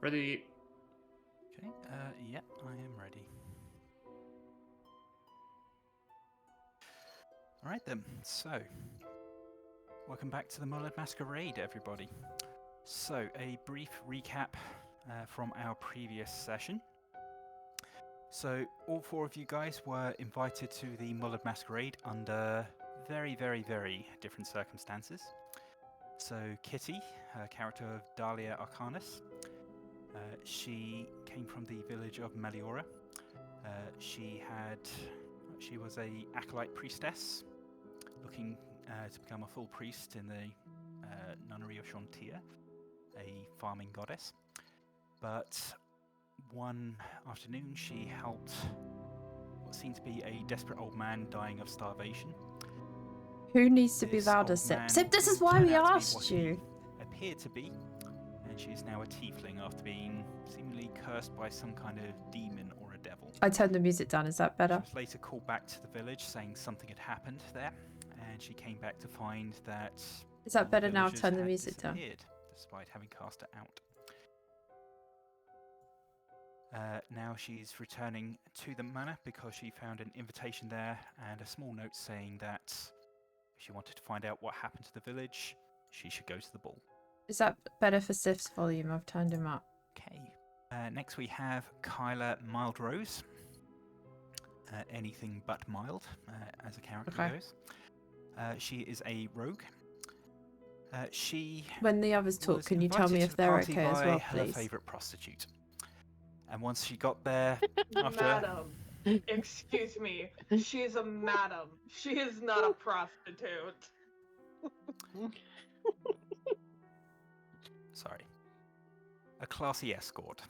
Ready. Okay, yeah, I am ready. Alright then, so welcome back to the Masquerade, everybody. So, a brief recap from our previous session. So, all four of you guys were invited to the Masquerade under very, very, very different circumstances. So, Kitty, her character of Dahlia Arcanus, she came from the village of Meliora. She was a acolyte priestess, looking to become a full priest in the nunnery of Shantia, a farming goddess. But one afternoon, she helped what seemed to be a desperate old man dying of starvation. Who needs to be louder, Sip? Sip, this is why we asked you. Appeared to be, and she is now a tiefling after being seemingly cursed by some kind of demon or a devil. I turned the music down. Is that better? She was later called back to the village, saying something had happened there, and she came back to find that. Is that better now? Turn the music down. Despite having cast it out. Now she's returning to the manor because she found an invitation there and a small note saying that if she wanted to find out what happened to the village, she should go to the ball. Is that better for Sif's volume? I've turned him up. Okay. Next we have Kyla Mildrose. Anything but mild, as a character goes. She is a rogue. When the others talk, can you tell me if they're okay as well, please? Her favourite prostitute. And once she got there, after... Madam, excuse me, she is a madam. She is not a prostitute. Sorry. A classy escort.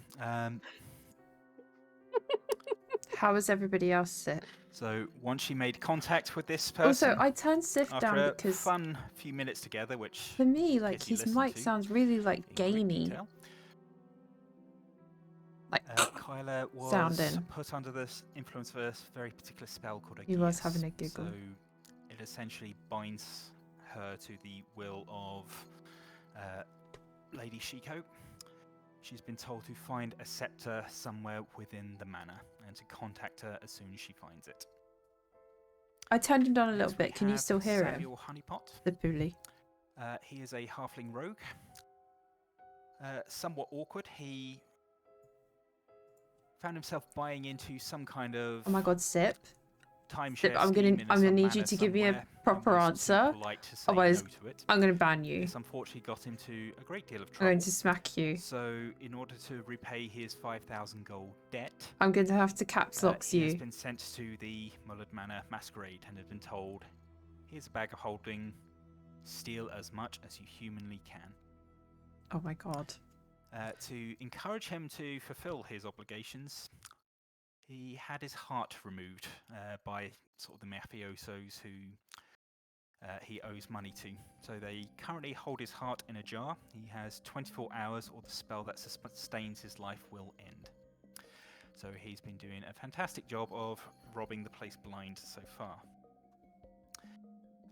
How is everybody else sit? So once she made contact with this person... Also, I turned Sif down because... After a fun few minutes together, which... For me, like, his mic sounds really, like, gainy. Like, Kyla was put under the influence of a very particular spell called a He was having a giggle. So it essentially binds her to the will of Lady Shiko. She's been told to find a scepter somewhere within the manor and to contact her as soon as she finds it. I turned him down a little bit. Can you still hear Samuel Honeypot. The bully. He is a halfling rogue. Somewhat awkward. He found himself buying into some kind of... Oh my god, Sip. Timeshare. I'm gonna need you to give me a proper answer. Otherwise, I'm gonna ban you. This unfortunately got him to a great deal of trouble. I'm going to smack you. So, in order to repay his 5,000 gold debt, I'm going to have to caps lock you. He has been sent to the Mullard Manor Masquerade and has been told, "Here's a bag of holding. Steal as much as you humanly can." Oh my god. To encourage him to fulfill his obligations, he had his heart removed by sort of the mafiosos who he owes money to. So they currently hold his heart in a jar. He has 24 hours or the spell that sustains his life will end. So he's been doing a fantastic job of robbing the place blind so far.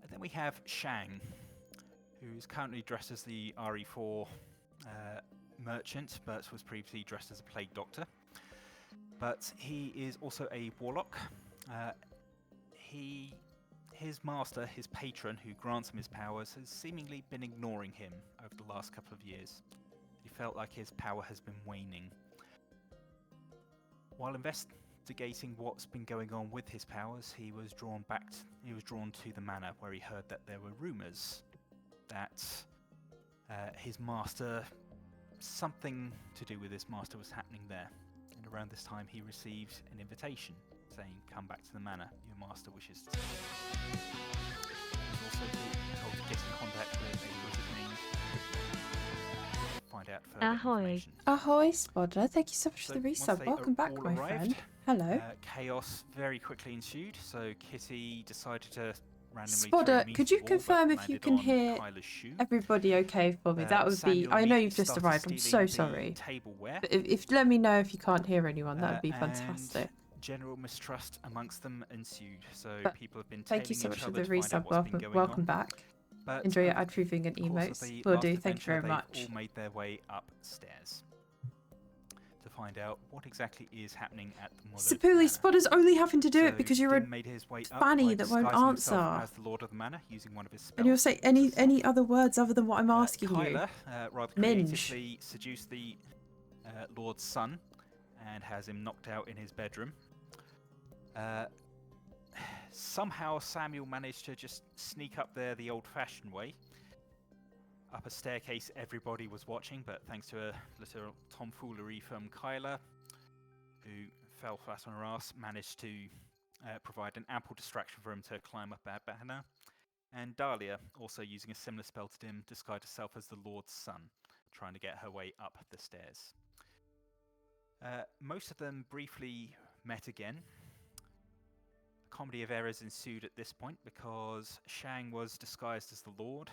And then we have Shang, who's currently dressed as the RE4 merchant, but was previously dressed as a plague doctor. But he is also a warlock. His master, his patron, who grants him his powers, has seemingly been ignoring him over the last couple of years. He felt like his power has been waning. While investigating what's been going on with his powers, he was drawn to the manor, where he heard that there were rumours that his master, something to do with his master was happening there. And around this time he received an invitation saying, "Come back to the manor, your master wishes to see you." He was also told to get in contact with a wizard named to find out further information. Ahoy, Spodder. Thank you so much for the resub. Welcome back, my friend. Hello. Chaos very quickly ensued, so Kitty decided to randomly... Spodder, could you confirm if you can hear everybody okay for me? That would be... I know you've just arrived. I'm so sorry. But if let me know if you can't hear anyone, that would be fantastic. General mistrust amongst them ensued, so people have been thank you so much for the resub. Welcome back. But enjoy your ad-proving and emotes. Will do. Thank you very much. They all made their way upstairs. find out what exactly is happening at the Mullard Sapuli Manor. Spotter's only having to do it because you're Dim made his way fanny up by that won't disguising himself answer. as the Lord of the Manor, using one of his spells. And you'll say any other words other than what I'm asking you. Kyla, rather creatively seduced the Lord's son and has him knocked out in his bedroom. Somehow Samuel managed to just sneak up there the old-fashioned way. Up a staircase everybody was watching, but thanks to a little tomfoolery from Kyla, who fell flat on her ass, managed to provide an ample distraction for him to climb up our banner. And Dahlia, also using a similar spell to Dim, disguised herself as the Lord's son, trying to get her way up the stairs. Most of them briefly met again. A comedy of errors ensued at this point because Shang was disguised as the Lord,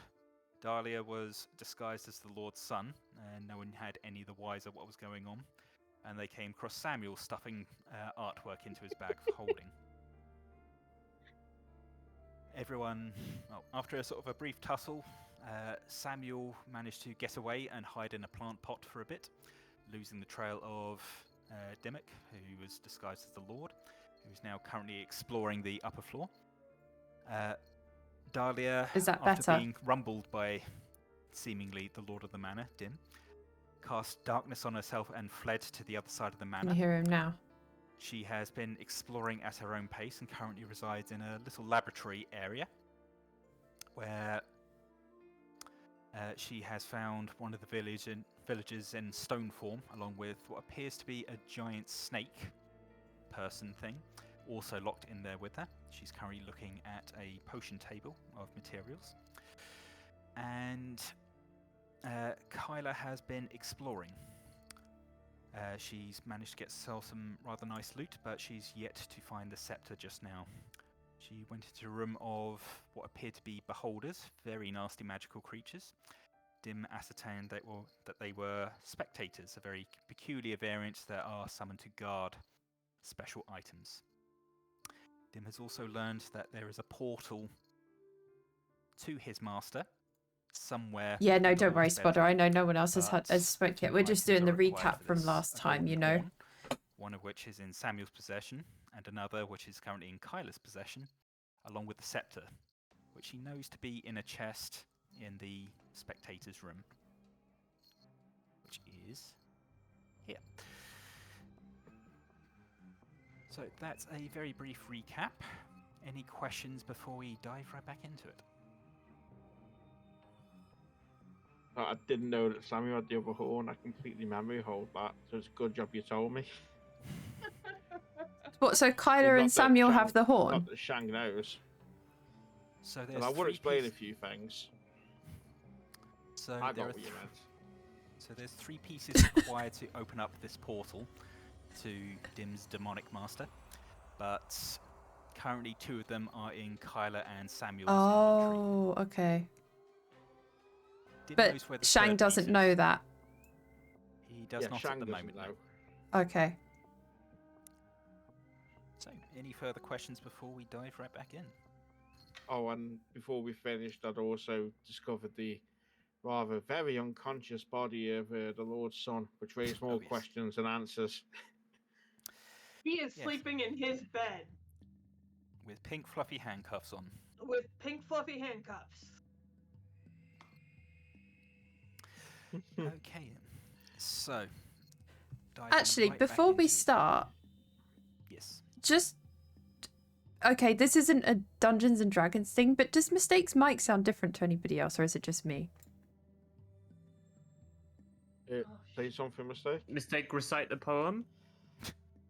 Dahlia was disguised as the Lord's son, and no one had any the wiser what was going on. And they came across Samuel stuffing artwork into his bag for holding. Everyone, well, after a sort of a brief tussle, Samuel managed to get away and hide in a plant pot for a bit, losing the trail of Dimmock, who was disguised as the Lord, who is now currently exploring the upper floor. Dahlia, after being rumbled by seemingly the Lord of the Manor, Dim, cast darkness on herself and fled to the other side of the manor. Can you hear him now? She has been exploring at her own pace and currently resides in a little laboratory area where she has found one of the villagers in stone form, along with what appears to be a giant snake person thing, also locked in there with her. She's currently looking at a potion table of materials. And Kyla has been exploring. She's managed to get herself some rather nice loot, but she's yet to find the scepter just now. She went into a room of what appeared to be beholders, very nasty magical creatures. Dim ascertained that they were spectators, a very peculiar variant that are summoned to guard special items. Dim has also learned that there is a portal to his master somewhere. Yeah, no, don't worry, Spodder. I know no one else has spoke yet. We're just doing the recap from last time, you know. One of which is in Samuel's possession, and another which is currently in Kyla's possession, along with the scepter, which he knows to be in a chest in the spectator's room, which is here. So that's a very brief recap. Any questions before we dive right back into it? I didn't know that Samuel had the other horn. I completely memory hold that, so it's a good job you told me. What, so Kyla and Samuel have the horn? Not that Shang knows. So there's and I would explain a few things. So I got what you meant. So there's 3 pieces required to open up this portal to Dim's demonic master, but currently 2 of them are in Kyla and Samuel's inventory. Oh, okay. But Shang doesn't know that. He does not Shang at the moment. Know. Okay. So, any further questions before we dive right back in? Oh, and before we finished, I'd also discovered the rather very unconscious body of the Lord's son, which raised more questions than answers. He is sleeping in his bed. With pink fluffy handcuffs on. With pink fluffy handcuffs. Okay, so... Actually, before we start... Yes. Just... Okay, this isn't a Dungeons and Dragons thing, but does Mistake's mic sound different to anybody else, or is it just me? Say something, Mistake. Mistake, recite the poem.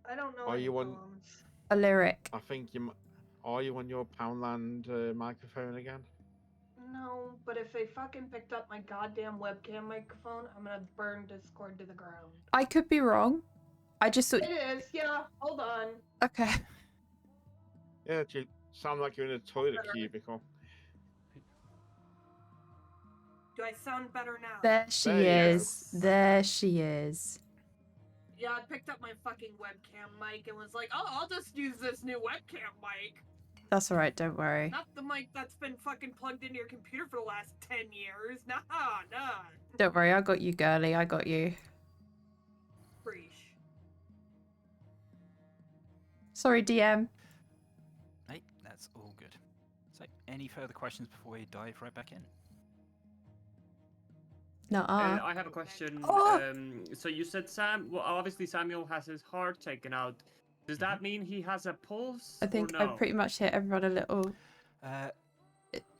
I don't know. Are you on poems. A lyric? I think you. Are you on your Poundland microphone again? No, but if they fucking picked up my goddamn webcam microphone, I'm gonna burn Discord to the ground. I could be wrong. I just thought... It is, yeah. Hold on. Okay. Yeah, you sound like you're in a toilet cubicle. Do I sound better now? There she is. There she is. Yeah, I picked up my fucking webcam mic and was like, oh, I'll just use this new webcam mic. That's alright, don't worry. Not the mic that's been fucking plugged into your computer for the last 10 years. Nah. Don't worry, I got you, girly. I got you. Preach. Sorry, DM. Hey, that's all good. So, any further questions before we dive right back in? Nuh-uh. I have a question. Oh! So you said well, obviously Samuel has his heart taken out. Does that mean he has a pulse? I think or no? I pretty much hit everyone a little.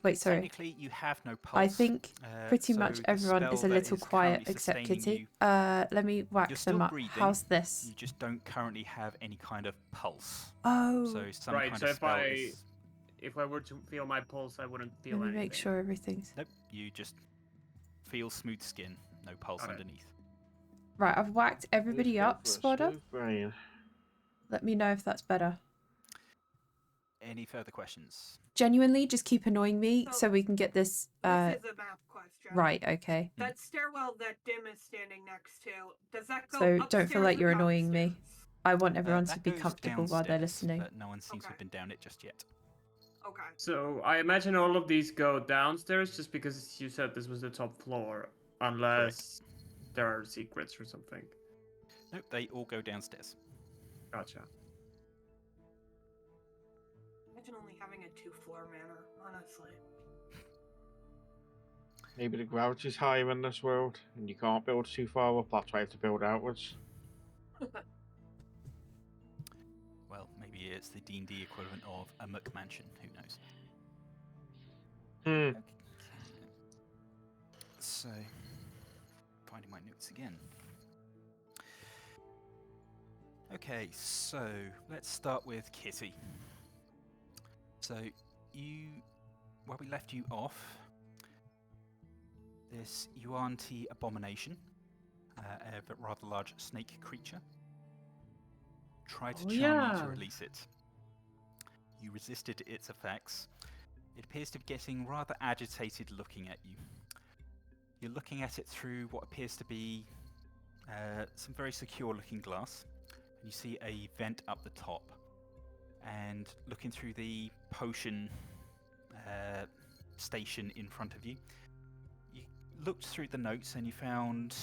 Wait, sorry. Technically, you have no pulse. I think pretty much everyone is a little quiet except Kitty. Let me whack them up. Breathing, How's this? You just don't currently have any kind of pulse. Oh. So some right. kind So of spell is... if I were to feel my pulse, I wouldn't feel anything. Let me make sure everything's... Nope. You just feel smooth skin, no pulse underneath. Right, I've whacked everybody up, Spotter. Let me know if that's better. Any further questions? Genuinely, just keep annoying me so we can get this. This is a math question. Right, okay. That stairwell that Dim is standing next to, does that go So upstairs don't feel like or you're annoying me. downstairs? I want everyone to That be goes comfortable while they're downstairs, listening. But no one seems to have been down it just yet. Okay. So I imagine all of these go downstairs just because you said this was the top floor, unless there are secrets or something. Nope, they all go downstairs. Gotcha. Imagine only having a 2-floor manor, honestly. Maybe the gravity's higher in this world, and you can't build too far up. That's why you have to build outwards. Well, maybe it's the D&D equivalent of a McMansion. Who knows? Hmm. Okay. So, finding my notes again. Okay, so let's start with Kitty. So, where we left you off, this Yuan-Ti abomination, a rather large snake creature, tried to charm you to release it. You resisted its effects. It appears to be getting rather agitated looking at you. You're looking at it through what appears to be some very secure looking glass. And you see a vent up the top. And looking through the potion station in front of you, you looked through the notes and you found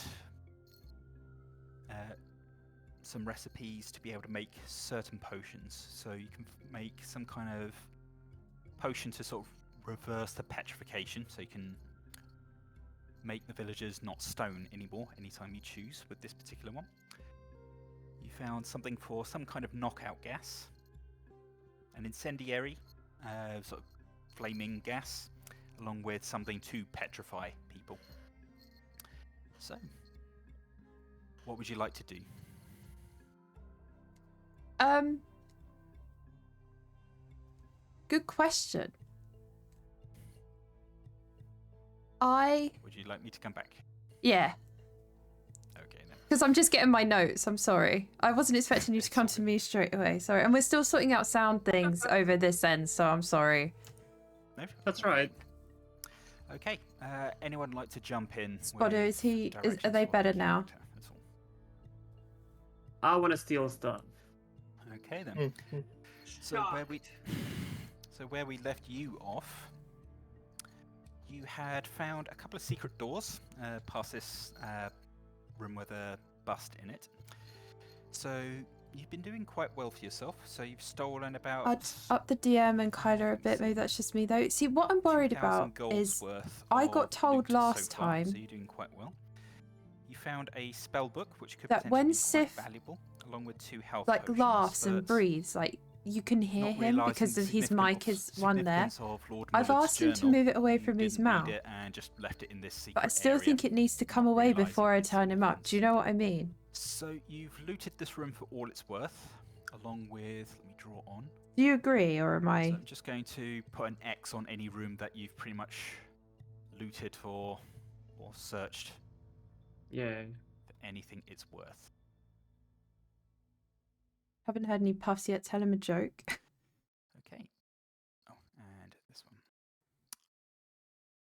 some recipes to be able to make certain potions. So you can make some kind of potion to sort of reverse the petrification, so you can make the villagers not stone anymore anytime you choose with this particular one. You found something for some kind of knockout gas, an incendiary, sort of flaming gas, along with something to petrify people. So, what would you like to do? Good question. Would you like me to come back? Yeah. Okay then. Because I'm just getting my notes. I'm sorry. I wasn't expecting you to come to me straight away. Sorry. And we're still sorting out sound things over this end, so I'm sorry. No, that's right. Okay. Anyone like to jump in? Spotter, are they better now? I want to steal stuff. Okay then. So where we left you off, you had found a couple of secret doors past this room with a bust in it. So you've been doing quite well for yourself. So you've stolen about... I'd up the DM and Kyler a bit. Maybe that's just me though. See, what I'm worried about is I got told last time so you're doing quite well. You found a spell book which could that when be Sif quite valuable, along with 2 health potions, laughs and breathes, you can hear him because of his mic is one there. I've asked him to move it away from his mouth, and just left it in this secret but I still think it needs to come away before I turn him up. Do you know what I mean? So you've looted this room for all it's worth, along with... Let me draw on. Do you agree, or am I... So I'm just going to put an X on any room that you've pretty much looted for or searched. Yeah. For anything it's worth. Haven't heard any puffs yet. Tell him a joke. Okay. Oh, and this one.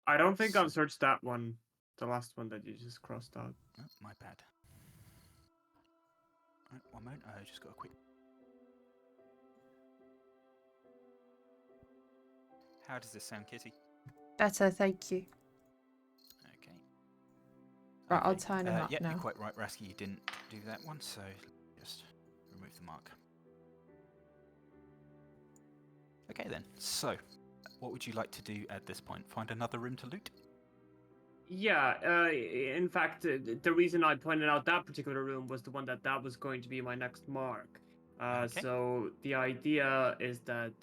I don't think I've searched that one. The last one that you just crossed out. Oh, my bad. Right, one moment. I just got a quick... How does this sound, Kitty? Better, thank you. Okay. Right, I'll turn him up now. You're quite right, Rasky. You didn't do that one, so just remove the mark. Okay then, so what would you like to do at this point? Find another room to loot? Yeah, in fact, the reason I pointed out that particular room was the one that was going to be my next mark. Okay. So the idea is that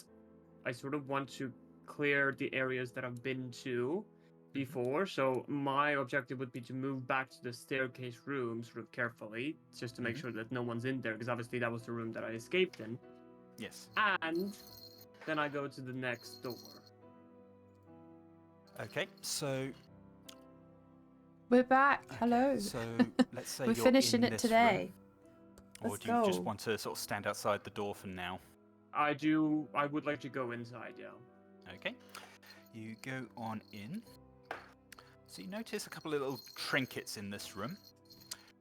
I sort of want to clear the areas that I've been to before. So my objective would be to move back to the staircase room sort of carefully, just to make sure that no one's in there, because obviously that was the room that I escaped in. Yes. And then I go to the next door. Okay, so... We're back. Okay, Hello. so let's say We're you're finishing in it this today. Room, or Let's do you just go. want to sort of stand outside the door for now? I would like to go inside, yeah. Okay, you go on in. So you notice a couple of little trinkets in this room.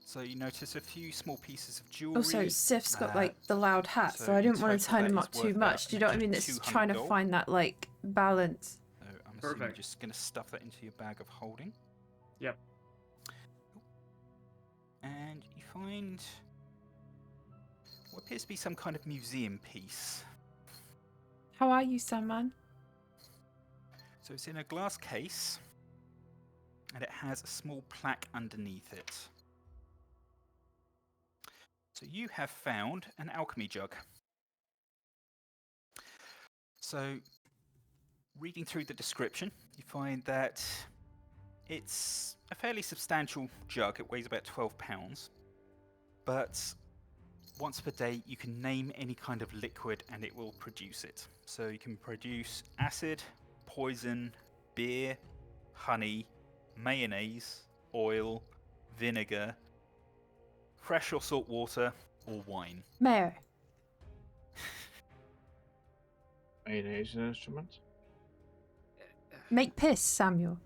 So you notice a few small pieces of jewelry. Also, Sif's got like the loud hat, so I in didn't want to total turn him that up is too worth much. about Do you know what I mean? It's 200 trying to gold. find that like balance. So I'm assuming you're Perfect. just going to stuff that into your bag of holding. Yep. And you find what appears to be some kind of museum piece. How are you, Sandman? So it's in a glass case, and it has a small plaque underneath it. So you have found an alchemy jug. So, reading through the description, you find that it's a fairly substantial jug. It weighs about 12 pounds. But once per day, you can name any kind of liquid and it will produce it. So you can produce acid, poison, beer, honey, mayonnaise, oil, vinegar, fresh or salt water, or wine. Mayo. Mayonnaise an instrument? Make piss, Samuel.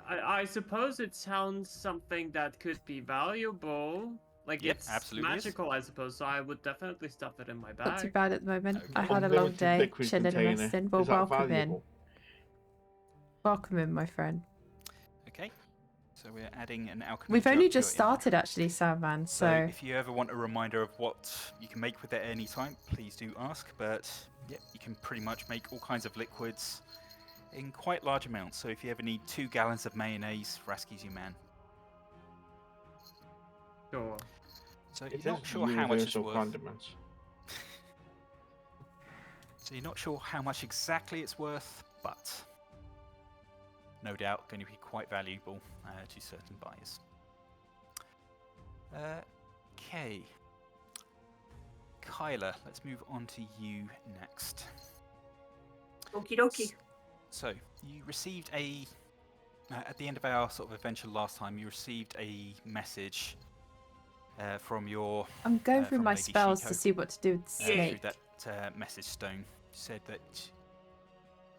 I suppose it sounds something that could be valuable. Like, Yep, it's absolutely is. magical, I suppose, so I would definitely stuff it in my bag. Not too bad at the moment. Okay. I had a long Unlimited day, liquid chilling and container. resting. Well, Is that welcome in. valuable? Welcome in, my friend. Okay, so we're adding an alchemy We've jug only to just your started, inventory. actually, Sandman, So so... if you ever want a reminder of what you can make with it at any time, please do ask. But yeah, you can pretty much make all kinds of liquids in quite large amounts. So if you ever need 2 gallons of mayonnaise, Rasky's your man. Sure. So It you're not is sure how much it's universal worth. condiments. So you're not sure how much exactly it's worth, but no doubt going to be quite valuable to certain buyers. Okay. Kyla, let's move on to you next. Okie dokie. So, you received at the end of our sort of adventure last time, you received a message from your... I'm going through from my Lady spells Shiko, to see what to do with the through snake. that message stone. Said that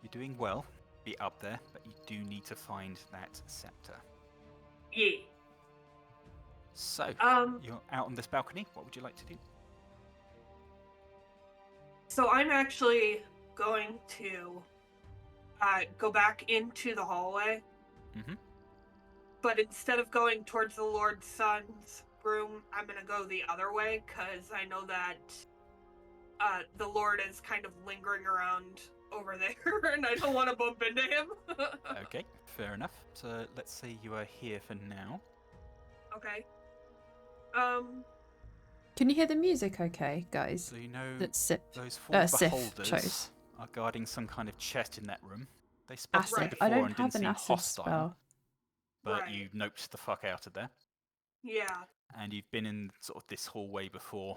you're doing well, be up there, but you do need to find that scepter. Yeah. So, you're out on this balcony. What would you like to do? So I'm actually going to go back into the hallway. Mm-hmm. But instead of going towards the Lord's Son's room, I'm going to go the other way, because I know that the Lord is kind of lingering around over there, and I don't want to bump into him. Okay, fair enough. So, let's say you are here for now. Okay. Can you hear the music okay, guys? So you know That's Sif. those 4 Sif beholders chose. are guarding some kind of chest in that room. They spotted Acid. it before I don't and have didn't an seem acid hostile, spell. but Right. you noped the fuck out of there. Yeah. And you've been in sort of this hallway before.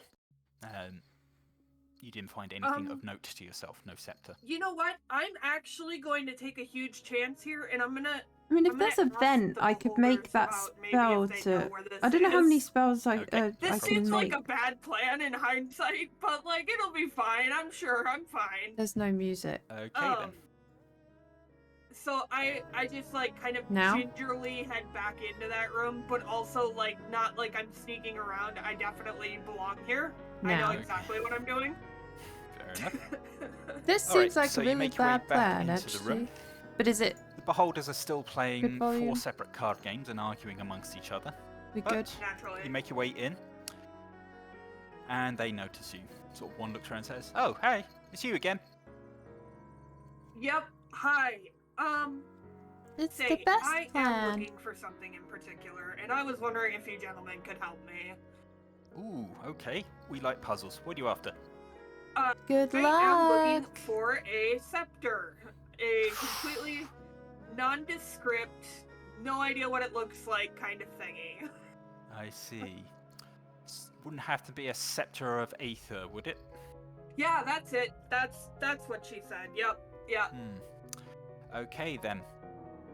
You didn't find anything of note to yourself, no scepter. You know what? I'm actually going to take a huge chance here, and I'm gonna... I mean, if I'm there's gonna a ask vent, the I could make beholders that about maybe spell if they know to... where this I don't know how many is. spells Okay. This I can seems make. like a bad plan in hindsight, but, like, it'll be fine. I'm sure I'm fine. There's no music. Okay then. So I just, like, kind of Now? gingerly head back into that room, but also, like, not like I'm sneaking around. I definitely belong here. I Now. know exactly what I'm doing. Fair enough. This Alright, seems like so a you really make your way bad back plan, into the room. actually. But is it... The beholders are still playing Good volume. 4 separate card games and arguing amongst each other. We But good? Naturally. you make your way in, and they notice you. Sort of one looks around and says, "Oh, hey, it's you again." Yep. Hi. It's Say, the best I plan. am looking for something in particular, and I was wondering if you gentlemen could help me. Ooh, okay. We like puzzles. What are you after? Good luck. I am looking for a scepter. A completely nondescript, no idea what it looks like kind of thingy. I see. Wouldn't have to be a scepter of aether, would it? Yeah, that's it. That's what she said. Yep. Yeah. Okay then.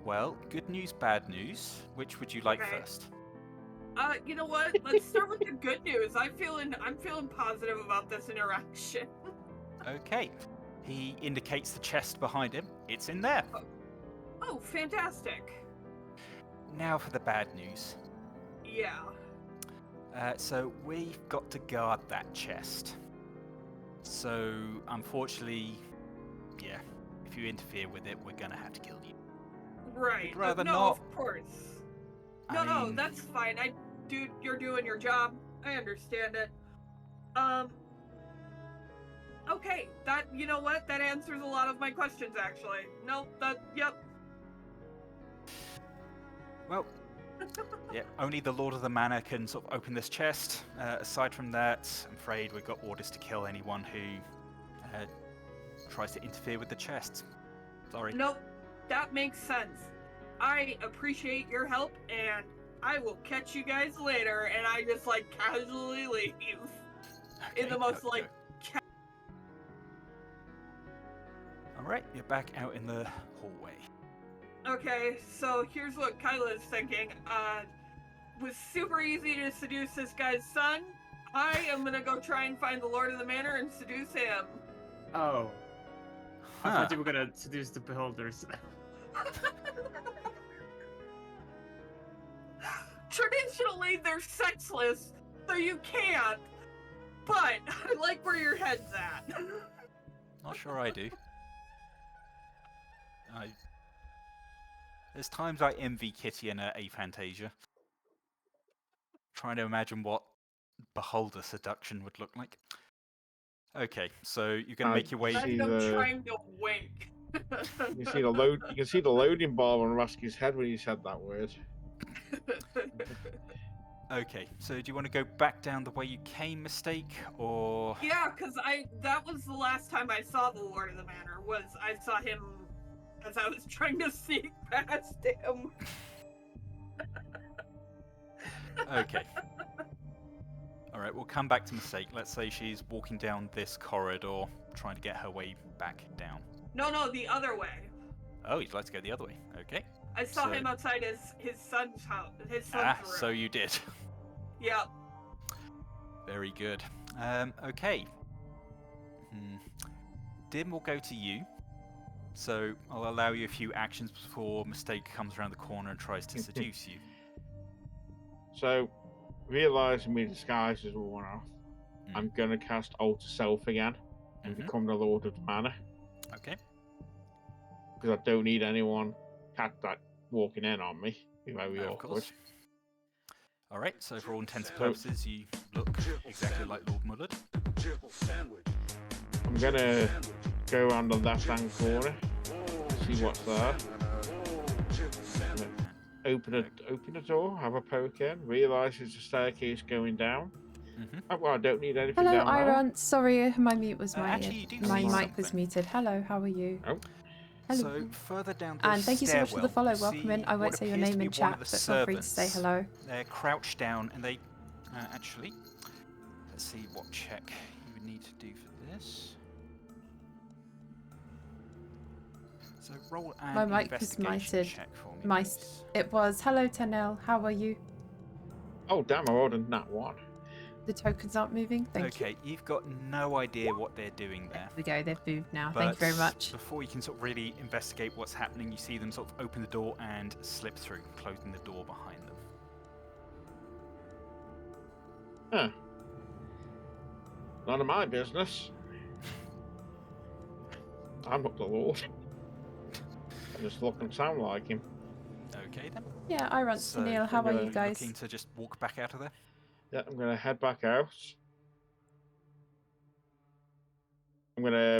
Well, good news, bad news. Which would you like first? You know what? Let's start with the good news. I'm feeling positive about this interaction. Okay. He indicates the chest behind him. It's in there. Oh, fantastic. Now for the bad news. Yeah. So we've got to guard that chest. So, unfortunately, yeah, if you interfere with it, we're gonna have to kill you. Right. We'd rather no, not. of course. I No, mean, that's fine. Dude, you're doing your job. I understand it. Okay, you know what? That answers a lot of my questions, actually. No, yep. Well, yeah, only the Lord of the Manor can sort of open this chest. Aside from that, I'm afraid we've got orders to kill anyone who tries to interfere with the chest. Sorry. Nope, that makes sense. I appreciate your help, and I will catch you guys later. And I just casually leave in the most Alright, you're back out in the hallway. Okay, so here's what Kyla's thinking. Was super easy to seduce this guy's son. I am gonna go try and find the Lord of the Manor and seduce him. Oh. I thought you were gonna seduce the beholders. Traditionally, they're sexless, so you can't. But I like where your head's at. Not sure I do. There's times I envy Kitty and her aphantasia. Trying to imagine what beholder seduction would look like. Okay, so you're gonna make your way. I'm trying to wink. You can see the loading bar on Rasky's head when he said that word. Okay, so do you want to go back down the way you came, Mistake, or? Yeah, because that was the last time I saw the Lord of the Manor. I saw him as I was trying to sneak past him. Okay. Alright, we'll come back to Mistake. Let's say she's walking down this corridor, trying to get her way back down. No, the other way. Oh, you'd like to go the other way. Okay. I saw him outside his son's house. His son's room. So you did. Yep. Very good. Okay. Dim will go to you. So I'll allow you a few actions before Mistake comes around the corner and tries to seduce you. So, realizing my disguise is worn off, I'm gonna cast Alter Self again and become the Lord of the Manor. Okay. Because I don't need anyone walking in on me. Be very awkward. Of course. Alright, so for all intents and purposes, you look exactly like Lord Mullard. I'm gonna go around the left-hand corner, see what's there. Open a door, have a poke in, realise there's a staircase going down. Oh, well, I don't need anything down there. Hello, Iron. Sorry, my mute was my mic was something. muted. Hello, how are you? Oh. Hello. So further down the and thank you so much for the follow. Welcome in. I won't say your name in chat, but feel free to say hello. They're crouched down, and they actually. Let's see what check you would need to do for this. So roll an my mic was muted. It was hello Tenel. How are you? Oh damn! I rolled a nat 1. The tokens aren't moving. Thank you. Okay, you've got no idea what they're doing there. There we go. They've moved now. But thank you very much. Before you can sort of really investigate what's happening, you see them sort of open the door and slip through, closing the door behind them. Huh. None of my business. I'm not the Lord. I just look and sound like him. Okay then. Yeah, I run to Neil. How are you guys? Looking to just walk back out of there? Yeah, I'm gonna head back out. I'm gonna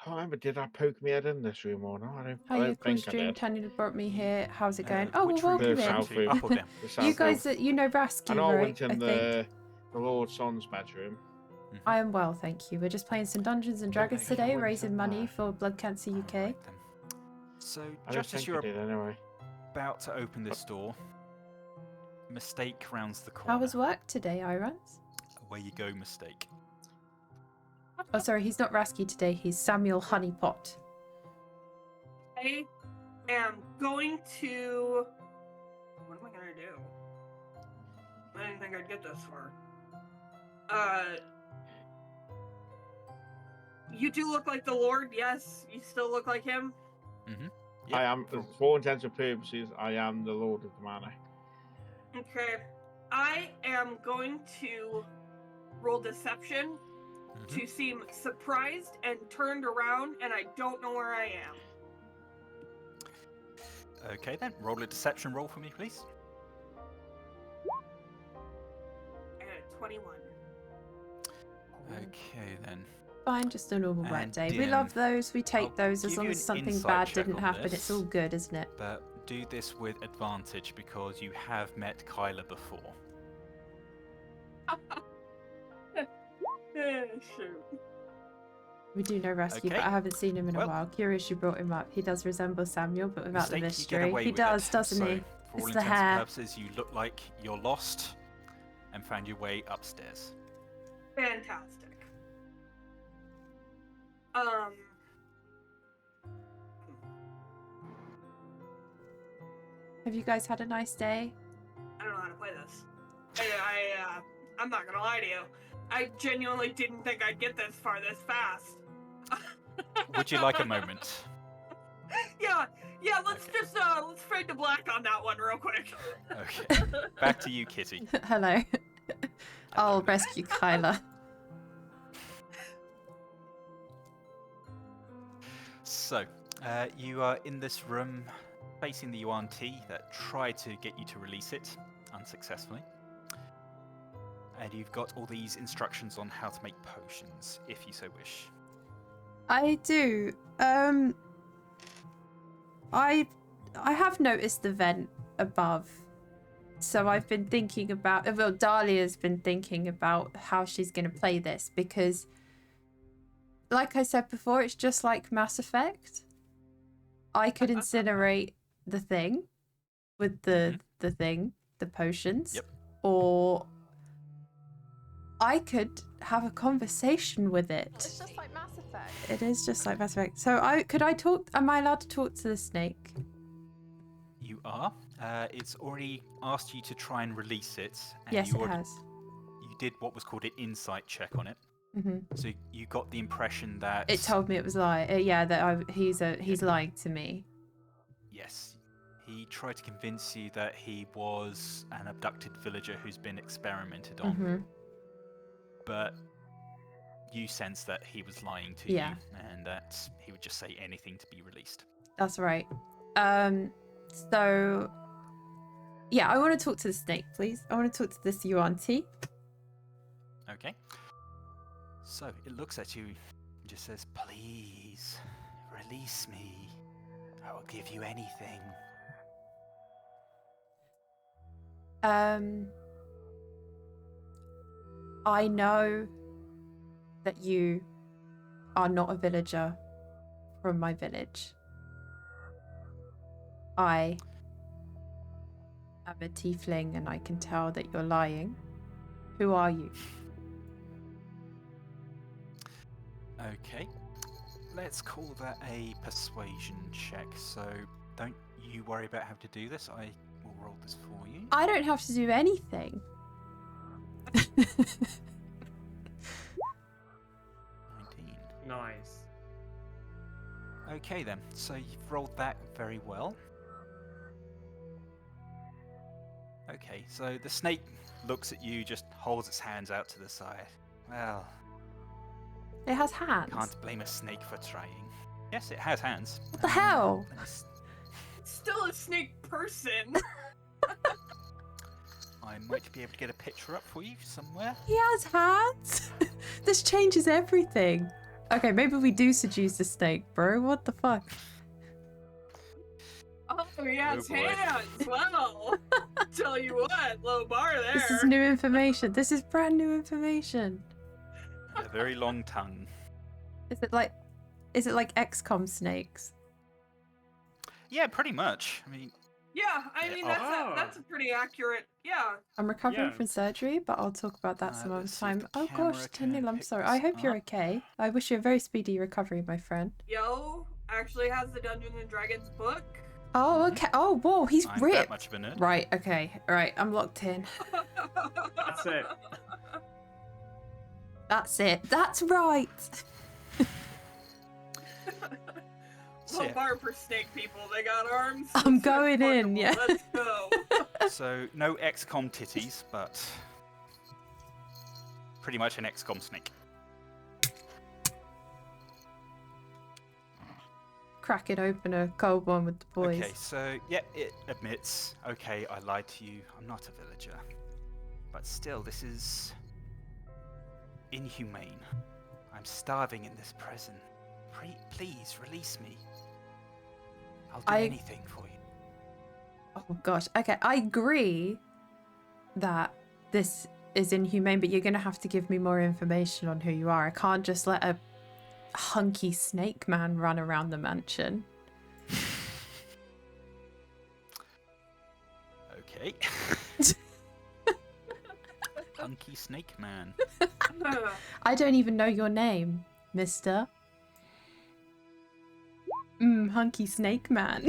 can't remember, did I poke my head in this room or not? I Hi, don't think I Stream. did. Tanya brought me here. How's it going? Oh, well, Which room welcome are you in. South room. Up or down? The You south guys, room. you know Rasky, I know I right? went in I think. the Lord Son's bedroom. I am well, thank you. We're just playing some Dungeons and Dragons Okay, today, went raising in money there. for Blood Cancer UK. Alright then. So, I don't just as think I you're did anyway. about to open this door, Mistake rounds the corner. How was work today, Irons? Away you go, Mistake. Oh, sorry, he's not Rasky today. He's Samuel Honeypot. I am going to. What am I gonna do? I didn't think I'd get this far. You do look like the Lord, yes. You still look like him. Mm-hmm. I am, for all intents and purposes, I am the Lord of the Manor. Okay. I am going to roll deception to seem surprised and turned around, and I don't know where I am. Okay then, roll a deception roll for me, please. And 21. Okay then. Fine, just a normal work And day. We Dim, love those. We take I'll those as give long you as an something insight bad check didn't on happen. this. It's all good, isn't it? But do this with advantage because you have met Kyla before. Shoot. We do know Rescue, Okay. but I haven't seen him in a Well- while. Curious you brought him up. He does resemble Samuel, but without the Mistake, you get mystery. away He with does, it. doesn't So, he? For It's all the intents hair. and purposes, you look like you're lost and found your way upstairs. Fantastic. Have you guys had a nice day? I don't know how to play this. I'm not gonna lie to you. I genuinely didn't think I'd get this far this fast. Would you like a moment? Yeah, let's Okay. just, let's fade to black on that one real quick. Okay. Back to you, Kitty. Hello. I'll rescue Kyla. So, you are in this room facing the UNT that tried to get you to release it unsuccessfully. And you've got all these instructions on how to make potions, if you so wish. I do. I have noticed the vent above. So I've been thinking about, well, Dahlia's been thinking about how she's going to play this because, like I said before, it's just like Mass Effect. I could incinerate the thing with the potions. Yep. Or I could have a conversation with it. It's just like Mass Effect. It is just like Mass Effect. So am I allowed to talk to the snake? You are. It's already asked you to try and release it. And Yes, you it has. You did what was called an insight check on it. Mm-hmm. So you got the impression that... It told me it was he's lying to me. Yes. He tried to convince you that he was an abducted villager who's been experimented on. Mm-hmm. But you sense that he was lying to Yeah. you and that he would just say anything to be released. That's right. So yeah, I want to talk to the snake, please. I want to talk to this UNT. Okay. So it looks at you and just says, "Please, release me. I will give you anything." I know that you are not a villager from my village. I am a tiefling and I can tell that you're lying. Who are you? Okay. Let's call that a persuasion check. So don't you worry about having to do this. I will roll this for you. I don't have to do anything. 19. Nice. Okay then. So you've rolled that very well. Okay, so the snake looks at you, just holds its hands out to the side. Well, It has hands. can't blame a snake for trying. Yes, it has hands. What the hell? let me s- It's still a snake person. I might be able to get a picture up for you somewhere. He has hands. This changes everything. Okay, maybe we do seduce the snake, bro. What the fuck? Oh yeah, Oh, it's boy. hands. Well, tell you what, low bar there. This is new information. This is brand new information. A very long tongue. Is it like XCOM snakes? Yeah, pretty much. I mean, Yeah, I mean that's a pretty accurate. Yeah. I'm recovering Yeah. from surgery, but I'll talk about that some other let's see if time. the Oh camera gosh, can Tenil, I'm pick sorry. this I hope you're up. okay. I wish you a very speedy recovery, my friend. Yo actually has the Dungeons and Dragons book. Oh, okay. Oh, whoa, he's I'm ripped. that much of a nerd. Right, okay. Right, I'm locked in. That's it. That's it. That's right. So, Low yeah. bar for snake people. They got arms. I'm Let's start going fucking in, them. yeah. Let's go. So, no XCOM titties, but pretty much an XCOM snake. Cracking open a cold one with the boys. Okay, so, yeah, it admits, okay, I lied to you, I'm not a villager. But still, this is inhumane. I'm starving in this prison. Please, release me. I'll do anything for you. Oh gosh. Okay, I agree that this is inhumane, but you're gonna have to give me more information on who you are. I can't just let a hunky snake man run around the mansion. Okay. Hunky snake man. I don't even know your name, mister. Hunky snake man.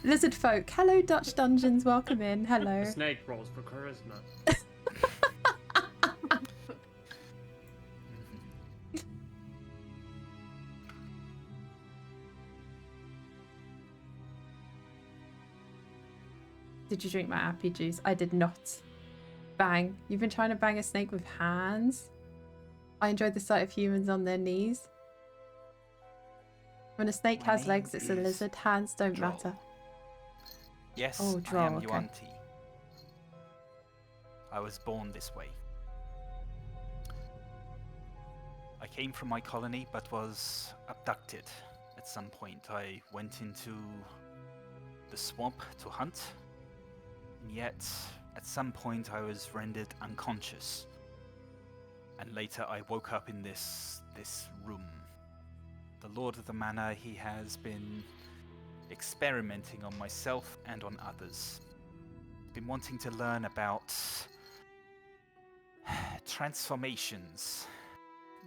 Lizard folk. Hello, Dutch Dungeons. Welcome in. Hello. The snake rolls for charisma. Did you drink my appy juice? I did not. Bang. You've been trying to bang a snake with hands? I enjoyed the sight of humans on their knees. When a snake My has legs, name it's a is lizard. Hands don't Droll. matter. Yes, Oh, I Droll, am okay. Yuan-Ti. I was born this way. I came from my colony, but was abducted at some point. I went into the swamp to hunt, and yet at some point I was rendered unconscious. And later I woke up in this room. The Lord of the Manor, he has been experimenting on myself and on others. Been wanting to learn about transformations.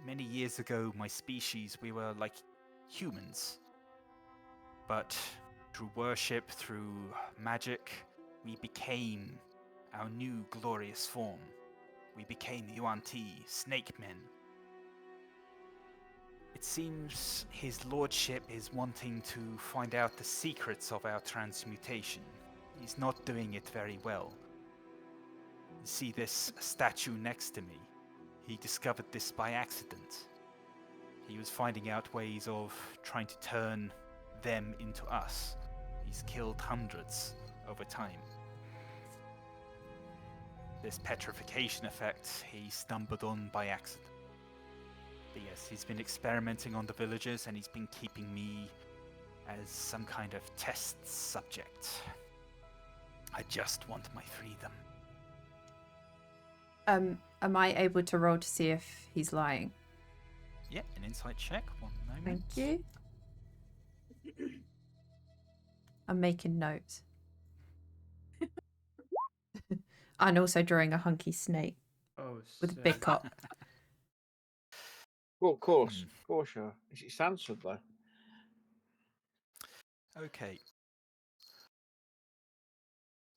Many years ago, my species, we were like humans. But through worship, through magic, we became our new glorious form. We became Yuan-Ti, snake men. It seems his lordship is wanting to find out the secrets of our transmutation. He's not doing it very well. You see this statue next to me? He discovered this by accident. He was finding out ways of trying to turn them into us. He's killed hundreds over time. This petrification effect he stumbled on by accident. But yes, he's been experimenting on the villagers and he's been keeping me as some kind of test subject. I just want my freedom. Am I able to roll to see if he's lying? Yeah, an insight check. One moment. Thank you. I'm making notes. And also drawing a hunky snake Oh, with a sick. big cock. Well, of course, sure. It's answered though. Okay.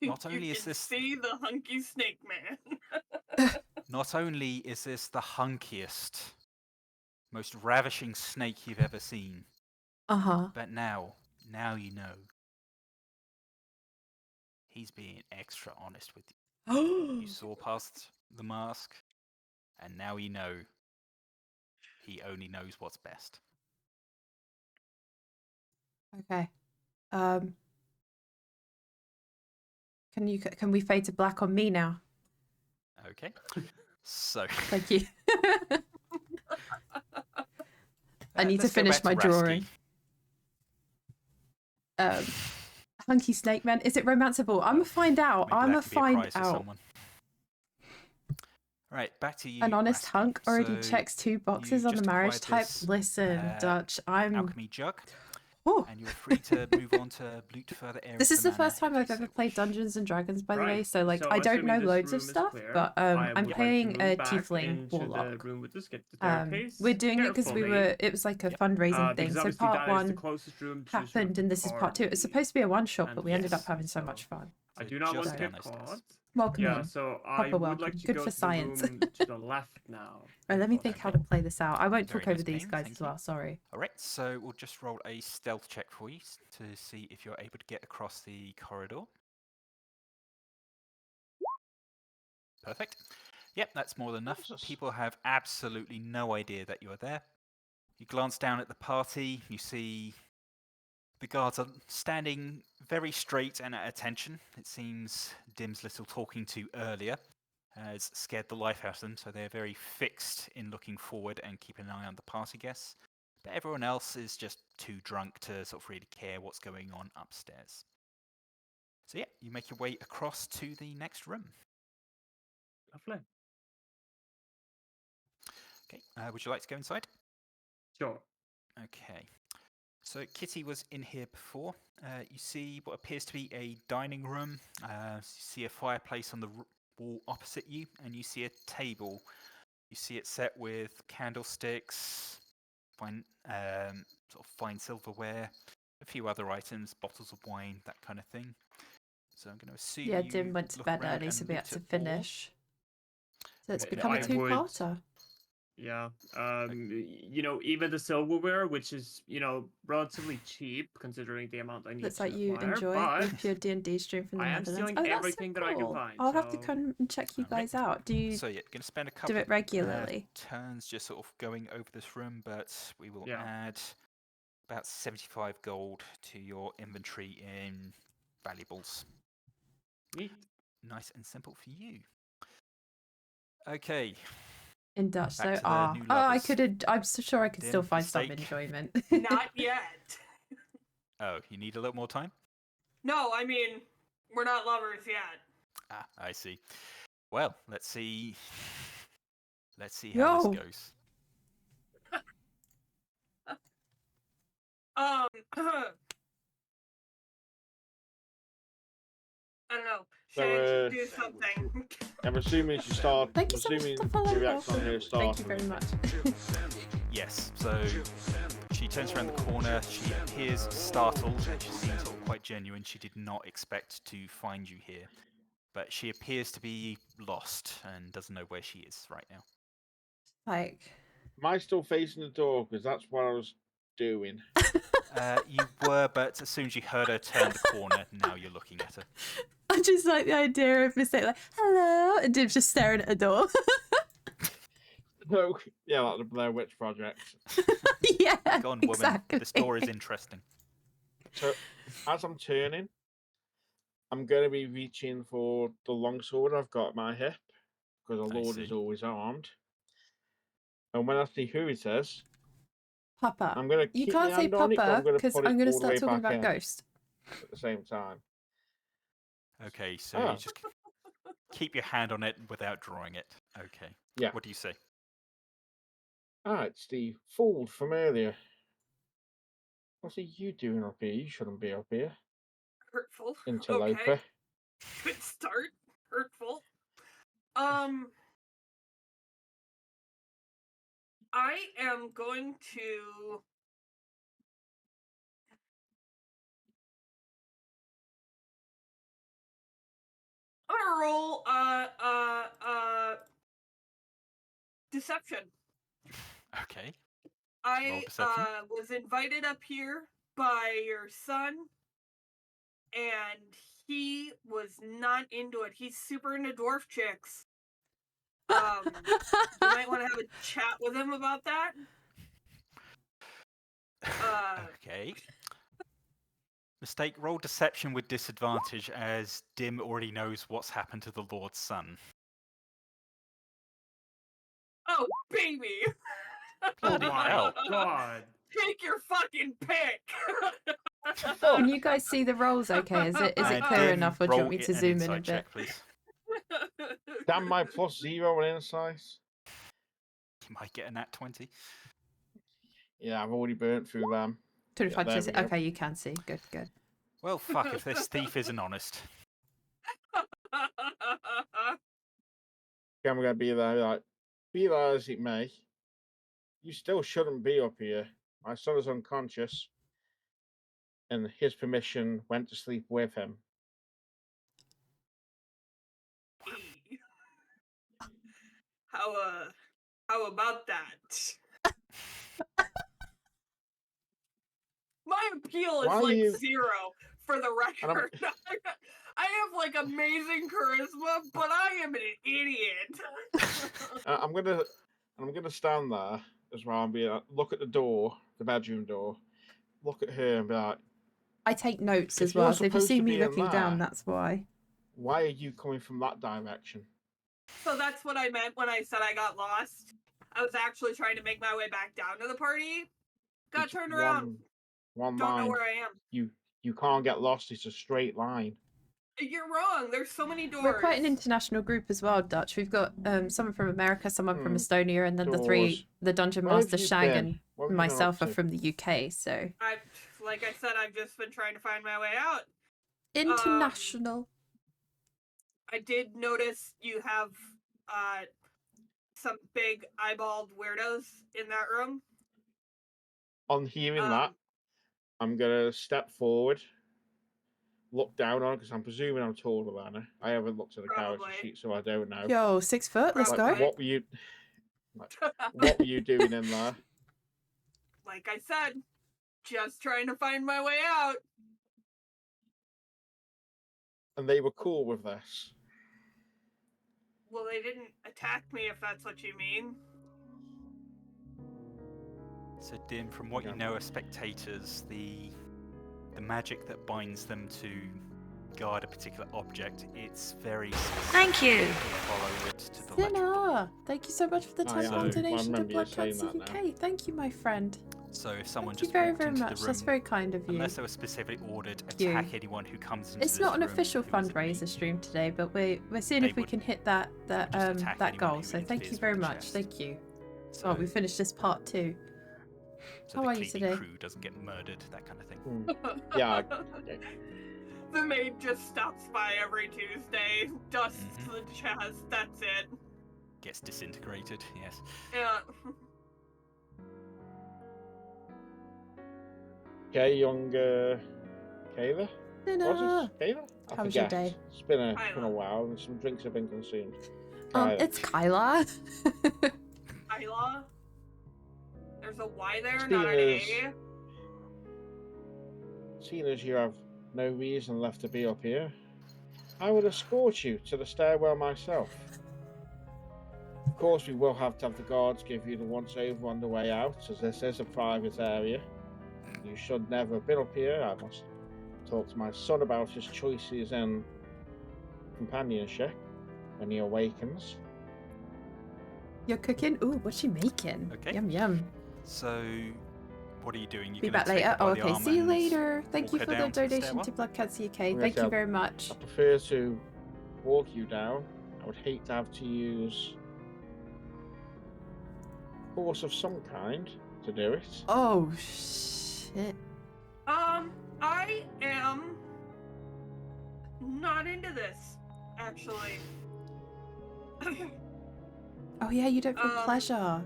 Not only you is can this see the hunky snake man. Not only is this the hunkiest, most ravishing snake you've ever seen, but now you know. He's being extra honest with you. You saw past the mask, and now you know he only knows what's best. Okay. Can we fade to black on me now? Okay. So Thank you. I need to Let's go finish back my to Rasky. drawing. Hunky Snake Man. Is it romanceable? I'm gonna find out. Maybe I'm that gonna could be a find prize for out. someone. Right, back to you. An honest Rasky. hunk already So checks 2 boxes you on the just marriage acquired type. this, Listen, Dutch, I'm. alchemy jug, Oh, and you're free to move on to loot further areas. this is of the manor first time if you I've ever so played wish. Dungeons and Dragons, by the way. Right, So like, so I don't know assuming this loads of room is stuff, clear, but I I'm would like to playing move a back tiefling into warlock. the room with the staircase. We're doing it because Careful, we mate. were. It was like a Yep. fundraising thing. Because So obviously part that is the 1 closest room to sort of happened, the and this is part 2. It was party. supposed to be a one-shot, And but we ended up yes, having so so much fun. I So do not want just to down get those stairs. caught. Welcome Yeah, in. so I Proper would welcome. like to Good go for to the science. room to the left now. Right, let me if think how possible. to play this out. I won't Very talk over nice these game, guys thank as you. well. Sorry. All right, so we'll just roll a stealth check for you to see if you're able to get across the corridor. Perfect. Yep, that's more than enough. Jesus. People have absolutely no idea that you're there. You glance down at the party, you see the guards are standing very straight and at attention. It seems Dim's little talking to earlier has scared the life out of them, so they're very fixed in looking forward and keeping an eye on the party guests. But everyone else is just too drunk to sort of really care what's going on upstairs. So yeah, you make your way across to the next room. Lovely. Okay, would you like to go inside? Sure. Okay. So Kitty was in here before. You see what appears to be a dining room. You see a fireplace on the wall opposite you, and you see a table. You see it set with candlesticks, fine, sort of fine silverware, a few other items, bottles of wine, that kind of thing. So I'm going to assume Yeah, you Dim went to look bed around early, and so we loot had to at all. finish. So it's Okay, become a I would- two-parter. Yeah. Even the silverware, which is, relatively cheap considering the amount I need Looks to like you acquire, enjoy but the pure D&D stream from the I am Netherlands. stealing Oh, that's everything so that I can cool. find, I'll have to so- come and check you Alright. guys out. Do you So yeah, going to spend a couple do it regularly? turns just sort of going over this room, but we will Yeah. add about 75 gold to your inventory in valuables. Neat. Nice and simple for you. Okay, In Dutch, Back so to the new I lovers. could. I'm so sure I could still Dim, find some mistake. enjoyment. Not yet. oh, you need a little more time? No, I mean, we're not lovers yet. Ah, I see. Well, let's see how Yo. this goes. I don't know. So, Shanks, do something. I'm assuming she started. Thank you so much assuming for the follow. the reaction on her Thank you started. very much. Yes, so she turns around the corner, she appears startled, and she seems sort of quite genuine. She did not expect to find you here. But she appears to be lost and doesn't know where she is right now. Like, Am I still facing the door? Because that's what I was doing. You were, but as soon as you heard her turn the corner, now you're looking at her. I just like the idea of Mistake like, hello, and Dim's just staring at a door. No, yeah, like the Blair Witch Project. Yeah, Go on, woman. exactly. This door is interesting. So, as I'm turning, I'm going to be reaching for the longsword I've got at my hip, because the I Lord is see. always armed. And when I see who he says, Papa. I'm going to You keep can't my say hand on it, but I'm Papa going to because put it I'm going to all the way start talking back about in Ghost. at the same time. Okay, so Ah. you just keep your hand on it without drawing it. Okay. Yeah. What do you say? Ah, it's the fool from earlier. What are you doing up here? You shouldn't be up here. Hurtful. Interloper. Okay. Good start. Hurtful. I am going to I'm gonna roll deception. Okay. I deception. was invited up here by your son, and he was not into it. He's super into dwarf chicks. You might want to have a chat with him about that. Okay. Mistake, roll deception with disadvantage as Dim already knows what's happened to the Lord's son. Oh, baby! Oh Bloody my hell. god. Take your fucking pick. Can you guys see the rolls okay? Is it clear Dim, enough, or do you roll want me it to an zoom in a insight bit? check, please. Damn my +0 in insight. You might get a nat 20. Yeah, I've already burnt through them. 25 there to we go. okay, you can see. Good, good. Well, fuck if this thief isn't honest. I'm gonna be there, like, be that as it may, you still shouldn't be up here. My son is unconscious, and his permission went to sleep with him. How about that? My appeal is Why like you- 0 for the And I'm- record. I have like amazing charisma, but I am an idiot. I'm gonna stand there as well and be like, look at the door, the bedroom door, look at her and be like, I take notes If as well, you're so if you supposed see to me be in looking down, there- that's why. why are you coming from that direction? So that's what I meant when I said I got lost. I was actually trying to make my way back down to the party. Got It's turned around. One Don't know line. where I am. You can't get lost. It's a straight line. You're wrong. There's so many doors. We're quite an international group as well, Dutch. We've got someone from America, someone from Hmm. Estonia, and then Doors. the Dungeon Where have Master you Shag been? and What have you been myself up are to? from the UK, so Like I said, I've just been trying to find my way out. international. I did notice you have some big eyeballed weirdos in that room. On hearing Um, that, I'm gonna step forward, look down on, because I'm presuming I'm taller than her. I haven't looked at the character Probably. sheet, so I don't know. Yo, 6 foot, let's Probably. go. What were you? What were you doing in there? Like I said, just trying to find my way out. And they were cool with this. Well, they didn't attack me, if that's what you mean. So, Dim, from what you Okay. know of spectators, the magic that binds them to guard a particular object, it's very specific. Thank you. They follow it to the letter. Sinner, thank you so much for the I £10 know. I donation to remember you Blood saying Cancer that UK. Thank you, my friend. So if someone Thank you just very, walked very into much. the room, That's very kind of you. unless they were specifically ordered, you. attack anyone who comes into It's this not an room official who isn't fundraiser me. stream today, but we're seeing They if we would can hit that just attack that anyone goal. who So thank you interferes very with the much. chest. Thank you. So, Oh, we finished this part too. so How the are you cleaning today? crew doesn't get murdered, that kind of thing. Yeah. The maid just stops by every Tuesday, dusts Mhm. the chest, that's it. Gets disintegrated, yes. Yeah. Okay, young Kayla? Sinner. Was it Kayla? I How was your forget. day? It's been a Kyla. while, and some drinks have been consumed. Kyla. It's Kyla. Kyla? There's a Y there, Seeing not an as- A. Seeing as you have no reason left to be up here, I would escort you to the stairwell myself. Of course, we will have to have the guards give you the once over on the way out, as this is a private area. You should never have been up here. I must talk to my son about his choices and companionship when he awakens. You're cooking? Ooh, what's she making? Okay. Yum yum. So, what are you doing? You're Be gonna back take later. her by Oh, the okay. arm See you and later. Thank walk you her for the down to the donation stairwell? to Blood Cancer UK. Okay, Thank you so- very much. I prefer to walk you down. I would hate to have to use force of some kind to do it. Oh shit. I am not into this, actually. Oh yeah, you don't feel Um, pleasure.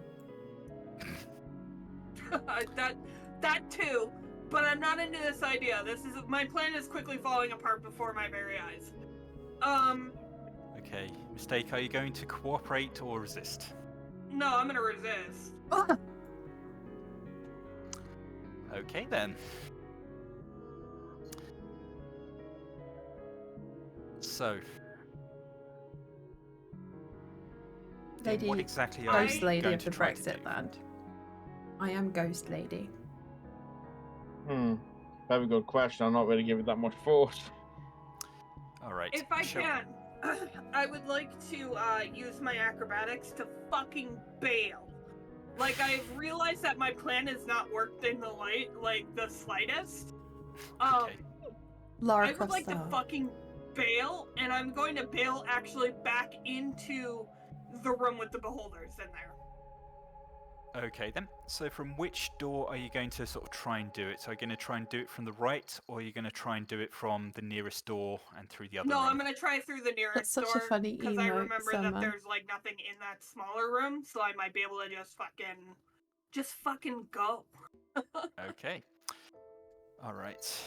that too, but I'm not into this idea. My plan is quickly falling apart before my very eyes. Okay, Mistake, are you going to cooperate or resist? No, I'm gonna resist. Ah! Okay then. So, Dim, Lady, what exactly are Ghost you Lady going of to the try to Brexit do? land. I am Ghost Lady. Very good question. I'm not really giving that much thought. All right. If I shall- can, I would like to use my acrobatics to fucking bail Like, I've realized that my plan has not worked in the light, like, the slightest. Okay. Lara I would Croft like to style. fucking bail, and I'm going to bail actually back into the room with the beholders in there. Okay then. So from which door are you going to sort of try and do it? So are you going to try and do it from the right, or are you going to try and do it from the nearest door and through the other No, room? I'm gonna try through the nearest That's such door. a funny Because I emo remember that sermon. there's, like, nothing in that smaller room, so I might be able to just fucking go. Okay. Alright.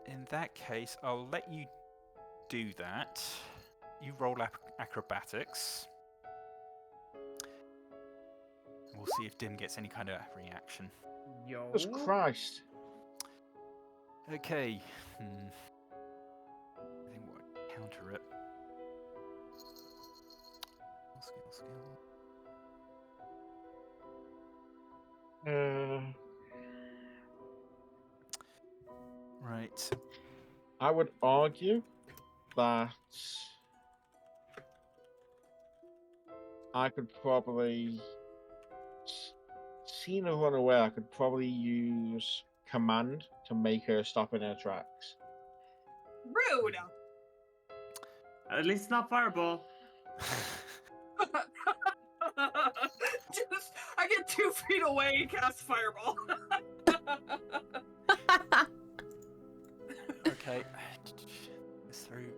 In that case, I'll let you do that. You roll acrobatics. We'll see if Dim gets any kind of reaction. Yo. Jesus Christ. Okay. I think we'll counter it. Skill. Right. I would argue that I could probably, seeing her run away, I could probably use command to make her stop in her tracks. Rude! At least not fireball. Just, I get 2 feet away and cast fireball. Okay. It's through.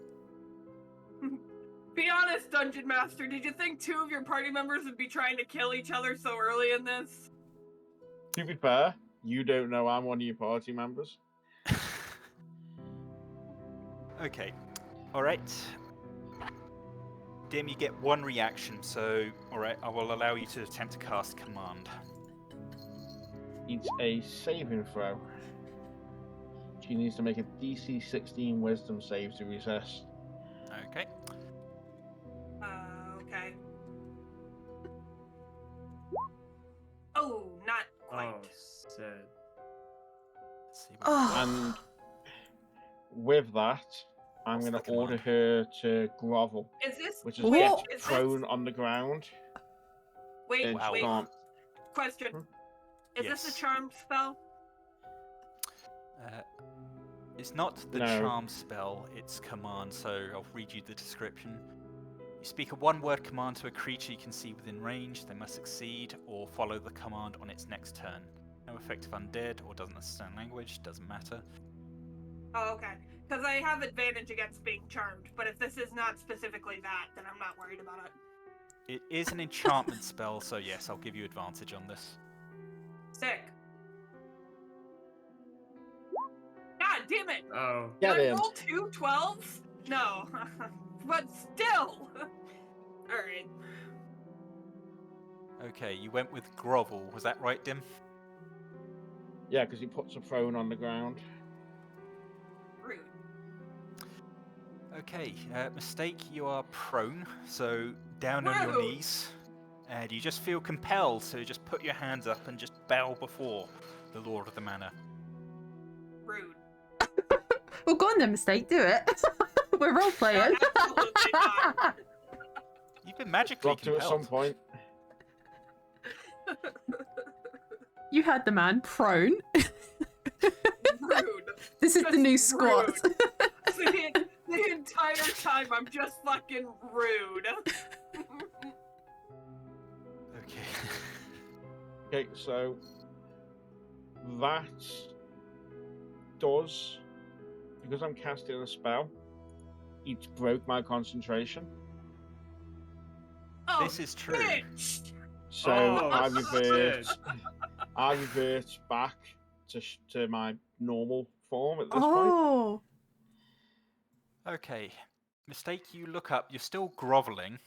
Be honest, Dungeon Master, did you think 2 of your party members would be trying to kill each other so early in this? To be fair, you don't know I'm one of your party members. Okay. Alright. Dim, you get 1 reaction, so alright, I will allow you to attempt to cast command. It's a saving throw. She needs to make a DC 16 wisdom save to resist. Okay. Okay. Oh, not quite. Oh, sad. Let's see what Oh. And with that, I'm What's going the to order command? her to grovel, Is this... which is Wait, get is this- prone on the ground. Wait, And Wow. she can't. Question. Is this Yes. a charm spell? It's not the No. charm spell, it's command, so I'll read you the description. You speak a 1-word command to a creature you can see within range, they must succeed or follow the command on its next turn. No effect if undead or doesn't understand language, doesn't matter. Oh, okay. Because I have advantage against being charmed, but if this is not specifically that, then I'm not worried about it. It is an enchantment spell, so yes, I'll give you advantage on this. Sick. God damn it! Oh. Get Did I in. roll 2 12s? No. But still! Alright. Okay, you went with grovel, was that right, Dim? Yeah, because he puts a prone on the ground. Rude. Okay, mistake, you are prone, so down on your Rude. knees, and you just feel compelled to just put your hands up and just bow before the Lord of the Manor. Rude. Well, go on then, Mistake. Do it. We're role playing. Absolutely not. You've been magically Got to at compelled. some point. You had the man prone. Rude. This is the Just new squat. The entire time I'm just fucking rude. Okay. Okay, so that does, because I'm casting a spell, it broke my concentration. Oh, This is true. bitch! So Oh, I revert. shit. I revert back to my normal form at this point. Oh. Okay. Mistake, you look up. You're still groveling.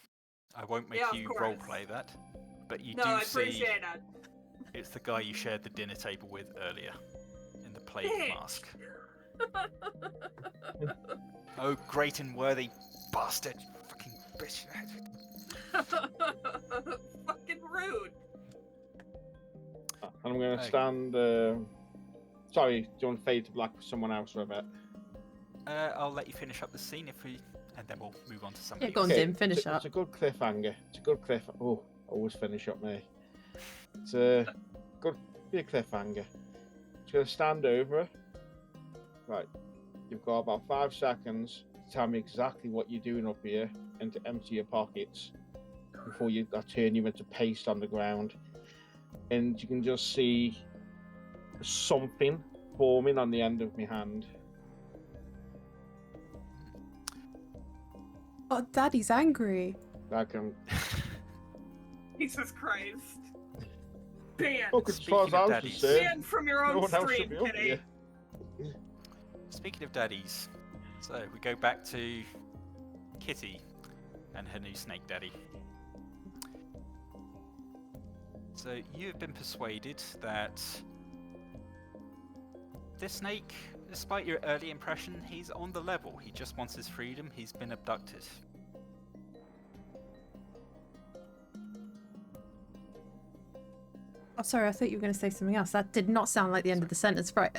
I won't make Yeah, of you course. roleplay that. But you No, do I see appreciate that. it's the guy you shared the dinner table with earlier in the plague Bitch. mask. Oh, great and worthy bastard. Fucking bitch. Fucking rude. And I'm going to Okay. stand. Sorry, do you want to fade to black for someone else for a bit? I'll let you finish up the scene and then we'll move on to somebody Yeah, go on, else. Dim. Finish it's up. a good cliffhanger. It's a good cliff. Oh, always finish up me. It's good, be a cliffhanger. Just gonna stand over her. Right, you've got about 5 seconds to tell me exactly what you're doing up here and to empty your pockets before I turn you into paste on the ground. And you can just see something forming on the end of my hand. Oh, Daddy's angry. I can. Jesus Christ. Banned. Look, as far as I was concerned, Banned from your own no one else stream, should be up Kitty. here. Speaking of daddies, so we go back to Kitty and her new snake daddy. So you have been persuaded that this snake, despite your early impression, he's on the level. He just wants his freedom. He's been abducted. Oh, sorry, I thought you were going to say something else. That did not sound like the end of the sentence. Right,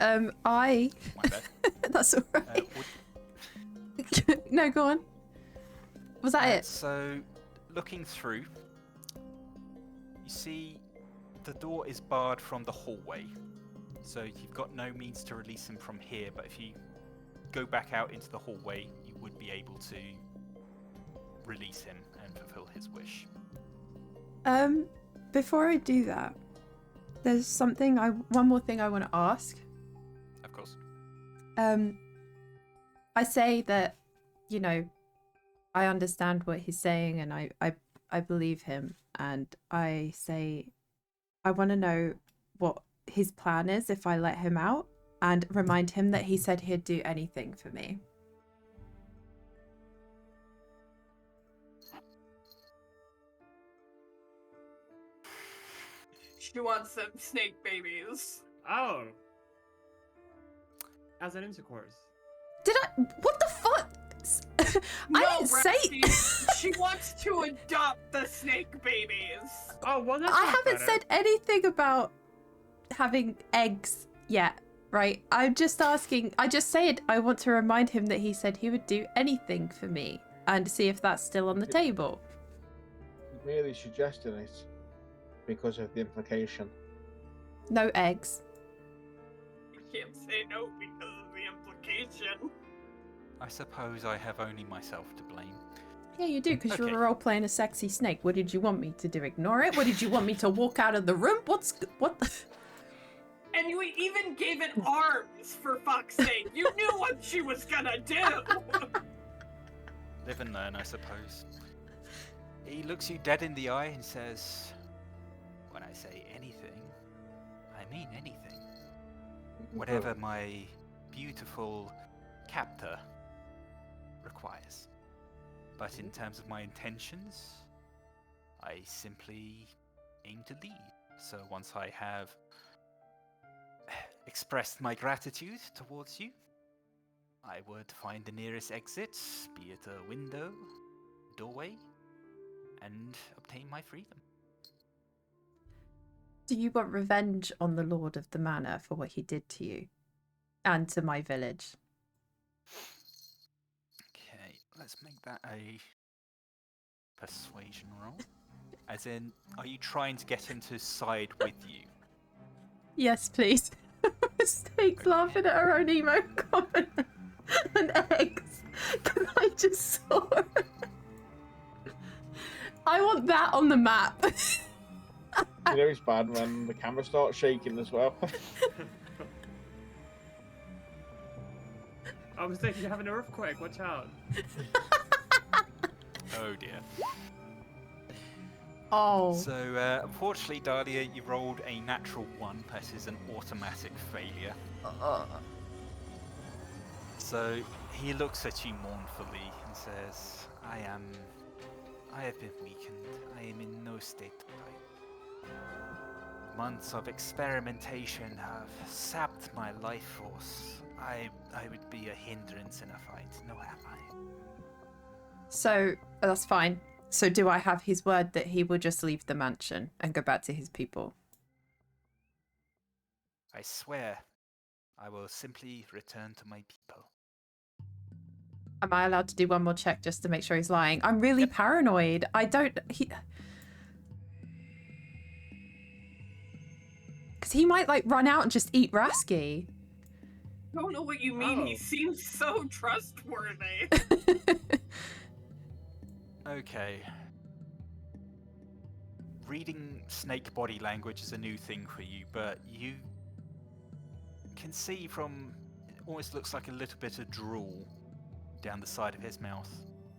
My bad. That's all right. No, go on. Was that it? So, looking through, you see the door is barred from the hallway. So you've got no means to release him from here, but if you go back out into the hallway, you would be able to release him and fulfill his wish. Before I do that, there's one more thing I want to ask. Of course. I say that, you know, I understand what he's saying and I believe him, and I say I want to know what his plan is if I let him out, and remind him that he said he'd do anything for me. She wants some snake babies. Oh. As an intercourse. Did I? What the fuck? I didn't say. She wants to adopt the snake babies. Oh, well, that's I not haven't better. said anything about having eggs yet, right? I'm just asking. I just said I want to remind him that he said he would do anything for me, and see if that's still on the table. Merely suggesting it because of the implication. No eggs. You can't say no because of the implication. I suppose I have only myself to blame. Yeah, you do, because Okay. you're role playing a sexy snake. What did you want me to do? Ignore it? What did you want me to walk out of the room? What? And you even gave it arms, for fuck's sake. You knew what she was gonna do. Live and learn, I suppose. He looks you dead in the eye and says, "When I say anything, I mean anything. Whatever my beautiful captor requires. But in terms of my intentions, I simply aim to leave. So once I have expressed my gratitude towards you, I would find the nearest exit, be it a window, doorway, and obtain my freedom." Do you want revenge on the Lord of the Manor for what he did to you? And to my village? Okay, let's make that a persuasion roll. As in, are you trying to get him to side with you? Yes, please. Snake's laughing at her own emo comment. And eggs. Because I just saw her. I want that on the map. You know it's bad when the camera starts shaking as well. I was thinking you have an earthquake, watch out. Oh dear. Oh. So, unfortunately, Dahlia, you rolled a natural 1. That is an automatic failure. So, he looks at you mournfully and says, I have been weakened. I am in no state to fight. Months of experimentation have sapped my life force. I would be a hindrance in a fight. No, am I? So, that's fine. So do I have his word that he will just leave the mansion and go back to his people? I swear, I will simply return to my people. Am I allowed to do one more check just to make sure he's lying? I'm really paranoid. I don't... Because he might like run out and just eat Rasky. I don't know what you mean. He Oh. seems so trustworthy. Okay. Reading snake body language is a new thing for you, but you can see from... It almost looks like a little bit of drool down the side of his mouth.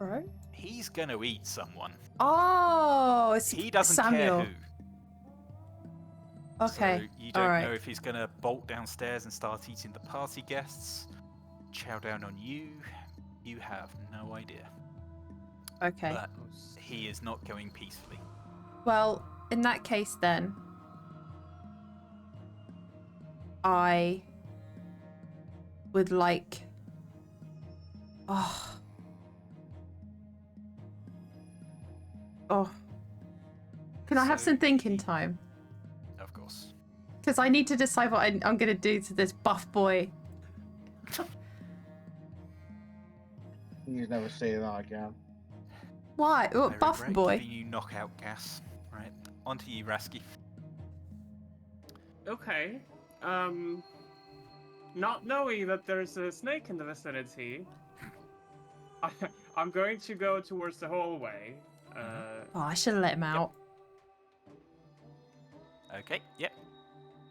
Right. He's gonna eat someone. Oh, it's He doesn't Samuel. care who. Okay. So you don't Alright. know if he's gonna bolt downstairs and start eating the party guests, chow down on you. You have no idea. Okay. But he is not going peacefully. Well, in that case then, I would like... Oh. Can I have So some thinking time? Of course. Because I need to decide what I'm going to do to this buff boy. You never see that again. Why? Oh, I buff regret boy. giving you knockout gas. Right, on to you, Rasky. Okay. Not knowing that there's a snake in the vicinity, I'm going to go towards the hallway. Oh, I should have let him out. Okay, yep.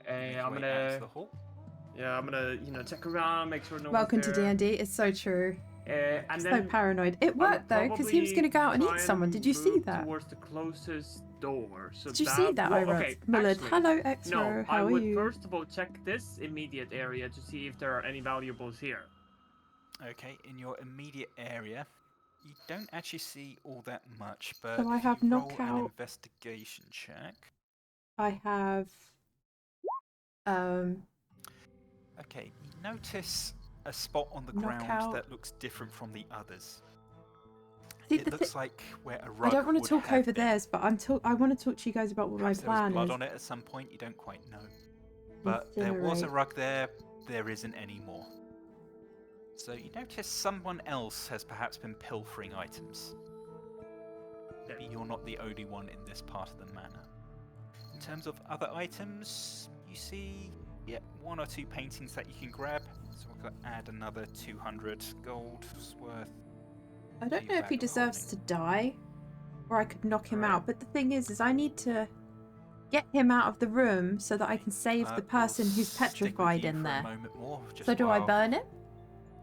And Make I'm your way out gonna, to the hall. I'm gonna, check around, make sure no Welcome one's to there. D&D. It's so true. And So then paranoid. It I would worked though, because he was going to go out and probably eat try someone. Did you see move that? Towards the closest door. So Did you see that? I well, wrote. okay, Mullard. actually, Hello, Exro. No, How I are would you? first of all check this immediate area to see if there are any valuables here. Okay, in your immediate area, you don't actually see all that much, but So I if have you roll an knockout. investigation check. I have... Okay, you notice a spot on the ground Knockout. that looks different from the others. See, It the looks like where a rug I don't want to would talk have over been. theirs, but I want to talk to you guys about what Perhaps my there was plan blood is. on it at some point, you don't quite know. But there was a Incinerate. rug there isn't anymore. So you notice someone else has perhaps been pilfering items. Maybe you're not the only one in this part of the manor. In terms of other items, you see, one or two paintings that you can grab. So we'll add another 200 gold worth. I don't to know your if he bag of deserves to holding. die, or I could knock him Alright. out. But the thing is I need to get him out of the room so that I can save the We'll person who's stick with petrified you in for a there. moment more, just So do I while burn him?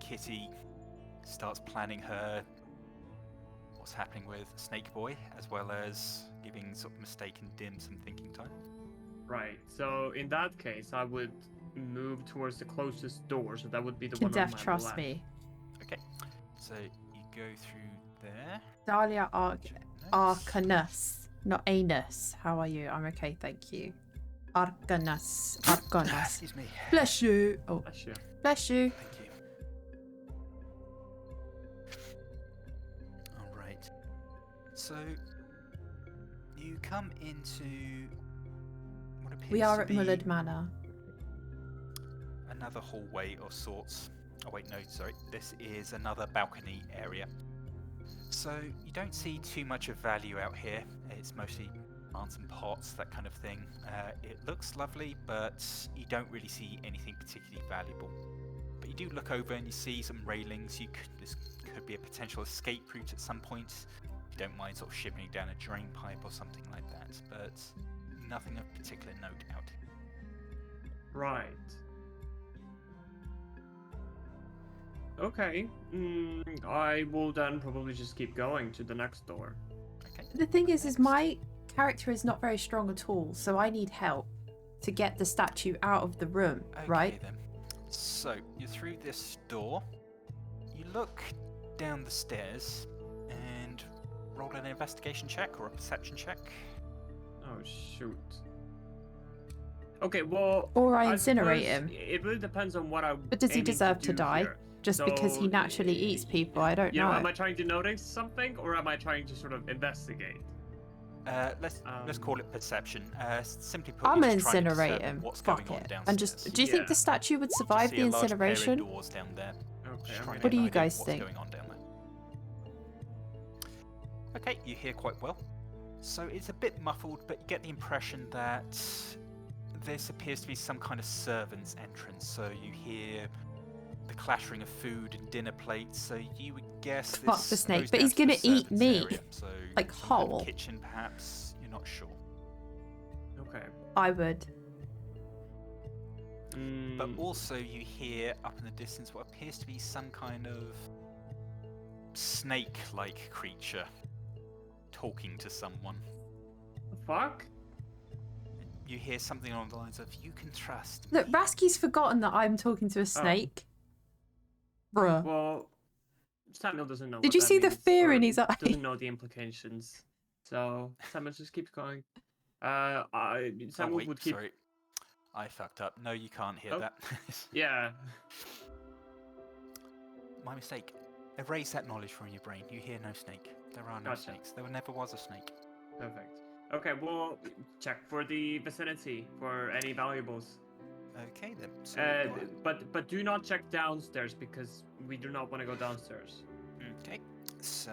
Kitty starts planning her what's happening with Snake Boy, as well as giving sort of mistaken dim some thinking time. Right. So in that case, I would move towards the closest door. So that would be the Can one on Def my trust left. me? Okay, so you go through there. Dahlia check notes. Arcanus, not anus. How are you? I'm okay, thank you. Arcanus. Arcanus. Excuse me. Bless you. Oh, Bless you. bless you. Thank you. All right. So you come into what appears We are to at be Mullard Manor. another hallway of sorts. Oh wait, no, sorry. This is another balcony area. So you don't see too much of value out here. It's mostly plants and pots, that kind of thing. It looks lovely, but you don't really see anything particularly valuable. But you do look over and you see some railings. This could be a potential escape route at some point. You don't mind sort of shipping down a drain pipe or something like that, but nothing of particular note out here. Right. Okay. I will then probably just keep going to the next door. Okay. The thing is my character is not very strong at all, so I need help to get the statue out of the room, Okay, right? then. So you're through this door. You look down the stairs and roll an investigation check or a perception check. Oh shoot. Okay, well. Or I I incinerate suppose him. It really depends on what I. But does he deserve to die? Just because he So, naturally eats people, I don't know. Am I trying to notice something, or am I trying to sort of investigate? Let's call it perception. Simply put, I'm you're gonna just trying to incinerate discern him. what's Fuck going on it. downstairs. And just, do you think Yeah. the statue would You survive see the a large pair of incineration? doors down there. Okay. Just I'm trying to What gonna- do get an you idea of guys what's think? going on down there. Okay, you hear quite well. So it's a bit muffled, but you get the impression that this appears to be some kind of servant's entrance, so you hear the clattering of food and dinner plates, so you would guess Fuck this the snake, goes but down he's to the gonna eat servants' me. area, so Like some kind of whole. kitchen perhaps, you're not sure. Okay. I would. But also you hear up in the distance what appears to be some kind of snake-like creature talking to someone. The fuck? You hear something along the lines of, "You can trust Look, me." Rasky's forgotten that I'm talking to a snake. Bruh. Well, Samuel doesn't know. Did what you that see the means, fear or in his eye? Doesn't know the implications. So Samuel just keeps going. Samuel wait, would keep. sorry. I fucked up. No, you can't hear Oh. that. Yeah. My mistake. Erase that knowledge from your brain. You hear no snake. There are no Gotcha. snakes. There never was a snake. Perfect. Okay, well, check for the vicinity for any valuables. Okay then. So But do not check downstairs because we do not want to go downstairs. okay. So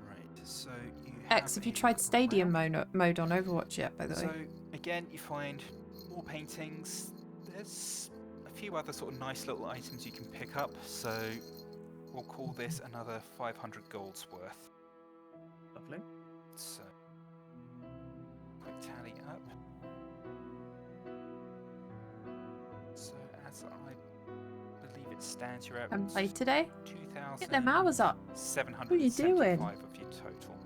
right. So you X, have you tried Stadium mode on Overwatch yet, by the way? So again, you find more paintings. There's a few other sort of nice little items you can pick up. So we'll call this another 500 gold's worth. Lovely. So quick tally up. So as I believe it stands, you're at Haven't played today? 2,000. Get them hours up. 775 doing? of your total.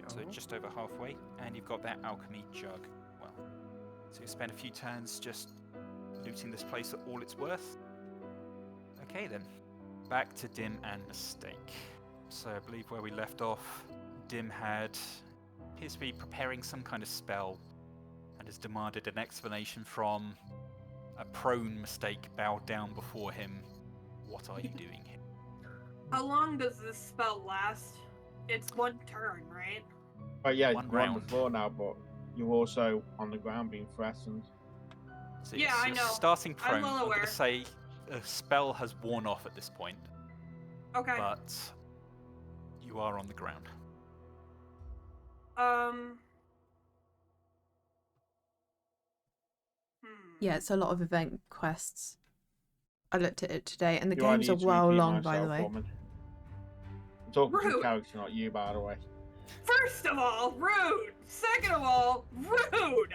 So just over halfway, and you've got that alchemy jug. Well, so you spend a few turns just looting this place at all it's worth. Okay then, back to Dim and Mistake. So I believe where we left off, Dim appears to be preparing some kind of spell, and has demanded an explanation from a prone Mistake bowed down before him. What are you doing here? How long does this spell last? It's one turn, right? Yeah, One you're on round. the floor now, but you're also on the ground being threatened. So Yeah, I you're know. starting prone. I'm well I'm going aware. to say a spell has worn off at this point, Okay. but you are on the ground. Yeah, it's a lot of event quests. I looked at it today, and the Do I games are need to well repeat long, by the myself, way. woman? I'm talking to Rude. the character, not you, by the way. First of all, rude. Second of all, rude.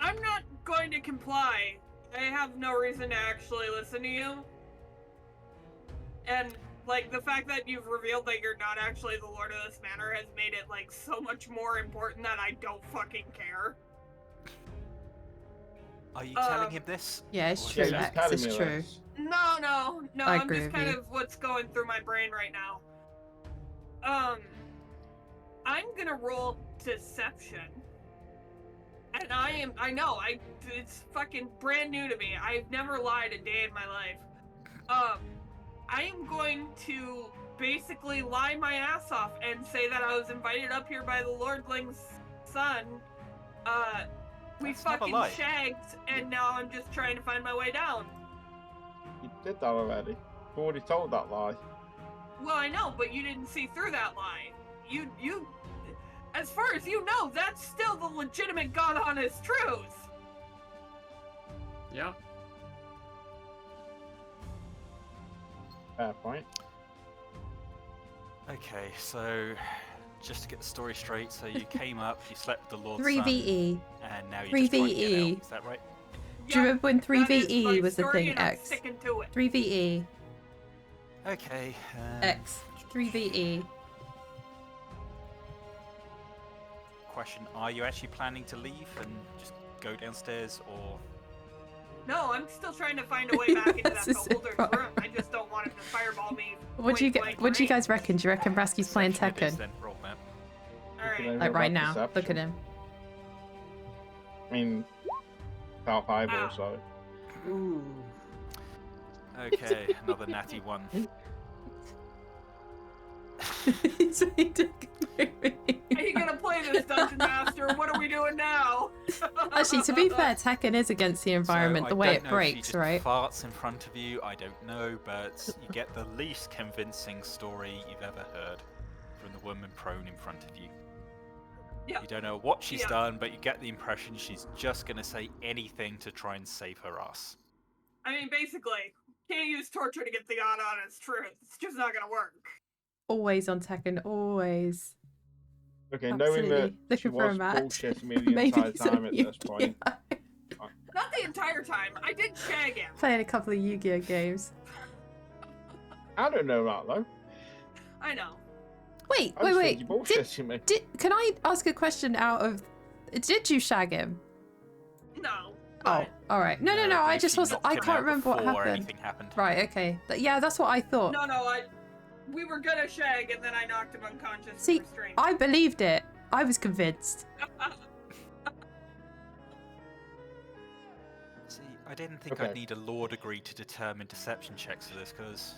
I'm not going to comply. I have no reason to actually listen to you. And like the fact that you've revealed that you're not actually the Lord of this manor has made it like so much more important that I don't fucking care. Are you telling him this? Yeah, it's Or is true, it Yeah, just- X, telling it's me true. this. No, I I'm agree just with kind you. of what's going through my brain right now. I'm gonna roll deception. And it's fucking brand new to me. I've never lied a day in my life. I am going to basically lie my ass off and say that I was invited up here by the Lordling's son. We That's not a fucking lie. shagged, and now I'm just trying to find my way down. You did that already. You already told that lie. Well, I know, but you didn't see through that lie. You, as far as you know, that's still the legitimate God honest truth. Yeah. Fair point. Okay, so just to get the story straight, so you came up, you slept with the Lord's 3VE. son, and now you're just trying to get 3VE. out. Is that right? Do you remember when that is 3VE my was the story, thing, and I'm X? sticking to it. 3VE. Okay. X. 3VE. Question: are you actually planning to leave and just go downstairs, or No, I'm still trying to find a way back into that That's a beholder's surprise. room. I just don't want him to fireball me. What do you point blank What do you range. guys reckon? Do you reckon Rasky's playing Perception it is Tekken? then, roll that. Alright. Can I Like roll right that now. Look at perception? him. I mean, about 5 Ow. or so. Ooh. Okay, another natty one. He's like, Are you gonna play this, Dungeon Master? What are we doing now? Actually, to be fair, Tekken is against the environment, So the I way don't it know if she breaks, just right? farts in front of you, I don't know, but you get the least convincing story you've ever heard from the woman prone in front of you. Yeah. You don't know what she's Yeah. done, but you get the impression she's just going to say anything to try and save her ass. I mean, basically, can't use torture to get the honest truth. It's just not gonna work. Always on Tekken, always. Okay, knowing that Absolutely. she Looking for a was match. bullshitting me the Maybe entire some time at this Yu-Gi-Oh! point. Not the entire time. I did shag him. Playing a couple of Yu-Gi-Oh! Games. I don't know that though. I know. Wait, I just think wait. you're bullshitting me. Can I ask a question out of... Did you shag him? No. Oh, but- all right. No. I I believe just she was... knocked I him can't out remember what before happened. anything happened. Right, okay. Yeah, that's what I thought. No, we were gonna shag and then I knocked him unconscious. See, and restrained. I believed it. I was convinced. See, I didn't think Okay. I'd need a law degree to determine deception checks for this, because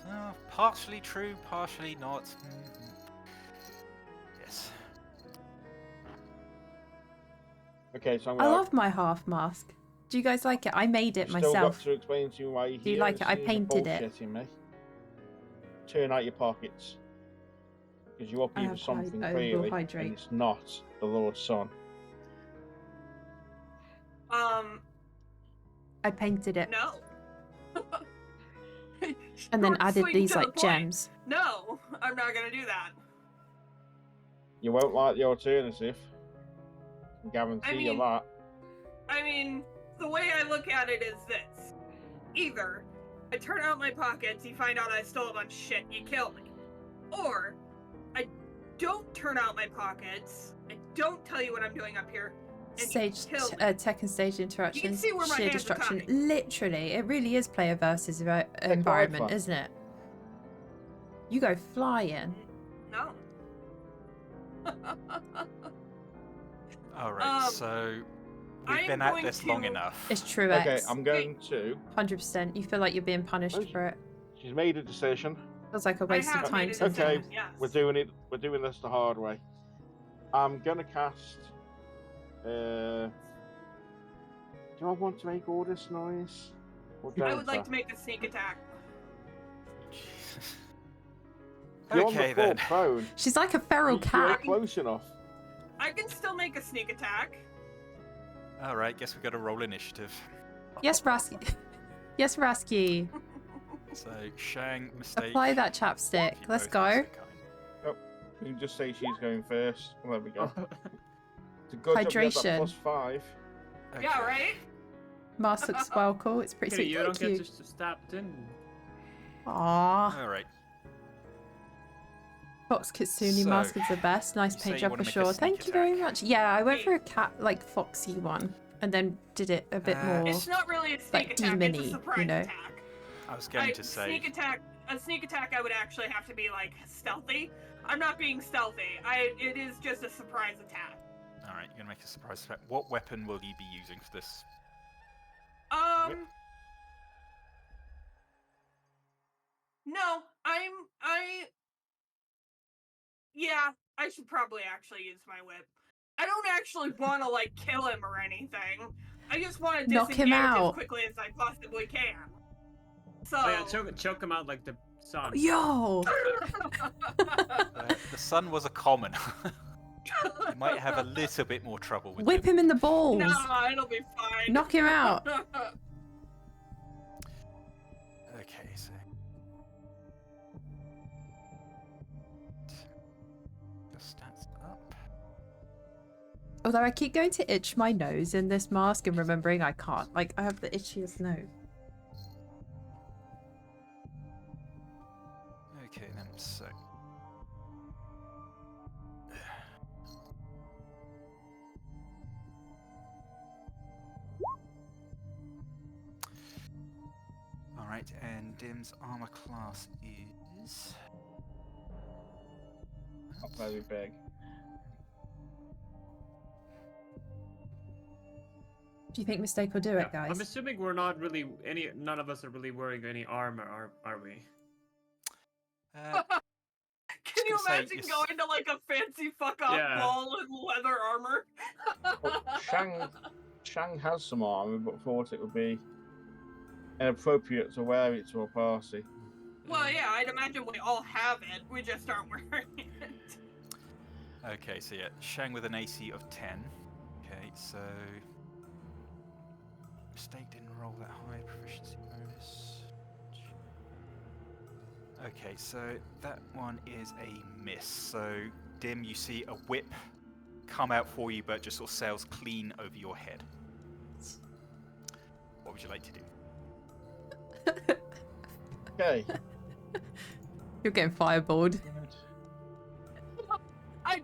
partially true, partially not. Yes. Okay, so I'm I gonna. love my half mask. Do you guys like it? I made it Still myself. got to explain to you why you're Do you here. like it? I As soon as you're painted it. bullshitting me. Turn out your pockets. Because you're up I here for have something I will clearly, hydrate. and it's not the Lord's Son. I painted it. No. And then Short, added sweet, these to the like point. gems. No, I'm not gonna do that. You won't like the alternative. I guarantee I you mean- that. I mean, the way I look at it is this. Either I turn out my pockets, you find out I stole a bunch of shit, you kill me. Or I don't turn out my pockets, I don't tell you what I'm doing up here, and Stage you kill me. Tekken stage interactions, see where my sheer hands are destruction. tied. Literally, it really is player versus environment, fun. isn't it? You go flying. No. Alright, so we've I'm been at going this long to- enough. It's true Okay, X. I'm going to. 100%. You feel like you're being punished Where's- for it. She's made a decision. Feels like a I waste of have time made a sometimes. Okay, decision, yes. We're doing it. We're doing this the hard way. I'm gonna cast. Do I want to make all this noise? Or I don't would like to make a sneak attack. Jesus. You're Okay on the then. phone. She's like a feral You're cat. close enough. I can still make a sneak attack. Alright, guess we got to roll initiative. Yes, Rasky. Yes, Rasky. So, Shang, Mistake. Apply that chapstick. you Let's both go. mistake kind. You can just say she's going first. Well, there we go. It's a good job you had Hydration. that +5. Yeah, Okay. right? Mask looks well cool. It's pretty Kitty, sweet. you don't Thank get you. just stabbed in. Aww. Alright. Fox Kitsune So, mask is the best. Nice you say paint you job wanna for make a sure. sneak Thank you very attack. much. Yeah, I went Hey. for a cat, like, foxy one. And then did it a bit more. It's not really a sneak like, attack, demon-y, it's a surprise you know? attack. I was going to say. A sneak attack I would actually have to be like stealthy. I'm not being stealthy. It is just a surprise attack. Alright, you're going to make a surprise attack. What weapon will you be using for this? Whip? No, yeah, I should probably actually use my whip. I don't actually want to like kill him or anything. I just want to Knock him disengage out. as quickly as I possibly can. So Oh yeah, choke him out like the sun. Yo! The sun was a commoner. You might have a little bit more trouble with Whip him in the balls! No, it'll be fine. Knock him out! Okay, so. Your stats up. Although I keep going to itch my nose in this mask and remembering I can't. Like, I have the itchiest nose. Okay, then, so. Alright, and Dim's armor class is. Not very big. Do you think Mistake will do it, Yeah, guys? I'm assuming we're not really none of us are really wearing any armor, are we? Can you gonna say, imagine yes. going to like a fancy fuck up Yeah. ball in leather armor? Oh, Shang Shang has some armor, but thought it would be inappropriate to wear it to a party. Well, yeah, I'd imagine we all have it. We just aren't wearing it. Okay, so yeah, Shang with an AC of 10. Okay, so Mistake didn't roll that high proficiency bonus. Okay, so that one is a miss. So Dim, you see a whip come out for you, but just sort of sails clean over your head. What would you like to do? Okay. You're getting fireballed.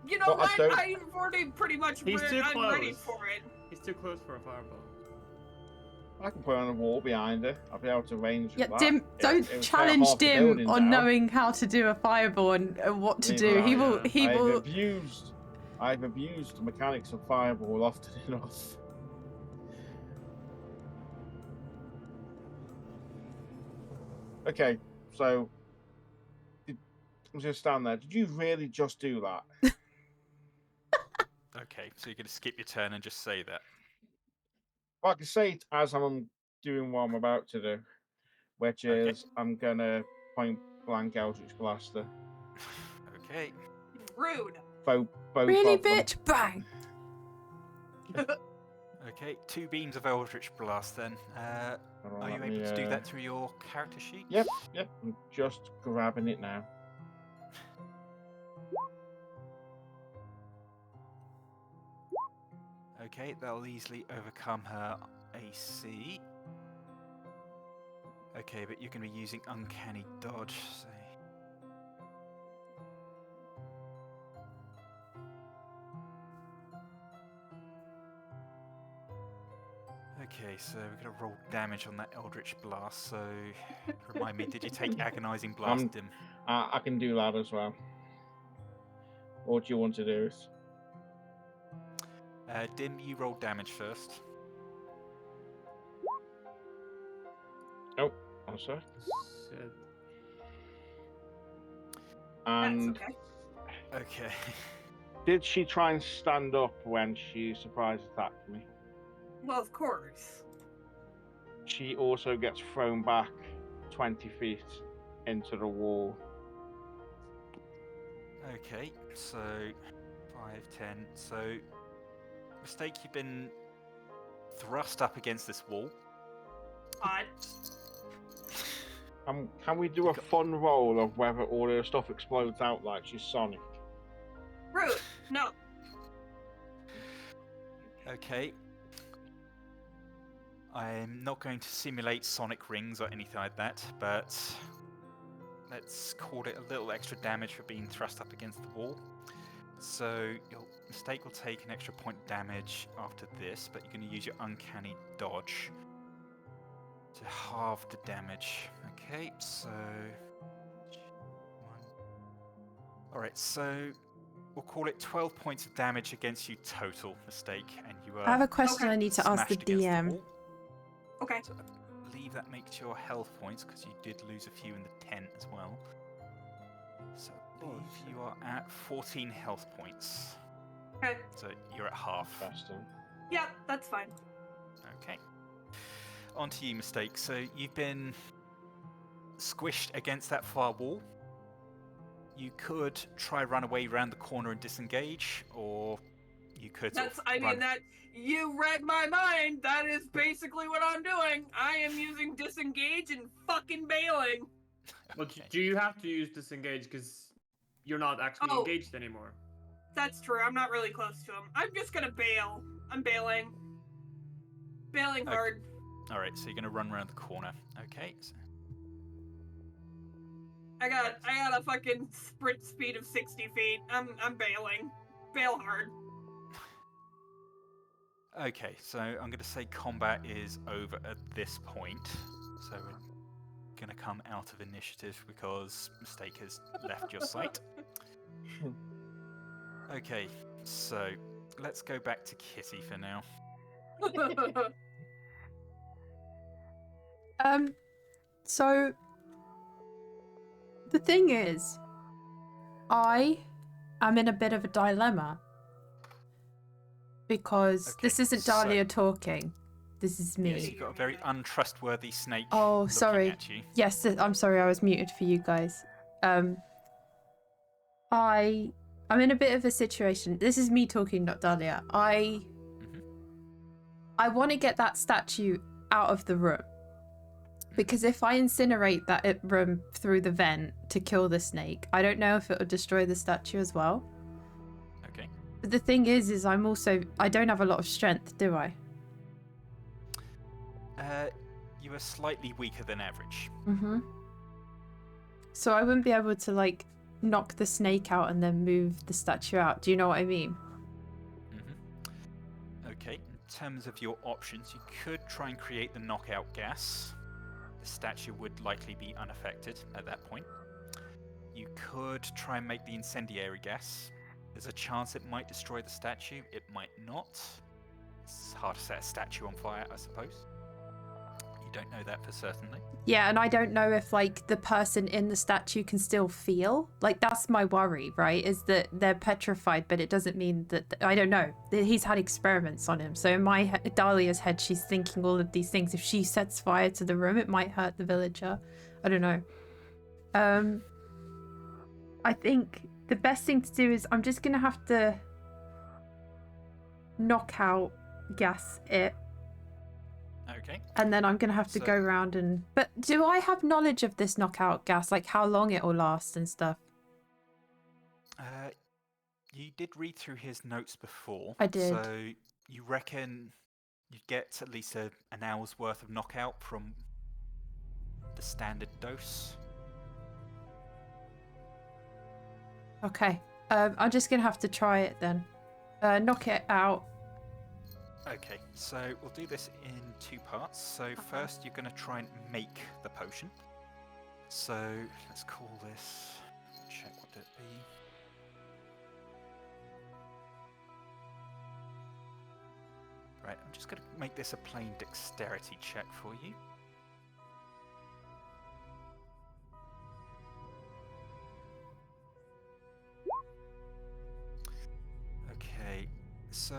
You know Well, what? don't- I've already pretty much He's too I'm ready close. for it. He's too close for a fireball. I can put on a wall behind her. I'll be able to range Yeah, that. Dim, don't It would tear challenge half the Dim building on down. knowing how to do a fireball and what to Leave do. it He out, will. yeah. He will. I've abused the mechanics of fireball often enough. Okay, so I'm just stand there. Did you really just do that? Okay, so you're going to skip your turn and just say that. Well, I can say it as I'm doing what I'm about to do, which Okay. is I'm gonna point blank Eldritch Blaster. Okay. Rude. Both Really, of them. bitch? Bang! Okay, 2 beams of Eldritch Blast then. Hold on, Are you let able me, to do that through your character sheet? Yep. I'm just grabbing it now. Okay, that'll easily overcome her AC. Okay, but you're going to be using Uncanny Dodge. So... Okay, so we're going to roll damage on that Eldritch Blast. So, remind me, did you take Agonizing Blast, Dim? I can do that as well. What do you want to do? Dim, you roll damage first. Oh, one sec. Shit. And That's okay. Okay. did she try and stand up when she surprise attacked me? Well, of course. She also gets thrown back 20 feet into the wall. Okay, so 5, 10. So, Mistake, you've been thrust up against this wall. Odd. Can we do a fun roll of whether all her stuff explodes out like she's Sonic? Rude. No. Okay. I'm not going to simulate sonic rings or anything like that, but let's call it a little extra damage for being thrust up against the wall. So your Mistake will take an extra point of damage after this, but you're going to use your Uncanny Dodge to halve the damage. Okay, so... Alright, so we'll call it 12 points of damage against you total, Mistake, and you are I have a question Okay. I need to ask the smashed against the DM. wall. Okay. So I believe that makes your health points, because you did lose a few in the tent as well. So I believe you are at 14 health points. Okay. So you're at half. Interesting. Yeah, that's fine. Okay. On to you, Mistake. So you've been squished against that far wall. You could try run away around the corner and disengage, or you could sort That's. of I run... mean that. You read my mind. That is basically what I'm doing. I am using disengage and fucking bailing. Well, Okay. do you have to use disengage because you're not actually Oh. engaged anymore? That's true. I'm not really close to him. I'm just gonna bail. I'm bailing. Bailing Okay. hard. All right, so you're going to run around the corner. Okay. So... I got a fucking sprint speed of 60 feet. I'm bailing. Bail hard. Okay, so I'm going to say combat is over at this point. So we're going to come out of initiative because Mistake has left your sight. Okay, so let's go back to Kitty for now. So the thing is, I am in a bit of a dilemma. Because Okay, this isn't so- Dahlia talking. This is me. Yes, you've got a very untrustworthy snake. Oh, looking sorry. At you. Yes, I'm sorry. I was muted for you guys. I'm in a bit of a situation. This is me talking, not Dahlia. I want to get that statue out of the room. Because if I incinerate that room through the vent to kill the snake, I don't know if it will destroy the statue as well. Okay. But the thing is I don't have a lot of strength, do I? You are slightly weaker than average. Mm-hmm. So I wouldn't be able to, like, knock the snake out and then move the statue out. Do you know what I mean? Okay, in terms of your options, you could try and create the knockout gas. The statue would likely be unaffected at that point. You could try and make the incendiary gas. There's a chance it might destroy the statue, it might not. It's hard to set a statue on fire, I suppose. You don't know that for certainly. Yeah, and I don't know if, like, the person in the statue can still feel. Like, that's my worry, right? Is that they're petrified, but it doesn't mean that... I don't know. He's had experiments on him. So in Dahlia's head, she's thinking all of these things. If she sets fire to the room, it might hurt the villager. I don't know. I think the best thing to do is I'm just going to have to knock out gas it. Okay. And then I'm going to have to go around and... But do I have knowledge of this knockout gas? Like how long it will last and stuff? You did read through his notes before. I did. So you reckon you'd get at least an hour's worth of knockout from the standard dose? Okay. I'm just going to have to try it then. Knock it out. Okay, so we'll do this in two parts. So first you're going to try and make the potion. So let's call this... Check what it be. Right, I'm just going to make this a plain dexterity check for you. Okay, so...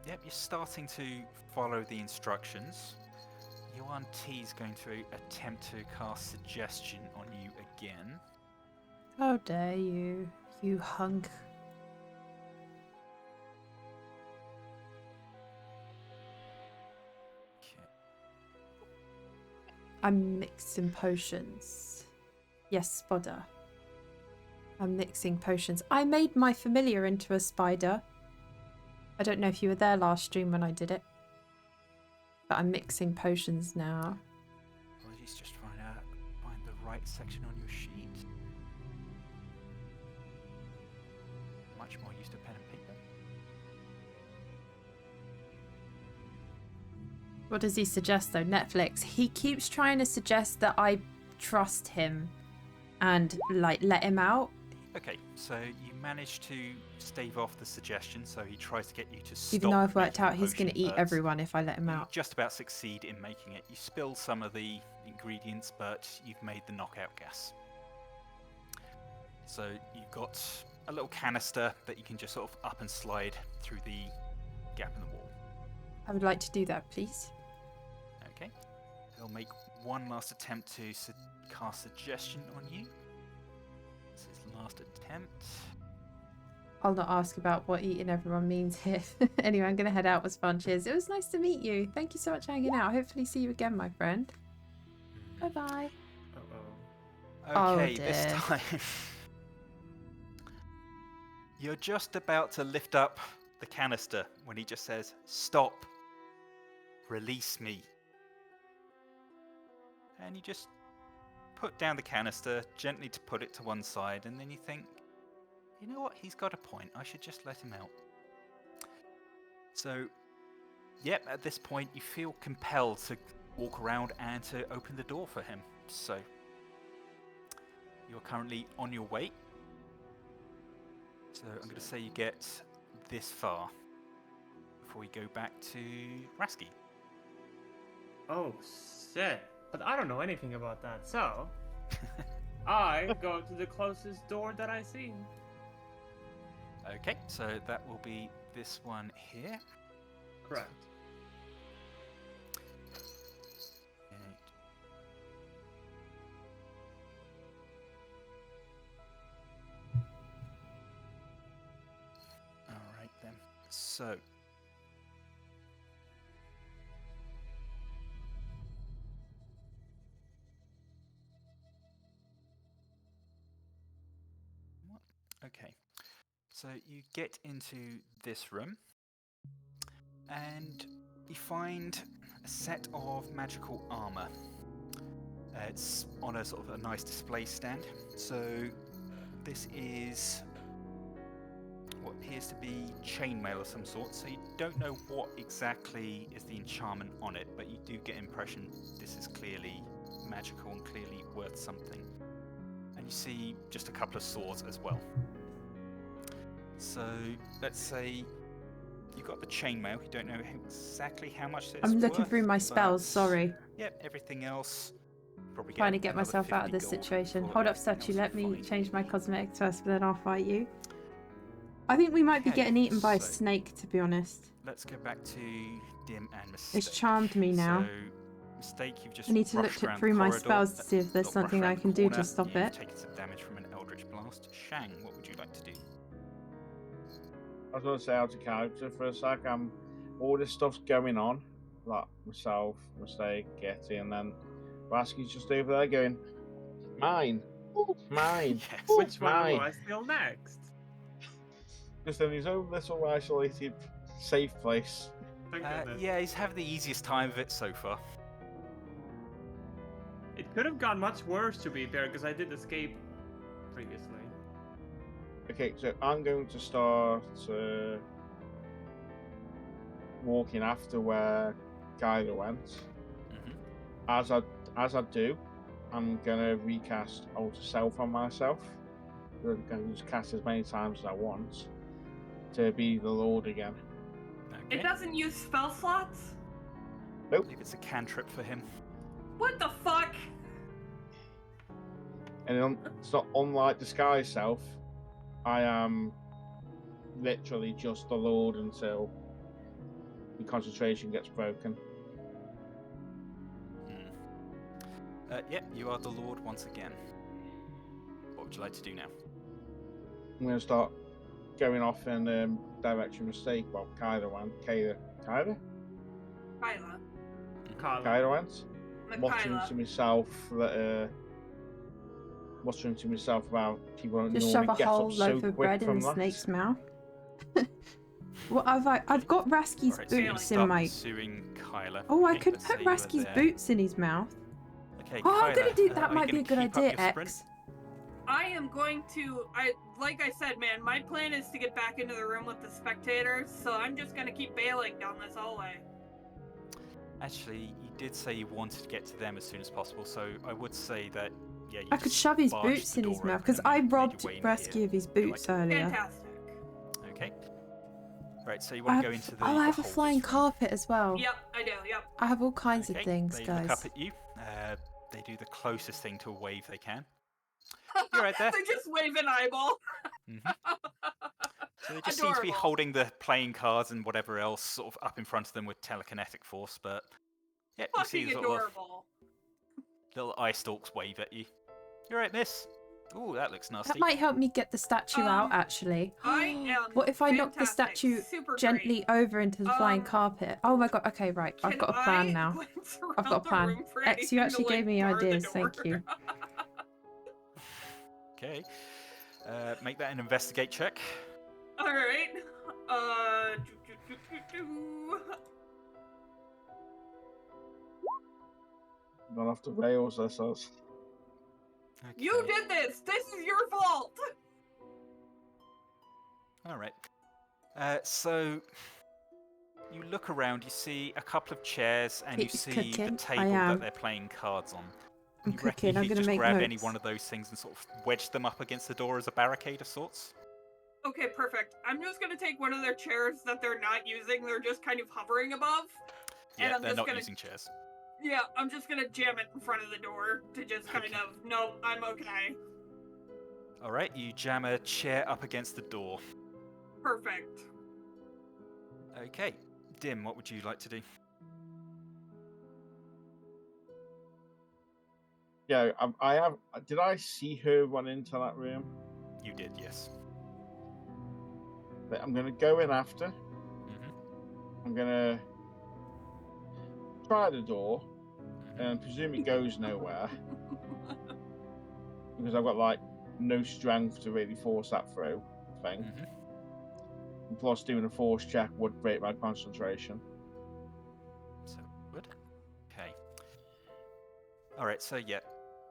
Yep, you're starting to follow the instructions. Yuan T is going to attempt to cast suggestion on you again. How dare you, you hunk. Okay. I'm mixing potions. Yes, Spodder. I'm mixing potions. I made my familiar into a spider. I don't know if you were there last stream when I did it. But I'm mixing potions now. Apologies, just trying to find the right section on your sheet. Much more used to pen and paper. What does he suggest though? Netflix. He keeps trying to suggest that I trust him and like let him out. Okay, so you managed to stave off the suggestion, so he tries to get you to stop. Even though I've worked making out the he's going to potion, eat but everyone if I let him you out. just about succeed in making it. You spill some of the ingredients, but you've made the knockout gas. So you've got a little canister that you can just sort of up and slide through the gap in the wall. I would like to do that, please. Okay. He'll make one last attempt to cast suggestion on you. This is his last attempt. I'll not ask about what eating everyone means here. Anyway, I'm going to head out with Sponges. It was nice to meet you. Thank you so much for hanging out. Hopefully see you again, my friend. Bye-bye. Uh-oh. Okay, Oh, this dear. time you're just about to lift up the canister when he just says, "Stop. Release me." And you just put down the canister, gently to put it to one side, and then you think, you know what, he's got a point, I should just let him out. So, yep, at this point you feel compelled to walk around and to open the door for him. So, you're currently on your way. So I'm going to say you get this far before we go back to Rasky. Oh, shit. But I don't know anything about that, so... I go to the closest door that I see. Okay, so that will be this one here. Correct. Eight. All right then. So. What? Okay. So you get into this room, and you find a set of magical armor. It's on a sort of a nice display stand. So this is what appears to be chainmail of some sort. So you don't know what exactly is the enchantment on it, but you do get impression this is clearly magical and clearly worth something. And you see just a couple of swords as well. So let's say you got the chainmail. You don't know exactly how much it's I'm looking worth, through my spells, but, sorry. Yep, everything else. Probably Trying to get get another myself out of 50 this gold situation. for Hold up, everything statue. else Let you me find. change my cosmetics first, but then I'll fight you. I think we might be Okay, getting eaten by a so- snake, to be honest. Let's go back to Dim and Mistake. It's charmed me now. So, Mistake, you've just I need to look rushed around through the my corridor, spells to see if there's not rushed something I around the can do corner, to stop you've it. taken some damage from an Eldritch Blast. Shang, what would you like to do? I was going to say out of character for a sec. All this stuff's going on, like myself, Mistake, Getty, and then Rasky's just over there going, mine, mine, Yes. Which one mine. am I still next? Just in his own little isolated, safe place. Thank goodness. Yeah, he's having the easiest time of it so far. It could have gone much worse, to be fair, because I did escape previously. Okay, so I'm going to start walking after where Kyler went. Mm-hmm. As I do, I'm gonna recast Alter Self on myself. I'm gonna just cast as many times as I want to be the Lord again. Okay. It doesn't use spell slots? I believe it's a cantrip for him. What the fuck? And it's not unlike Disguise Self. I am literally just the Lord until the concentration gets broken. Yep, you are the Lord once again. What would you like to do now? I'm gonna start going off in direction Mistake. Well, Kyler went. Kyler? Kyla. Carla. Kyler went. Muttering Kyla. to myself that muttering to myself about people don't Just shove normally a get whole up so loaf of quick bread in from the that. snake's mouth. What have I? I've got Rasky's Alright, so you're gonna boots in start my. pursuing Kyla. Oh, I Okay, could let's put say you were Rasky's there. boots in his mouth. Okay, Oh, I'm gonna Kyla, do are that. you Might be a gonna good keep up idea, your sprint? X. I am going to, like I said, man, my plan is to get back into the room with the spectators, so I'm just gonna keep bailing down this hallway. Actually, you did say you wanted to get to them as soon as possible, so I would say that, yeah, you I could just shove his barged boots the in his door mouth open because and I made your robbed way into Rasky here. of his Would you boots like earlier. Fantastic. to- Okay. Right, so you I want to have, go into the oh, I have a beholder's flying room. carpet as well. Yep, I do, yep. I have all kinds Okay, of things, they guys. look up at you. They do the closest thing to a wave they can. You're right there. They just wave an eyeball. Mm-hmm. So they just seem to be Adorable. holding the playing cards and whatever else sort of up in front of them with telekinetic force, but yeah, you see Fucking the sort of adorable. little eye stalks wave at you. You're right, miss. Ooh, that looks nasty. That might help me get the statue out, actually. I am What if I knock the fantastic, statue super gently over into the flying Um, carpet? Oh my god, okay, right. I've Can got a plan I now. glance I've got a around the plan. room for X, you anything actually to, gave me bar the ideas, door? thank you. Okay. Make that an investigate check. Alright. Gone off the rails, this is. You did this! This is your fault! All right. So you look around, you see a couple of chairs, and you He's see cooking. the I table that am. they're playing cards on. I'm You reckon cooking. I'm you could gonna just make grab notes. any one of those things and sort of wedge them up against the door as a barricade of sorts? Okay, perfect. I'm just gonna take one of their chairs that they're not using, they're just kind of hovering above. And Yeah, I'm they're just not gonna, using chairs. Yeah, I'm just gonna jam it in front of the door to just kind Okay. of, no, I'm okay. All right, you jam a chair up against the door. Perfect. Okay. Dim, what would you like to do? Yeah, I have. Did I see her run into that room? You did, yes. But I'm gonna go in after. Mm-hmm. I'm gonna try the door, and presume it goes nowhere because I've got like no strength to really force that through thing. Mm-hmm. And plus, doing a force check would break my concentration. So good. Okay. All right. So yeah,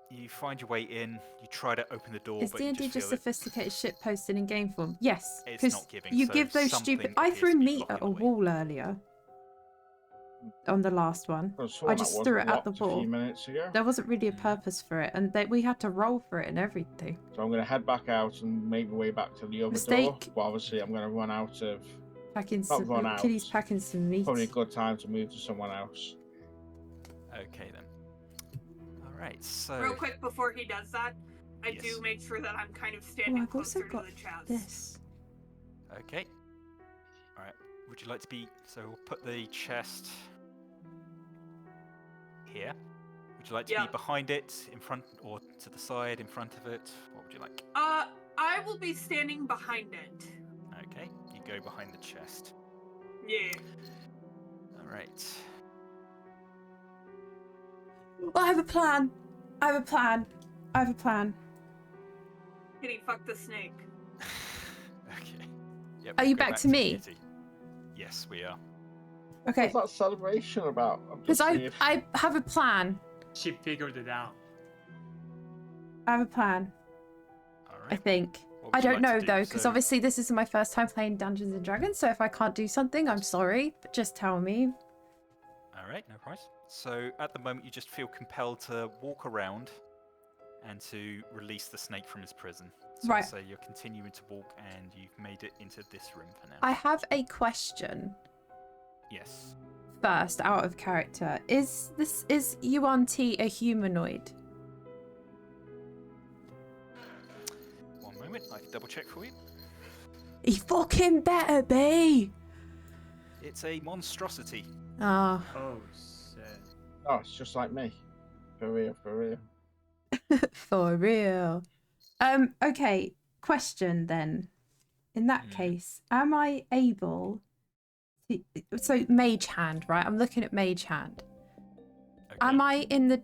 you find your way in. You try to open the door, Is but you D&D just just feel it. sophisticated shit posted in game form? Yes, It's because not giving, you so give those something stupid. I appears threw to be meat at a blocking the way. wall earlier. On the last one, I just threw it at the a wall. few minutes ago. There wasn't really a purpose for it, and we had to roll for it and everything. So I'm gonna head back out and make my way back to the other door. Mistake. But obviously, I'm gonna run out of. Packing Not some. run out. Kitty's packing some meat. Probably a good time to move to someone else. Okay then. All right. So. Real quick before he does that, I Yes. do make sure that I'm kind of Oh, standing I've also closer to got the chest. this. Okay. All right. Would you like to be? So we'll put the chest here. Would you like to Yeah. be behind it, in front, or to the side, in front of it? What would you like? I will be standing behind it. Okay. You go behind the chest. Yeah. All right. I have a plan. I have a plan. I have a plan. Kitty, fuck the snake. Okay. Yep, Are you go back to me? Kitty. Yes, we are. Okay. What's that celebration about? Because I have a plan. She figured it out. I have a plan. All I right. think. What I would you don't like to know do? though, because So- obviously this is my first time playing Dungeons and Dragons. So if I can't do something, I'm sorry, but just tell me. All right, no price. So at the moment, you just feel compelled to walk around and to release the snake from his prison. So Right. So you're continuing to walk, and you've made it into this room for now. I have a question Yes. first, out of character. Is Yuan-Ti a humanoid? One moment, I can double check for you. He fucking better be. It's a monstrosity. Ah. Oh, shit. Oh, it's just like me. For real, for real. For real. Okay, question then. In that case, am I able to... So, mage hand, right? I'm looking at mage hand. Okay. Am I in the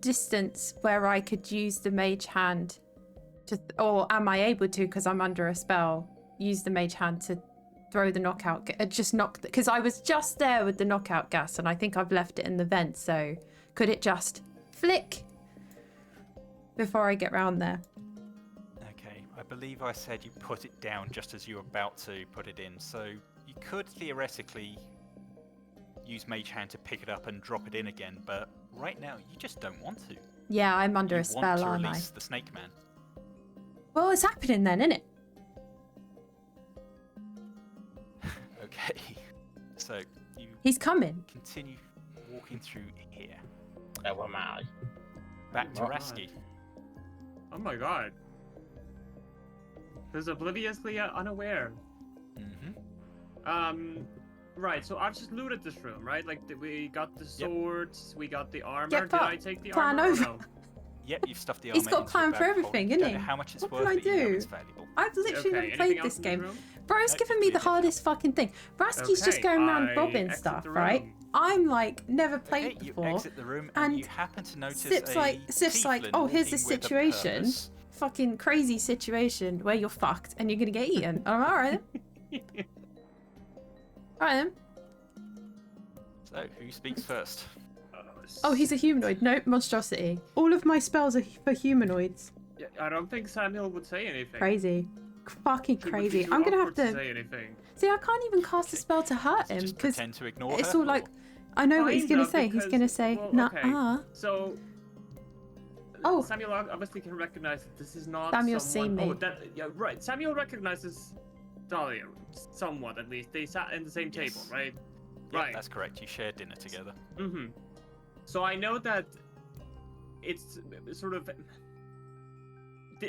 distance where I could use the mage hand to... Or am I able to, because I'm under a spell, use the mage hand to throw the knockout... Just knock... Because I was just there with the knockout gas, and I think I've left it in the vent, so could it just flick before I get round there? Okay, I believe I said you put it down just as you were about to put it in, so you could theoretically use Mage Hand to pick it up and drop it in again, but right now you just don't want to. Yeah, I'm under You a spell, want to aren't I? release the Snake Man. Well, it's happening then, isn't it? Okay, so you He's coming. continue walking through here. Oh, am I? Back to Oh, Rasky. Oh my god. Who's obliviously unaware. Mm-hmm. Right, so I've just looted this room, right? Like, we got the swords, we got the armor. Get Did I fucked. take the Plan armor? Or over. no? Yep, you've stuffed the armor He's got a into plan your for bag everything, hold. You innit? don't know how much it's What worth, can I but you know do? it's valuable. I've literally Okay, never anything played else this in game. room? Bro's No, giving just me leave the it now. hardest fucking thing. Rasky's just Okay, going around I bobbing exit stuff, the right? room. I'm like, never played Okay, you before. exit the room and and you happen to notice Sip's a like, tiefling oh, here's the walking with a situation. purpose. Fucking crazy situation where you're fucked and you're gonna get eaten. I'm alright then. Alright then. So, who speaks first? Oh, he's a humanoid. No, monstrosity. All of my spells are for humanoids. Yeah, I don't think Samuel would say anything. Crazy. Fucking He would be crazy. too I'm gonna have awkward to... say anything. See, I can't even cast a spell to hurt Does he him just because pretend to ignore it's her, all like... or- I know what he's Kinda, gonna say. He's because- gonna say, well, nah, okay. So, Oh. Samuel obviously can recognize that this is not Samuel's someone... seen me. Oh, that, yeah, right. Samuel recognizes Dahlia, somewhat at least. They sat in the same table, Yes. right? Yep, Right. that's correct. You shared dinner together. Mm-hmm. So I know that it's sort of...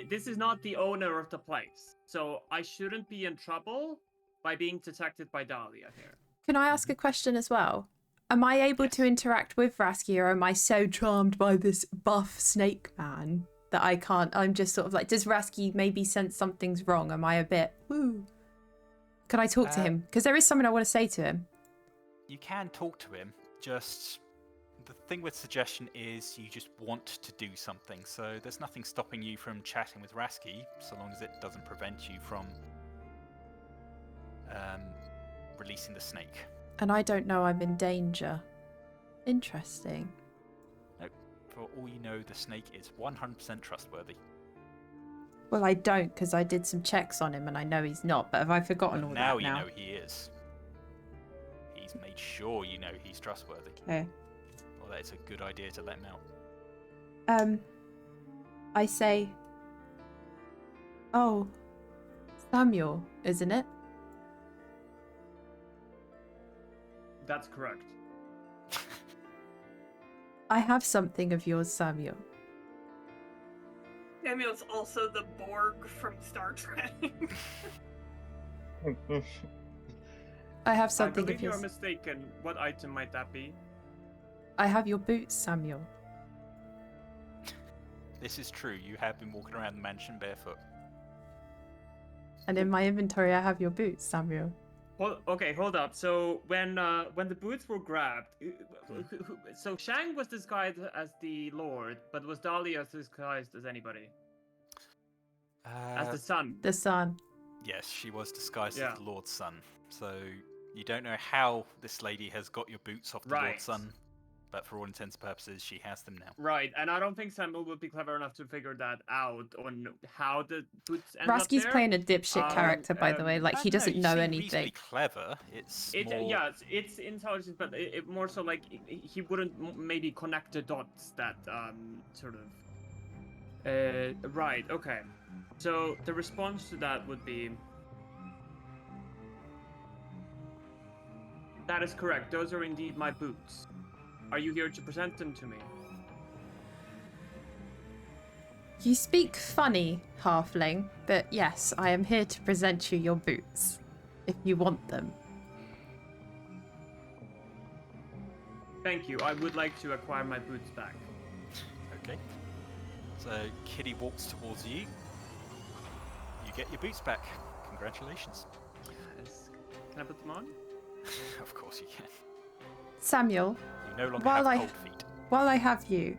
this is not the owner of the place, so I shouldn't be in trouble by being detected by Dahlia here. Can I ask a question as well? Am I able to Yes. interact with Rasky, or am I so charmed by this buff snake man that I can't? I'm just sort of like, does Rasky maybe sense something's wrong? Am I a bit, woo? Can I talk to him? Because there is something I want to say to him. You can talk to him, just the thing with suggestion is you just want to do something, so there's nothing stopping you from chatting with Rasky, so long as it doesn't prevent you from releasing the snake. And I don't know I'm in danger. Interesting. No, for all you know, the snake is 100% trustworthy. Well, I don't, because I did some checks on him and I know he's not, but have I forgotten But all now that you now? know he is. He's made sure you know he's trustworthy. Okay. Well, that is a good idea to let him out. I say, oh, Samuel, isn't it? That's correct. I have something of yours, Samuel. Samuel's also the Borg from Star Trek. I have I something believe of you're yours. mistaken. What item might that be? I have your boots, Samuel. This is true, you have been walking around the mansion barefoot. And in my inventory, I have your boots, Samuel. Okay, hold up. So when the boots were grabbed, so Shang was disguised as the Lord, but was Dahlia disguised as anybody? As the son. The sun. Yes, she was disguised Yeah. as the Lord's son. So you don't know how this lady has got your boots off the Right. Lord's son, but for all intents and purposes, she has them now. Right, and I don't think Samuel would be clever enough to figure that out on how the boots end up Rasky's there. playing a dipshit character, by the way. Like, he doesn't you know seem anything. reasonably clever. It's more... Yeah, it's intelligence, but it more so like he wouldn't maybe connect the dots that sort of. Right. Okay. So the response to that would be. That is correct. Those are indeed my boots. Are you here to present them to me? You speak funny, halfling, but yes, I am here to present you your boots, if you want them. Thank you. I would like to acquire my boots back. Okay. So Kitty walks towards you. You get your boots back. Congratulations. Yes. Can I put them on? Of course you can. Samuel, You no longer While have I- cold feet. while I have you,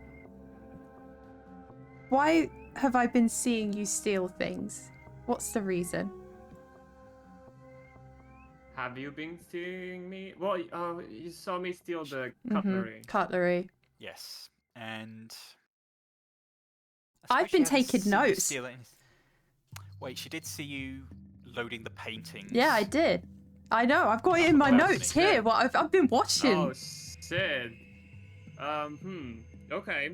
why have I been seeing you steal things? What's the reason? Have you been seeing me? Well, you saw me steal the cutlery. Cutlery. Yes, and... I I've suppose she been hasn't taking seen you notes. steal anything. Wait, she did see you loading the paintings. Yeah, I did. I know. I've got it in my That's notes me. here. What I've been watching. Oh, Sid. Okay.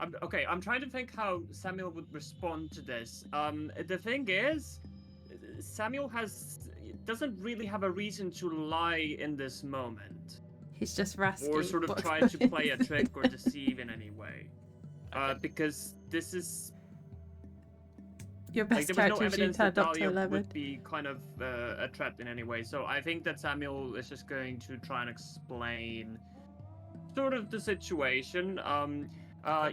I'm trying to think how Samuel would respond to this. The thing is, Samuel doesn't really have a reason to lie in this moment, He's just rascally. or sort of What's try to going play a on? trick or deceive in any way. Okay. Because this is Your like best there was no character is you evidence that turned up to Dahlia 11. would be kind of a threat in any way. So I think that Samuel is just going to try and explain sort of the situation.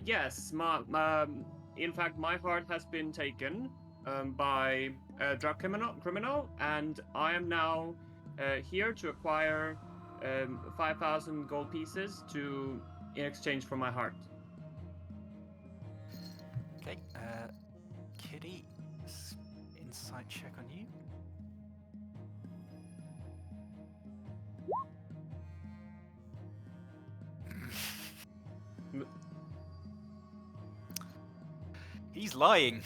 Yes, in fact, my heart has been taken by a drug criminal, and I am now here to acquire 5,000 gold pieces in exchange for my heart. Okay, Kitty, insight check on you. He's lying.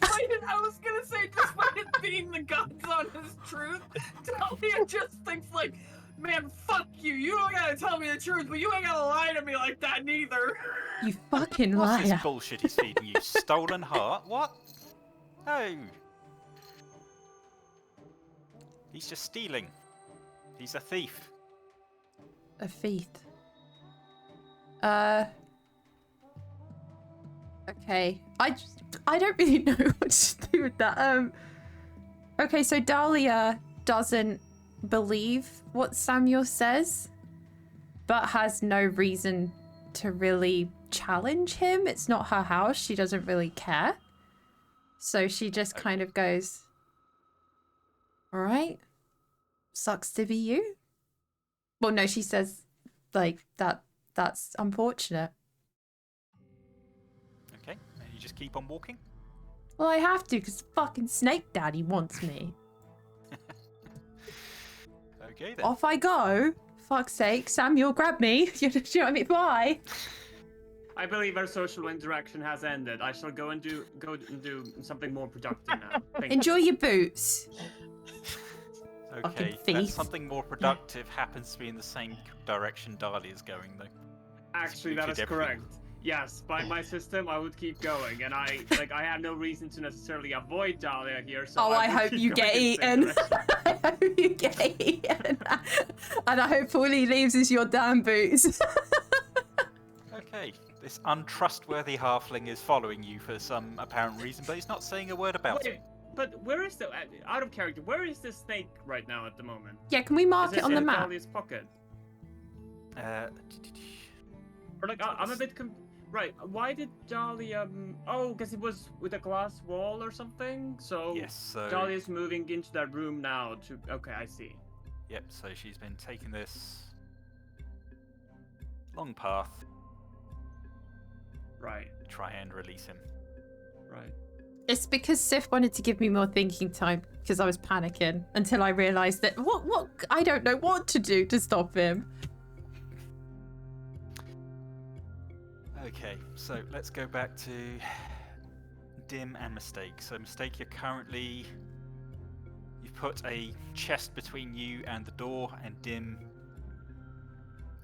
I was gonna say, despite it being the God's honest truth, Talia just thinks like, man, fuck you. You don't gotta tell me the truth, but you ain't gotta lie to me like that neither. You fucking What's this liar. bullshit he's feeding you? Stolen heart? What? No. He's just stealing. He's a thief. A thief. Okay. I don't really know what to do with that. Okay, so Dahlia doesn't believe what Samuel says, but has no reason to really challenge him. It's not her house. She doesn't really care. So she just kind of goes, all right, sucks to be you. Well, no, she says, like, that's unfortunate. Okay, and you just keep on walking? Well, I have to, because fucking Snake Daddy wants me. Okay, then. Off I go. Fuck's sake, Samuel, grab me. You know what I mean? Bye. I believe our social interaction has ended. I shall go and do something more productive now. Thank you. Enjoy your boots. Okay, thief. that something more productive happens to be in the same direction Dahlia is going, though. Actually, that is correct. Yes, by my system, I would keep going, and I have no reason to necessarily avoid Dahlia here. So I would hope keep you going get in the same eaten. direction. I hope you get eaten. And I hope all he leaves is your damn boots. Okay, this untrustworthy halfling is following you for some apparent reason, but he's not saying a word about it. But where is the out of character? Where is this snake right now at the moment? Yeah, can we mark Is it on the in map? Dahlia's pocket? Or like I'm a bit right. Why did Dahlia? Oh, because it was with a glass wall or something. So Yes, so... Dahlia's moving into that room now. Okay, I see. Yep, so she's been taking this long path. Right. Try and release him. Right. It's because Sif wanted to give me more thinking time because I was panicking until I realised that what I don't know what to do to stop him. Okay, so let's go back to Dim and Mistake. So Mistake, you've put a chest between you and the door, and Dim,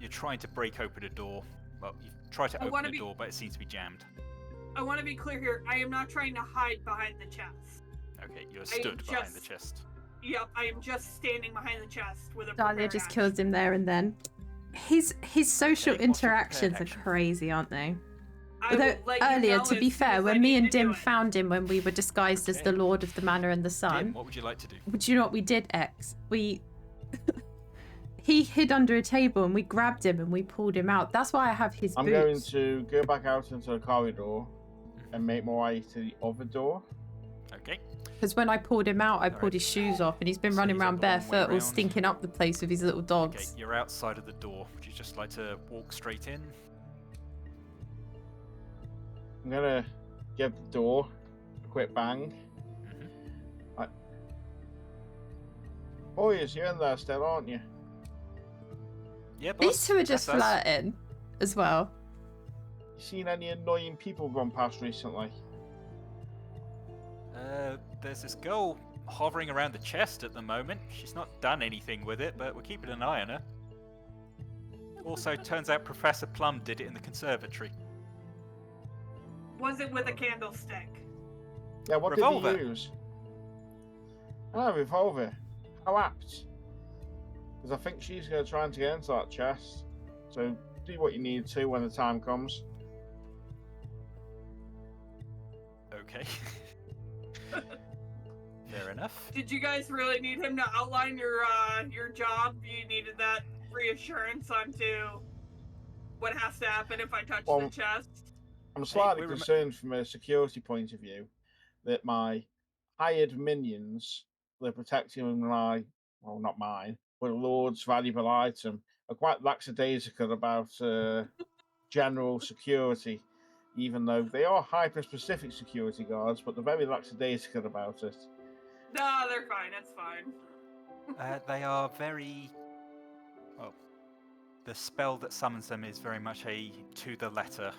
you're trying to break open a door. Well, you've tried to open a door, but it seems to be jammed. I want to be clear here. I am not trying to hide behind the chest. Okay, you're stood behind the chest. Yep, I am just standing behind the chest with a Dahlia just action. kills him there and then. His social Okay, what's your interactions prepared are action? crazy, aren't they? I Although will let you earlier, know to as be soon fair, as I when me need and to do Dim it. found him when we were disguised as the Okay. Lord of the Manor and the Sun, Dim, what would you like to do? do you know what we did, X? He hid under a table and we grabbed him and we pulled him out. That's why I have his I'm boots. going to go back out into the corridor and make my way to the other door. Okay. Because when I pulled him out, I pulled Alright. his shoes off and he's been So running he's around up the long way barefoot, all round. stinking up the place with his little Okay, dogs. you're outside of the door. Would you just like to walk straight in? I'm gonna give the door a quick bang. Mm-hmm. Boys, you're in there still, aren't you? Yeah, boss. These two are just that's us. flirting as well. You seen any annoying people run past recently? There's this girl hovering around the chest at the moment. She's not done anything with it, but we're keeping an eye on her. Also, turns out Professor Plum did it in the conservatory. Was it with a candlestick? Yeah, what Revolver. did he use? Ah, revolver. How apt. Because I think she's going to try and get into that chest. So do what you need to when the time comes. Okay. Fair enough. Did you guys really need him to outline your job? You needed that reassurance onto what has to happen if I touch the chest? I'm slightly we're concerned from a security point of view that my hired minions, they're protecting my, well, not mine, but the Lord's valuable item, are quite lackadaisical about general security, even though they are hyper-specific security guards, but they're very lackadaisical about it. No, they're fine. It's fine. They are very... Well, the spell that summons them is very much a to-the-letter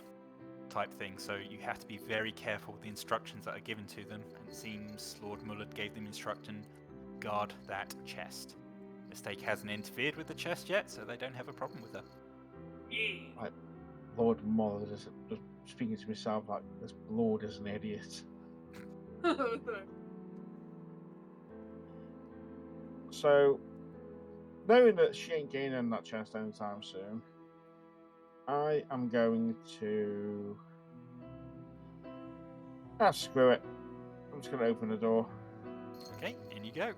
type thing, so you have to be very careful with the instructions that are given to them. And it seems Lord Mullard gave them instruction, guard that chest. Mistake hasn't interfered with the chest yet, so they don't have a problem with her. Yeah. Lord Mullard is just speaking to myself like this Lord is an idiot. So, knowing that she ain't getting in that chest anytime soon, I am going to Ah, screw it. I'm just going to open the door. Okay, in you go.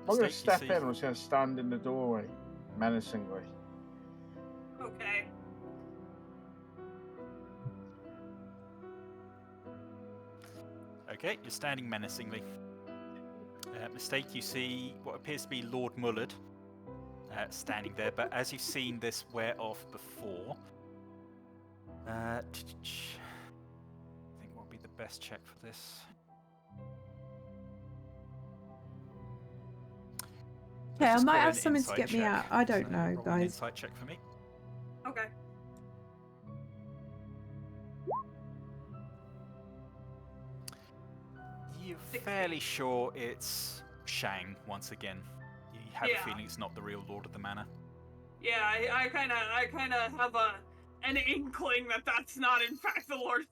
I'm going to Mistake, you step see- in. I'm just going to stand in the doorway, menacingly. Okay. Okay, you're standing menacingly. Mistake, you see what appears to be Lord Mullard standing there, but as you've seen this wear off before, I think what would be the best check for this? Yeah, I Let's just might call it have an something to insight get me check. out. I don't So know, roll an guys. insight check for me. Okay. You're 16. fairly sure it's Shang once again. You have Yeah. a feeling it's not the real Lord of the Manor. Yeah, I kind of have an inkling that that's not in fact the Lord.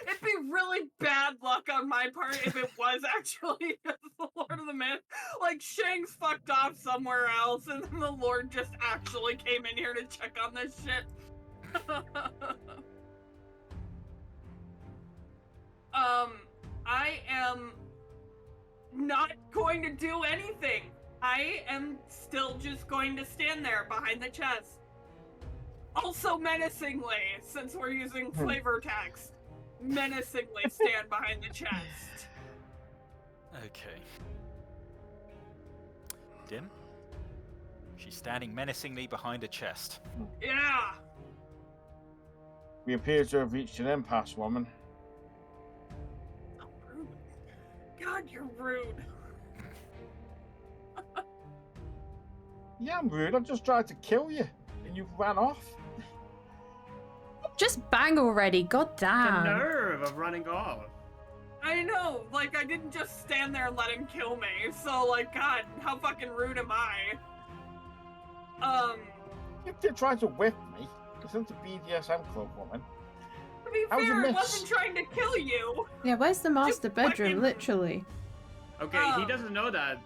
It'd be really bad luck on my part if it was actually the Lord of the Man. Like Shang's fucked off somewhere else, and then the Lord just actually came in here to check on this shit. I am not going to do anything. I am still just going to stand there behind the chest. Also menacingly, since we're using flavor text, menacingly stand behind the chest. Okay. Dim? She's standing menacingly behind a chest. Yeah. We appear to have reached an impasse, woman. Oh, rude. God, you're rude. Yeah, I'm rude. I just tried to kill you, and you ran off. Just bang already, god The damn. nerve of running off. I know, like, I didn't just stand there and let him kill me, so, like, God, how fucking rude am I? You did try to whip me. It's not a BDSM club, woman. To be How was your fair, I miss? wasn't trying to kill you. Yeah, where's the master Just bedroom, fucking- literally? Okay, he doesn't know that.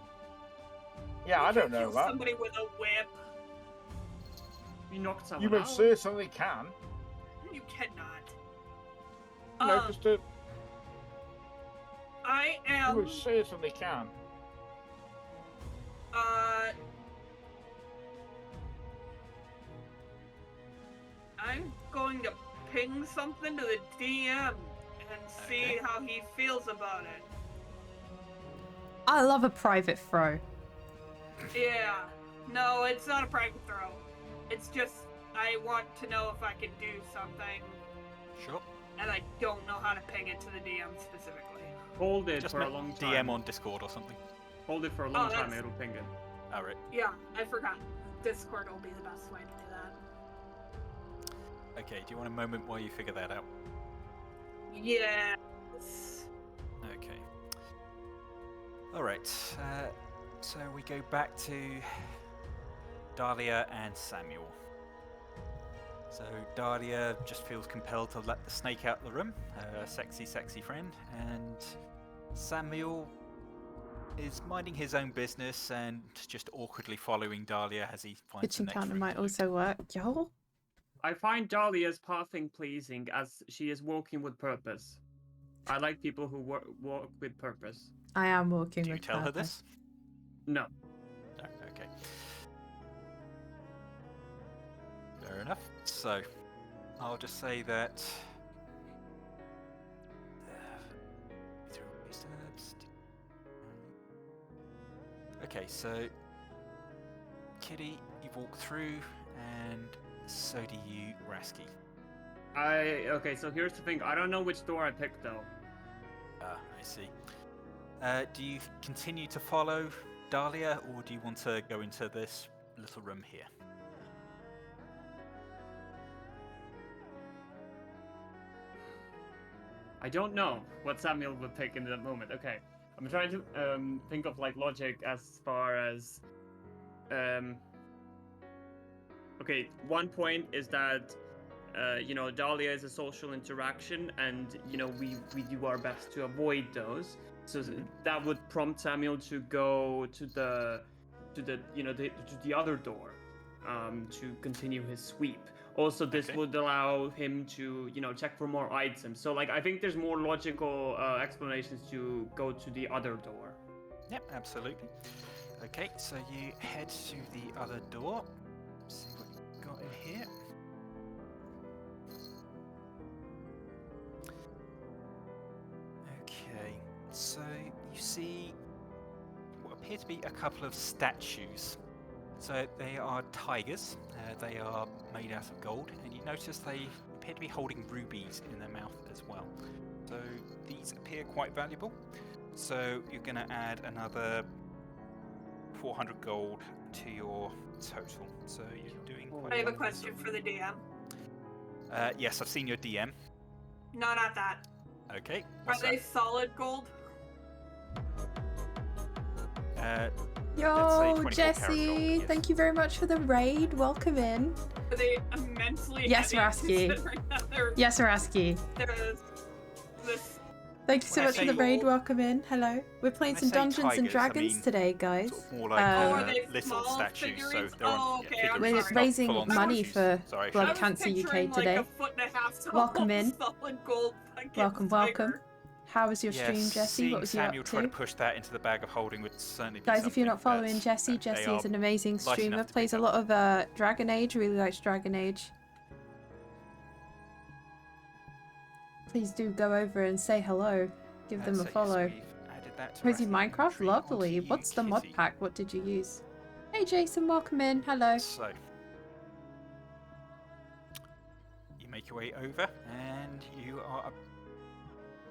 Yeah, I You don't can't know kill that. somebody with a whip. You knocked someone You most out. certainly can. You cannot. No, just to, I you am, most certainly can. I'm going to ping something to the DM and see Okay. how he feels about it. I love a private throw. Yeah. No, it's not a private throw. It's just, I want to know if I can do something, Sure. and I don't know how to ping it to the DM specifically. Hold it Just for a make long time. DM on Discord or something. Hold it for a long Oh, time, that's- it'll ping it. Alright. Yeah, I forgot. Discord will be the best way to do that. Okay, do you want a moment while you figure that out? Yes. Okay. Alright, so we go back to Dahlia and Samuel. So Dahlia just feels compelled to let the snake out of the room, her sexy, sexy friend, and Samuel is minding his own business and just awkwardly following Dahlia as he finds Kitchen the next counter room might to look. also work. Yo. I find Dahlia's pathing pleasing as she is walking with purpose. I like people who walk with purpose. I am walking Do you with tell her purpose. this? No. No, okay. Fair enough. So, I'll just say that. Okay, so Kitty, you walk through, and so do you, Rasky. Okay, so here's the thing. I don't know which door I picked though. Ah, I see. Do you continue to follow Dahlia, or do you want to go into this little room here? I don't know what Samuel would pick in that moment. Okay, I'm trying to think of like logic as far as okay, one point is that you know, Dahlia is a social interaction, and you know we do our best to avoid those. So that would prompt Samuel to go to the you know to the other door to continue his sweep. Also, this Okay. would allow him to, check for more items. So, like, I think there's more logical explanations to go to the other door. Yep, absolutely. Okay, so you head to the other door. See what you've got in here. Okay, so you see what appear to be a couple of statues. So they are tigers. They are made out of gold, and you notice they appear to be holding rubies in their mouth as well. So these appear quite valuable. So you're going to add another 400 gold to your total. So you're doing quite I have a well. question for the DM. Yes, I've seen your DM. No, not that. Okay. Are What's they solid gold? that? Yo, 24 karat Jesse, gold, yes. thank you very much for the raid. Welcome in. Are they immensely Yes, heavy Rasky. considering that Yes, Araski. there's this Thank you so When I much for the say- raid. Welcome in. Hello. We're playing When I some say Dungeons and tigers, I Dragons mean today, guys. Sort of more like Oh, are they little small statues, figurines? so they're on Oh, okay, I'm We're figures, sorry. not raising full-on money statues. for Sorry, I Blood should've- Cancer UK picturing, today. like, a foot and a half tall Welcome in. solid gold fucking Welcome, welcome. tiger. How was your stream, Yes, Jesse? seeing What was you Samuel up try to? to push that into the bag of holding would certainly be Guys, if you're not something, following but, Jesse, they Jesse are is an amazing light streamer. enough to Plays a pick lot up. of Dragon Age. Really likes Dragon Age. Please do go over and say hello. Give them so a yes, follow. we've added that to Cozy our Minecraft, inventory. Onto lovely. you, What's the mod Kitty. pack? What did you use? Hey Jason, welcome in. Hello. So you make your way over, and you are.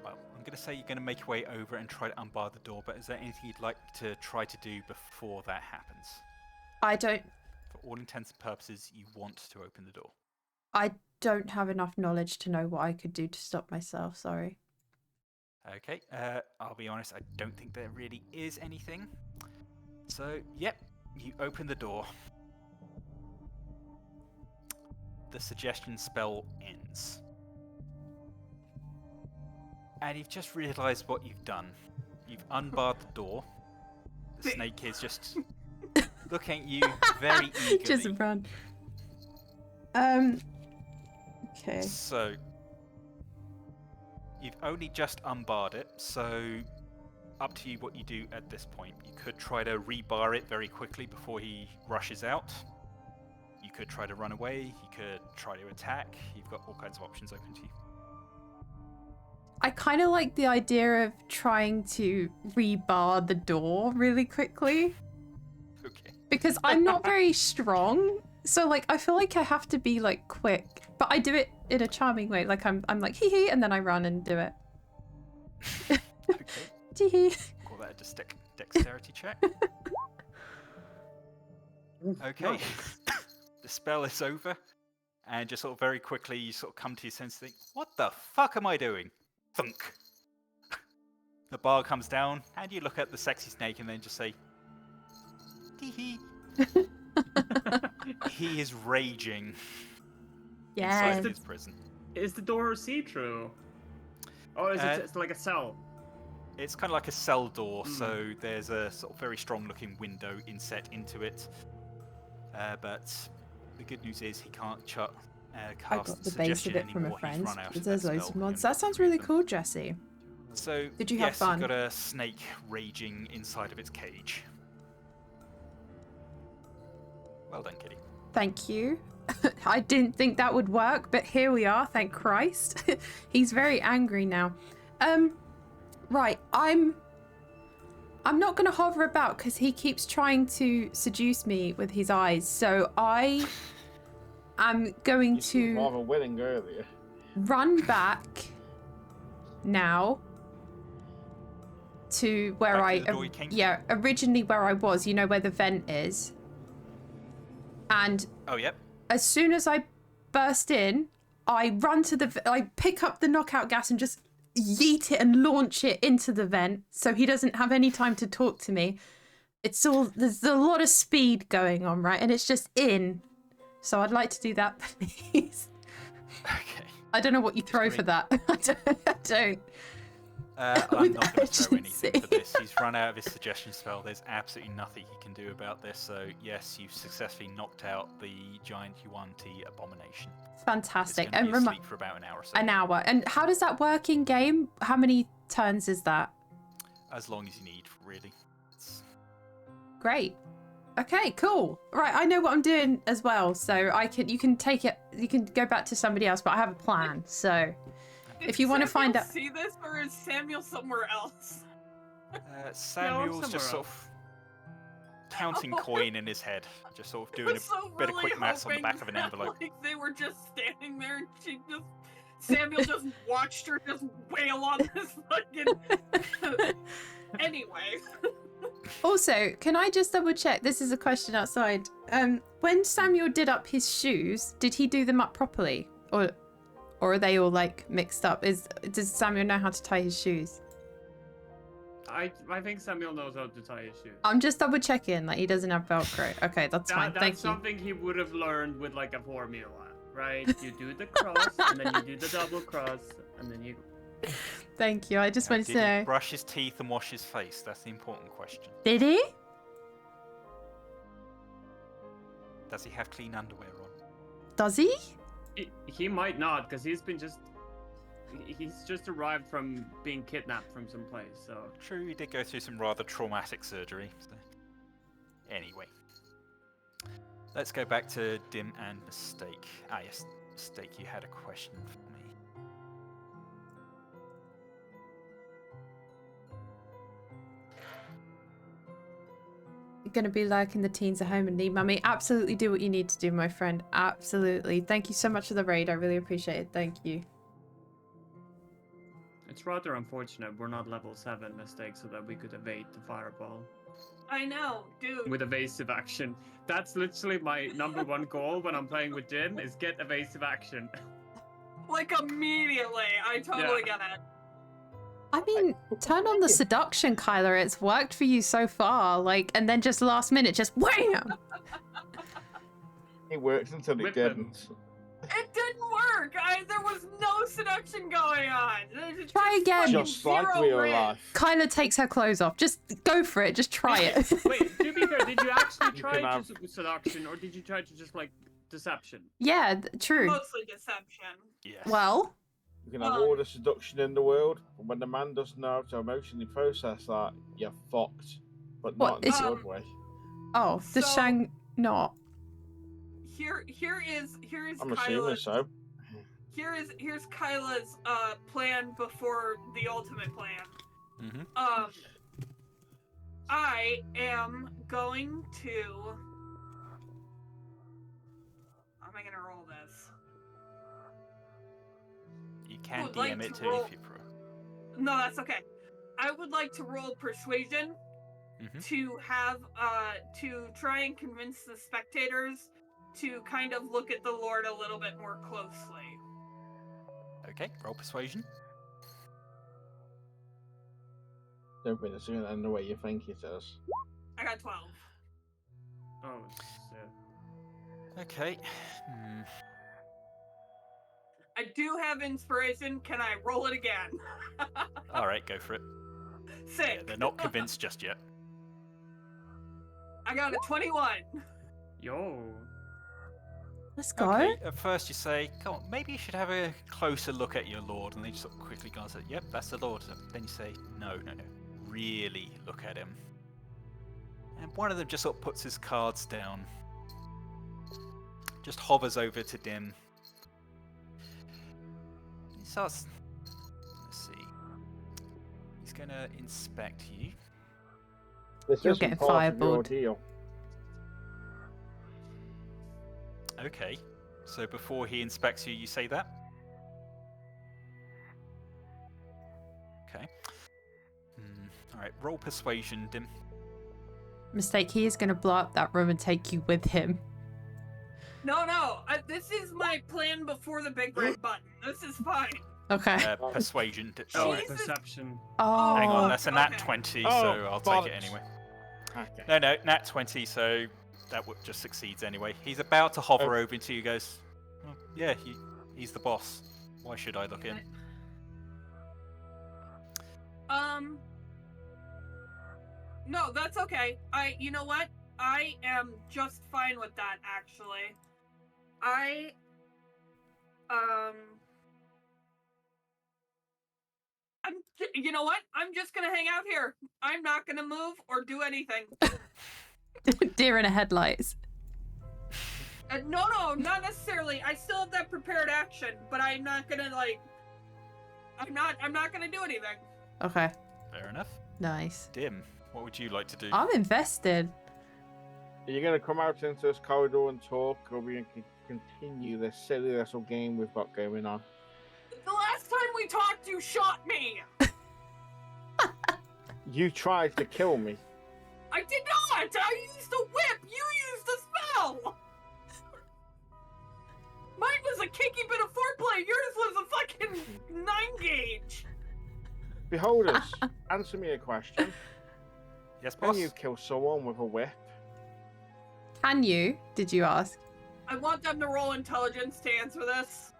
Well, I'm going to say you're going to make your way over and try to unbar the door. But is there anything you'd like to try to do before that happens? I don't For all intents and purposes, you want to open the door. have enough knowledge to know what I could do to stop myself, sorry. Okay, I'll be honest, I don't think there really is anything. So, yep, you open the door. The suggestion spell ends. And you've just realised what you've done. You've unbarred the door. The snake is just looking at you very eagerly. Just run. Okay. So, you've only just unbarred it, so up to you what you do at this point. You could try to rebar it very quickly before he rushes out. You could try to run away. You could try to attack. You've got all kinds of options open to you. I kind of like the idea of trying to rebar the door really quickly Okay. because I'm not very strong. So like I feel like I have to be like quick, but I do it in a charming way. Like I'm like hee hee, and then I run and do it. Okay. Tee hee. Call that a dexterity check. Okay. The spell is over, and just sort of very quickly you sort of come to your sense and think, what the fuck am I doing? Thunk. The bar comes down, and you look at the sexy snake and then just say, tee hee. He is raging Yes. inside his prison. Is the door see-through? Or is it just like a cell? It's kind of like a cell door, so there's a sort of very strong-looking window inset into it. But the good news is he can't I cast got the base of suggestion it from a anymore. He's friend. run out Because of there's that loads spell of mods. and That sounds really them. cool, Jesse. So Did you have yes, fun? you've got a snake raging inside of its cage. Well done, kitty. Thank you. I didn't think that would work, but here we are, thank Christ. He's very angry now. Right, I'm not going to hover about because he keeps trying to seduce me with his eyes. So I am going You seemed to rather willing earlier. run back now to where Back to I the door you came from? yeah, originally where I was, you know where the vent is. And Oh, yep. as soon as I burst in, I run to I pick up the knockout gas and just yeet it and launch it into the vent so he doesn't have any time to talk to me. There's a lot of speed going on, right? And it's just in. So I'd like to do that, please. Okay. I don't know what you throw for that. I don't. I'm With not going to throw anything for urgency. this. He's run out of his suggestion spell. There's absolutely nothing he can do about this. So yes, you've successfully knocked out the giant Yuan-Ti abomination. Fantastic. It's going And to be asleep for about an hour or so. an hour. And how does that work in game? How many turns is that? As long as you need, really. It's... Great. Okay, cool. Right, I know what I'm doing as well, so you can take it. You can go back to somebody else, but I have a plan. So if you want to find out, see this, or is Samuel somewhere else? Samuel's just sort of counting coin in his head, just sort of doing a bit of quick maths on the back of an envelope. Like they were just standing there, and Samuel just watched her just wail on this fucking. Anyway. Also, can I just double check? This is a question outside. When Samuel did up his shoes, did he do them up properly, or are they all like mixed up? Does Samuel know how to tie his shoes? I think Samuel knows how to tie his shoes. I'm just double checking, like he doesn't have Velcro. Okay, that's fine. That's Thank you. something he would have learned with like a formula, right? You do the cross, and then you do the double cross, and then you. Thank you. I just wanted to Did he know. brush his teeth and wash his face? That's the important question. Did he? Does he have clean underwear on? Does he? He might not, because he's just arrived from being kidnapped from some place. So True, he did go through some rather traumatic surgery. So. Anyway, let's go back to Dim and Mistake. Ah, yes, Mistake, you had a question for me. You're gonna be lurking the teens at home and need mummy. Absolutely do what you need to do, my friend. Absolutely. Thank you so much for the raid. I really appreciate it. Thank you. it's rather unfortunate we're not level 7 Mistake, so that we could evade the fireball I know, dude. with evasive action. That's literally my number one goal when I'm playing with Dim, is get evasive action. Like immediately. I totally get it. I mean, turn on the seduction, Kyler. It's worked for you so far. Like, and then just last minute, just wham! It works until it Whip them. didn't. It didn't work. There was no seduction going on. It's Try just again. fucking Just like zero real risk. life. Kyler takes her clothes off. Just go for it. Just try it. Wait, to be fair, did you actually You try can to have- seduction, or did you try to just like deception? Yeah, true. Mostly deception. Yes. Well, You can have all the seduction in the world, but when the man doesn't know how to emotionally process that, you're fucked. But What, not in is- a good way. oh, the So- Shang not. Here is I'm assuming Kyla's so. here's Kyla's plan before the ultimate plan. Mm-hmm. I am going to. How am I gonna roll this? You can would like DM it to too roll- if you pro. No, that's okay. I would like to roll persuasion Mhm. to have to try and convince the spectators to kind of look at the Lord a little bit more closely. Okay, roll persuasion. Don't think it's going to end the way you think it is. I got 12. Oh, shit. Okay. Hmm. I do have inspiration. Can I roll it again? All right, go for it. Sick. Yeah, they're not convinced just yet. I got a 21. Yo. Let's go. Okay, at first you say, come on, maybe you should have a closer look at your lord. And they just sort of quickly glance at, yep, that's the lord. Then you say, no, really look at him. And one of them just sort of puts his cards down. Just hovers over to Dim. He starts, let's see. He's going to inspect you. This You're isn't getting part of your fireballs. deal. Okay, so before he inspects you, you say that? Okay. Alright, roll persuasion, Dim. Mistake. He is going to blow up that room and take you with him. No. This is my plan before the big red button. This is fine. Okay. Persuasion. Oh, Sorry. Jesus. perception. Oh. Hang on, that's a nat okay. 20, Oh, so I'll take it bollocks. anyway. Okay. No, nat 20, so that just succeeds anyway. He's about to hover over into you, goes, oh, yeah, he's the boss. Why should I look in? No, that's okay. You know what? I am just fine with that, actually. You know what? I'm just gonna hang out here. I'm not gonna move or do anything. Deer in the headlights. No, not necessarily. I still have that prepared action, but I'm not gonna, I'm not gonna do anything. Okay. Fair enough. Nice. Dim, what would you like to do? I'm invested. Are you going to come out into this corridor and talk, or are we going to continue this silly little game we've got going on? The last time we talked, you shot me! You tried to kill me. I did not! I used a whip! You used a spell! Mine was a kicky bit of foreplay, yours was a fucking 9-gauge! Beholders, answer me a question. Yes, boss? Can you kill someone with a whip? Can you? Did you ask? I want them to roll intelligence to answer this.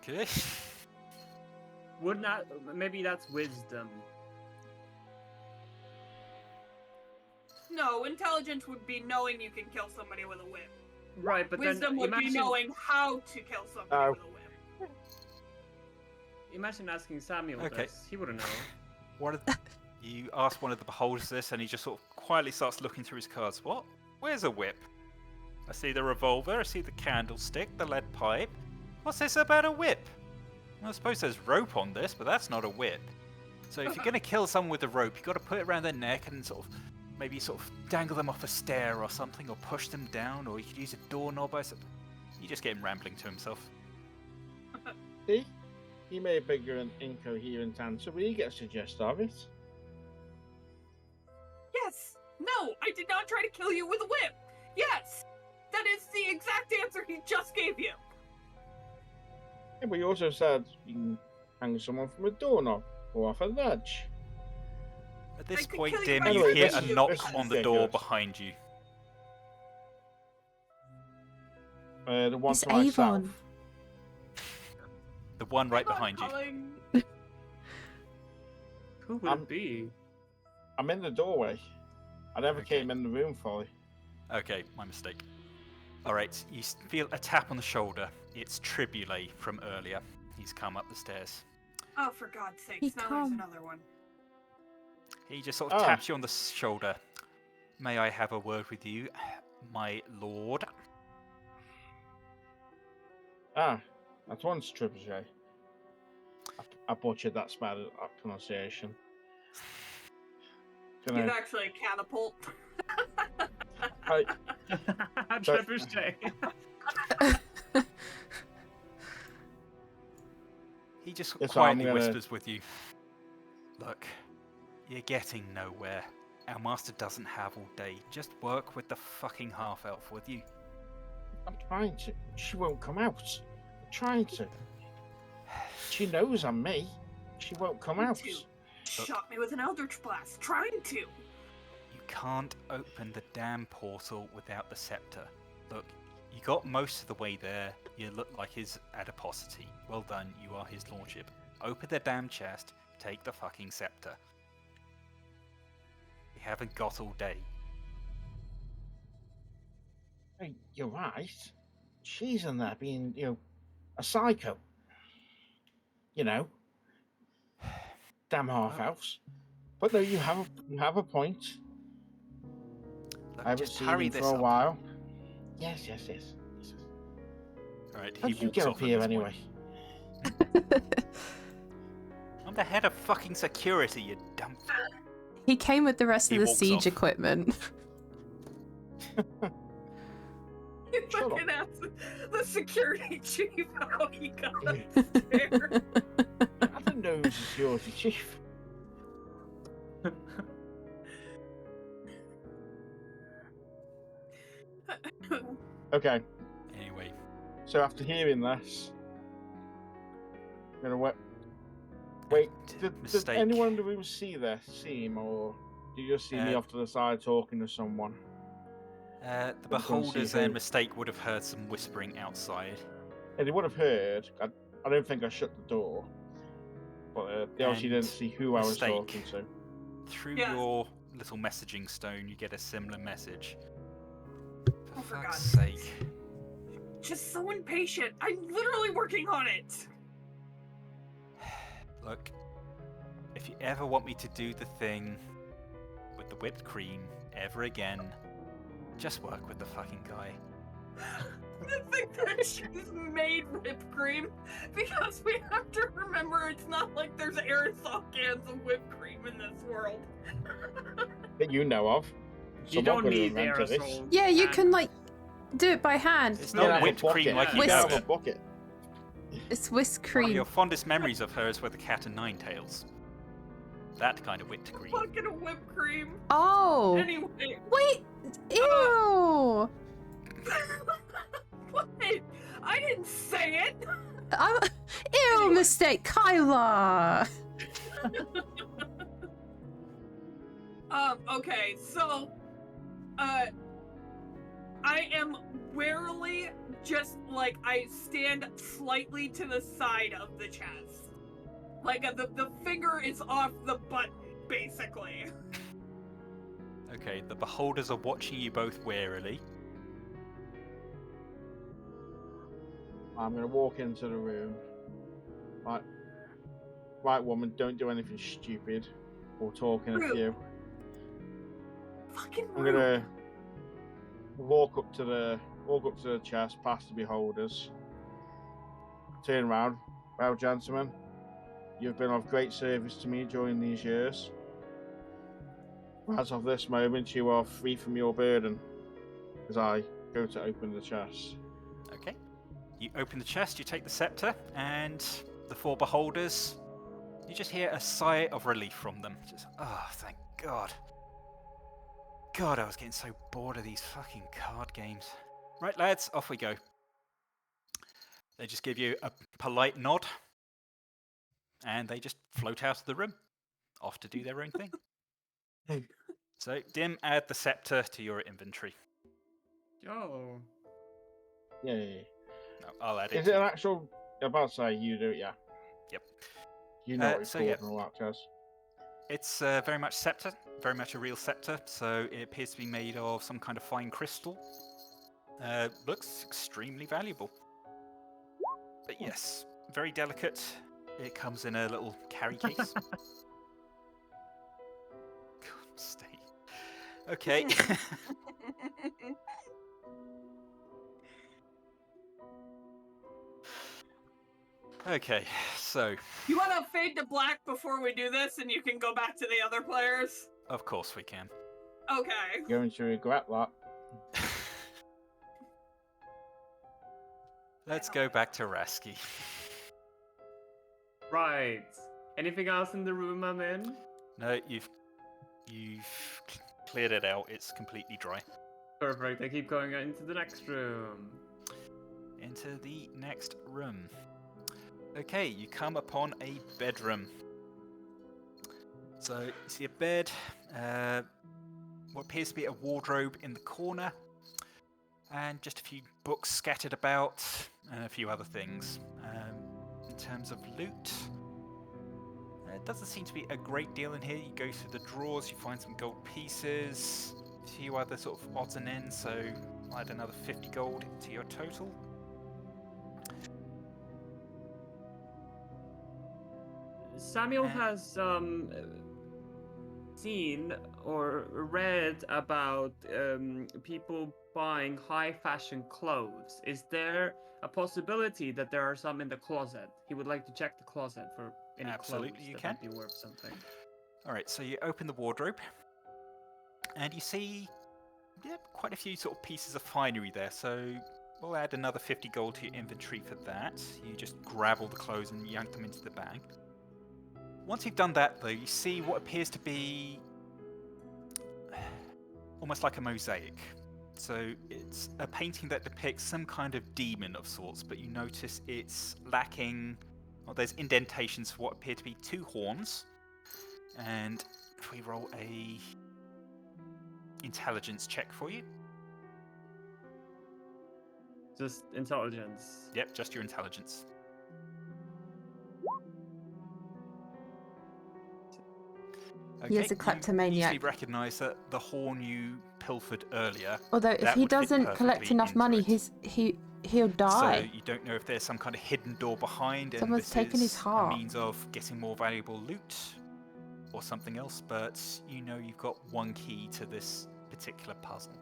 Okay. Would not. Maybe that's wisdom. No, intelligence would be knowing you can kill somebody with a whip. Right, but Wisdom then would be imagine, knowing how to kill somebody with a whip. Imagine asking Samuel Okay. this. He wouldn't know. You ask one of the beholders this, and he just sort of quietly starts looking through his cards. What? Where's a whip? I see the revolver, I see the candlestick, the lead pipe. What's this about a whip? I suppose there's rope on this, but that's not a whip. So if you're going to kill someone with a rope, you've got to put it around their neck and maybe dangle them off a stair or something, or push them down, or you could use a doorknob or something. You just get him rambling to himself. See? He may have an incoherent answer, but he gets the gist of it. Yes! No, I did not try to kill you with a whip! Yes! That is the exact answer he just gave you! Yeah, but he also said you can hang someone from a doorknob or off a ledge. At this I could point, kill you Dim, by you Anyway, hear this a is- knock this is on the door ridiculous. behind you. The one It's to myself. Avon. The one right I'm not behind you. calling- Who would it be? I'm in the doorway. I never Okay. came in the room fully. Okay, my mistake. Alright, you feel a tap on the shoulder. It's Tribulate from earlier. He's come up the stairs. Oh, for God's sakes, He now come. there's another one. He just sort of Ah. taps you on the shoulder. May I have a word with you, my lord? Ah, that's one trebuchet. I butchered that spell pronunciation. Can He's I- actually a catapult. I- Trebuchet. He just Yes, I'm quietly gonna- whispers with you. Look, you're getting nowhere. Our master doesn't have all day. Just work with the fucking half-elf, would you? I'm trying to. She won't come out. I'm trying to. She knows I'm me. She won't come out. Too. Shot me with an eldritch blast, trying to. You can't open the damn portal without the scepter. Look, you got most of the way there. You look like his adiposity. Well done, you are his lordship. Open the damn chest, take the fucking scepter. You haven't got all day. Hey, you're right. She's in there being, a psycho. Damn half-elves. But no, you have a point. Look, I haven't just seen hurry him this for a up. while. Yes. Alright, How he did you walks get up off at here this anyway? point. I'm the head of fucking security, you dumb. He came with the rest He of the walks siege off. equipment. You Shut up. fucking asked the security chief how he got upstairs. I didn't know he was a security chief. Okay, Anyway, so after hearing this, I'm gonna wait. Did mistake. anyone in the room see him, or did you just see me Uh, off to the side talking to someone? The I'm gonna beholders see who. and Mistake would have heard some whispering outside. And they would have heard. I don't think I shut the door, But they obviously didn't see who I was Mistake. talking to. Through Yes. your little messaging stone, you get a similar message. Oh, For for fuck's God's sake. Just so impatient. I'm literally working on it. Look, if you ever want me to do the thing with the whipped cream ever again, just work with the fucking guy. The thing that she's made whipped cream, because we have to remember it's not like there's aerosol cans of whipped cream in this world. That you know of. You Someone don't could have need invented this. aerosol. Yeah, you and- can like do it by hand. It's You can not have a whipped cream bucket. like you You can know have a it. bucket. It's whisk One of your cream. fondest memories of her is with the cat and nine tails. That kind of whipped cream. Bucket of whipped cream. Oh, Anyway. wait! Ew! What? I didn't say it. Ew! Anyway. Mistake, Kyla. Okay, so, I am warily just like I stand slightly to the side of the chest. Like the finger is off the button, basically. Okay, the beholders are watching you both warily. I'm going to walk into the room. Right, woman, don't do anything stupid. We'll talk in a Rude. few. Fucking I'm rude. going to walk up to the chest, past the beholders. Turn around. Well, gentlemen, you've been of great service to me during these years. As of this moment, you are free from your burden. As I go to open the chest. Okay. You open the chest, you take the scepter, and the four beholders, you just hear a sigh of relief from them. Just, oh, thank God. God, I was getting so bored of these fucking card games. Right, lads, off we go. They just give you a polite nod, and they just float out of the room, off to do their own thing. So, Dim, add the scepter to your inventory. Oh. Yeah. No, I'll add it. Is it an actual... I'm about to say you do it, yeah. Yep. You know what it's so called yeah. and all that, Chaz. It's very much scepter, very much a real scepter, so it appears to be made of some kind of fine crystal. Looks extremely valuable. But yes, very delicate. It comes in a little carry case. God, stay. Okay. Okay, so You want to fade to black before we do this, and you can go back to the other players? of course we can. Okay. You're going to regret that. Let's go back to Rasky. Right. Anything else in the room I'm in? No, you've cleared it out. It's completely dry. Perfect. I keep going into the next room. Into the next room. Okay, you come upon a bedroom. So you see a bed, what appears to be a wardrobe in the corner, and just a few books scattered about, and a few other things. In terms of loot, it doesn't seem to be a great deal in here. You go through the drawers, you find some gold pieces, a few other sort of odds and ends, so add another 50 gold to your total. Samuel has seen or read about people buying high fashion clothes. Is there a possibility that there are some in the closet? He would like to check the closet for any Absolutely, clothes you that can. might be worth something. Alright, so you open the wardrobe, and you see quite a few sort of pieces of finery there, so we'll add another 50 gold to your inventory for that. You just grab all the clothes and yank them into the bag. Once you've done that, though, you see what appears to be almost like a mosaic. So it's a painting that depicts some kind of demon of sorts, but you notice it's lacking... Well, there's indentations for what appear to be two horns. And if we roll a intelligence check for you. Just intelligence. Yep, just your intelligence. Okay, He is a you kleptomaniac. easily recognise that the horn you pilfered earlier. Although if that he would fit doesn't collect perfectly enough into money, it. he'll So die. you don't know if there's some kind of hidden door behind, and Someone's this taken his is a heart. means of getting more valuable loot or something else. But you know you've got one key to this particular puzzle.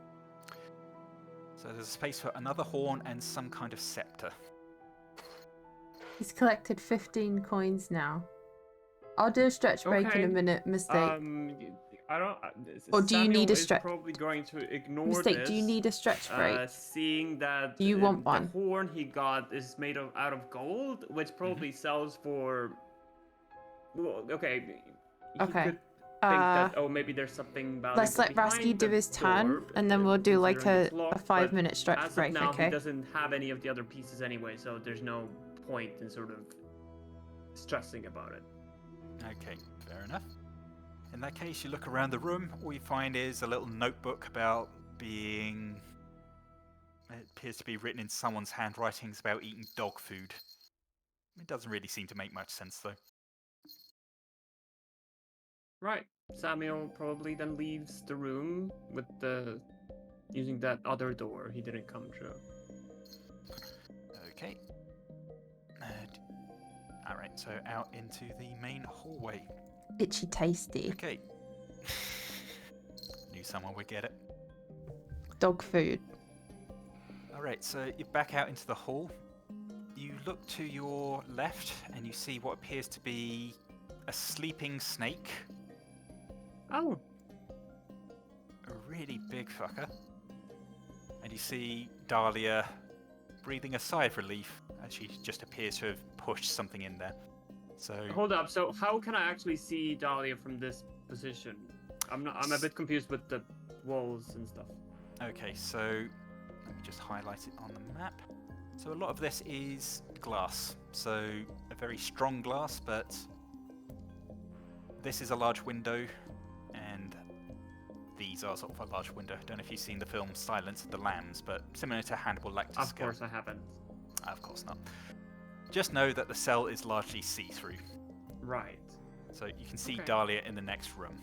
So there's a space for another horn and some kind of scepter. He's collected 15 coins now. I'll do a stretch break in a Okay. minute, Mistake. I don't. Or do you Samuel need a is stretch? probably going to ignore Mistake, this. do you need a stretch break? Seeing that Do you want the one? horn he got is made out of gold, which probably sells for. Well, okay. He Okay. could think that maybe there's something valuable Let's let behind Rasky do the his turn, door, and then we'll do like considering a it's locked, 5-minute but stretch as break, of now, okay? he doesn't have any of the other pieces anyway, so there's no point in sort of stressing about it. Okay, fair enough. In that case, you look around the room. All you find is a little notebook about being. It appears to be written in someone's handwritings about eating dog food. It doesn't really seem to make much sense, though. Right. Samuel probably then leaves the room with using that other door he didn't come through. Okay. Alright, so out into the main hallway. Itchy tasty. Okay. Knew someone would get it. Dog food. Alright, so you're back out into the hall. You look to your left and you see what appears to be a sleeping snake. Oh. A really big fucker. And you see Dahlia breathing a sigh of relief as she just appears to have pushed something in there. So Hold up. So how can I actually see Dahlia from this position? I'm a bit confused with the walls and stuff. okay, so let me just highlight it on the map. So a lot of this is glass. So a very strong glass, but this is a large window and these are sort of a large window. I don't know if you've seen the film Silence of the Lambs, but similar to Hannibal Lecter's Of course I haven't. Of course not. Just know that the cell is largely see-through. Right. So you can see Okay. Dahlia in the next room,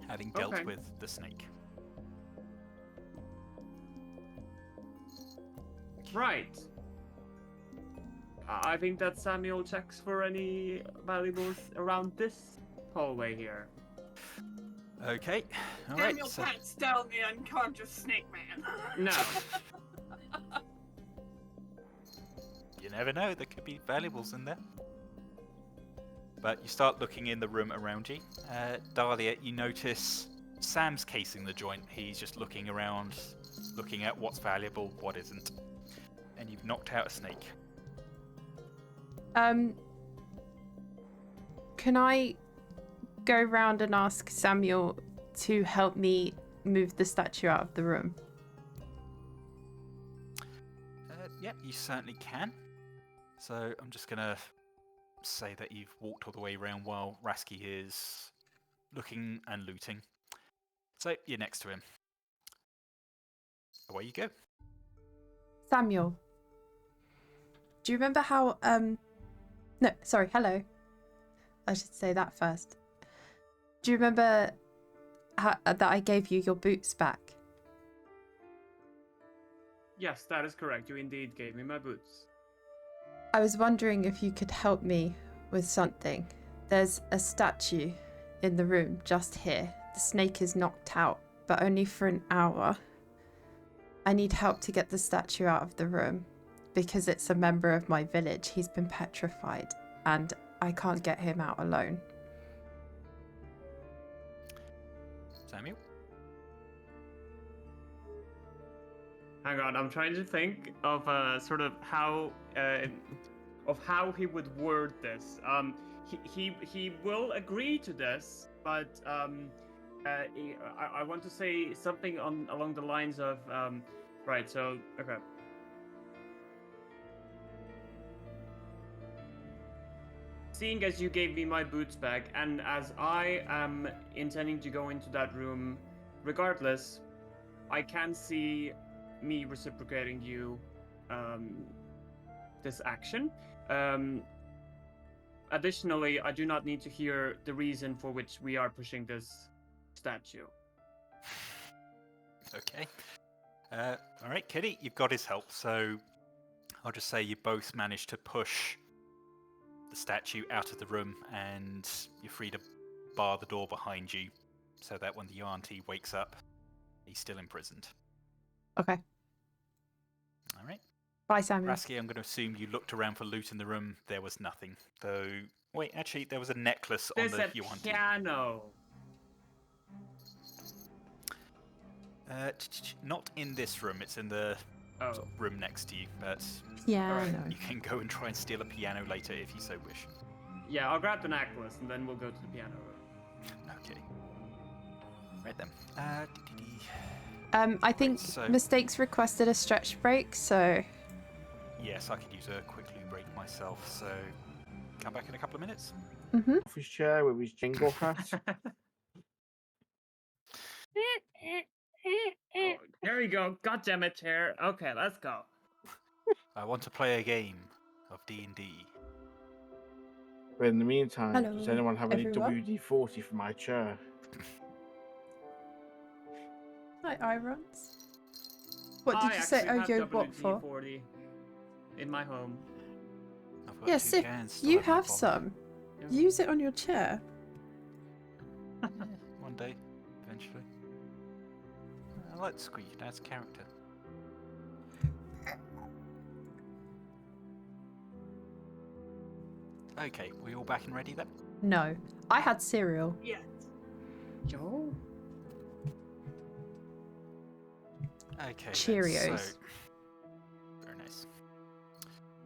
having dealt Okay. with the snake. Right. I think that Samuel checks for any valuables around this hallway here. Okay, alright. Samuel So, pats down the unconscious snake man. No. you never know, there could be valuables in there. But you start looking in the room around you. Dahlia, you notice Sam's casing the joint. He's just looking around, looking at what's valuable, what isn't. And you've knocked out a snake. Can I go round and ask Samuel to help me move the statue out of the room? Yep, you certainly can. So I'm just going to say that you've walked all the way around while Rasky is looking and looting. So you're next to him. Away you go. Samuel, do you remember how no, sorry, hello. I should say that first. Do you remember how, that I gave you your boots back? Yes, that is correct. You indeed gave me my boots. I was wondering if you could help me with something. There's a statue in the room just here. The snake is knocked out, but only for an hour. I need help to get the statue out of the room because it's a member of my village. He's been petrified and I can't get him out alone. Samuel? Hang on, I'm trying to think of sort of how he would word this. He will agree to this, but I want to say something along the lines of right. So okay. Seeing as you gave me my boots back, and as I am intending to go into that room regardless, I can see me reciprocating you this action. Additionally, I do not need to hear the reason for which we are pushing this statue. Okay. All right, Kitty, you've got his help. So I'll just say you both managed to push the statue out of the room, and you're free to bar the door behind you, so that when the Yuan-Ti wakes up, he's still imprisoned. Okay. All right. Bye, Samuel. Rasky, I'm going to assume you looked around for loot in the room. There was nothing. Though, wait, actually, there was a necklace on There's the a Yuan-Ti. piano. Not in this room. It's in the sort of room next to you. But Yeah, I Alright. know. you can go and try and steal a piano later if you so wish. Yeah, I'll grab the necklace and then we'll go to the piano room. Okay. Right then. I think So- Mistakes requested a stretch break, so Yes, I could use a quick loo break myself. So come back in a couple of minutes. Off his chair with his jingle hat. Oh, there we go. God damn it, chair. Okay, let's go. I want to play a game of D&D. But in the meantime, does Hello, anyone have any everyone. WD-40 for my chair? hi, Irons. What did I you say? actually Oh, have yo, what for? WD-40 in my home. I've got Yeah, 2 Sif, cans still you in my have pocket. some. Yeah. Use it on your chair. One day, eventually. I like Squeak, that's character. Okay, we all back and ready then? No, I had cereal. Yes. Yo. Okay. Cheerios. So, very nice.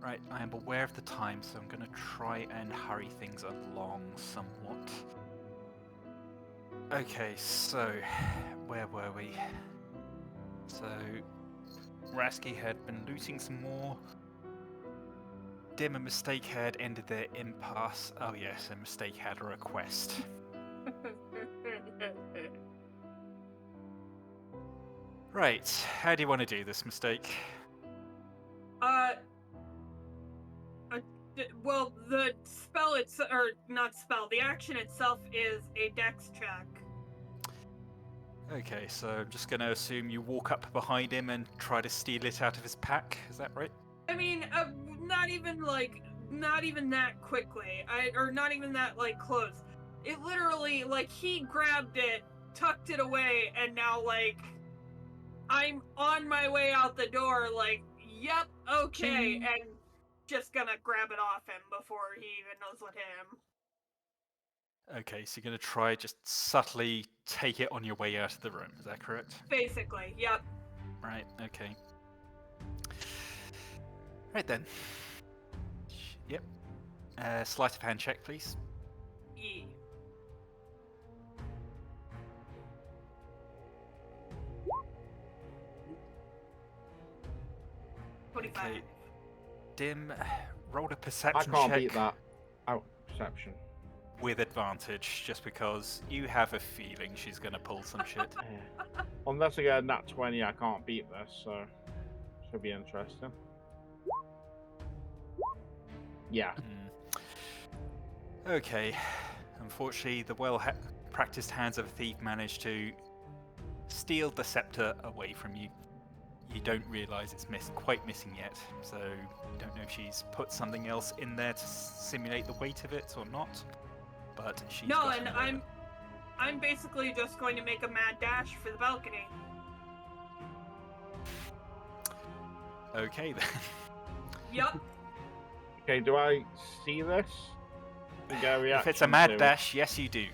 Right, I am aware of the time, so I'm going to try and hurry things along somewhat. Okay, so where were we? So Rasky had been looting some more. Dim and Mistake had ended their impasse. Oh yes, and Mistake had a request. Right, how do you want to do this, Mistake? Well, the spell or not spell, the action itself is a dex check. Okay, so I'm just going to assume you walk up behind him and try to steal it out of his pack. Is that right? I mean, not even that quickly. Or not even that, like, close. It literally, like, he grabbed it, tucked it away, and now, like, I'm on my way out the door, like, yep, okay, Ching. and just gonna grab it off him before he even knows what hit him. Okay, so you're going to try just subtly take it on your way out of the room. Is that correct? Basically, yep. Right, okay. Right then. Yep. Sleight of hand check, please. E. Okay. Dim, rolled a I perception can't check beat that. Oh, perception. with advantage, just because you have a feeling she's going to pull some shit. Yeah. Unless I get a nat 20, I can't beat this, so should be interesting. Yeah. Okay. Unfortunately, the well-practiced hands of a thief managed to steal the scepter away from you. You don't realise it's quite missing yet, so you don't know if she's put something else in there to simulate the weight of it or not. But she's No, got and it over. I'm basically just going to make a mad dash for the balcony. Okay then. Yep. Okay, do I see this? And get a If it's reaction a mad to it? dash, yes you do.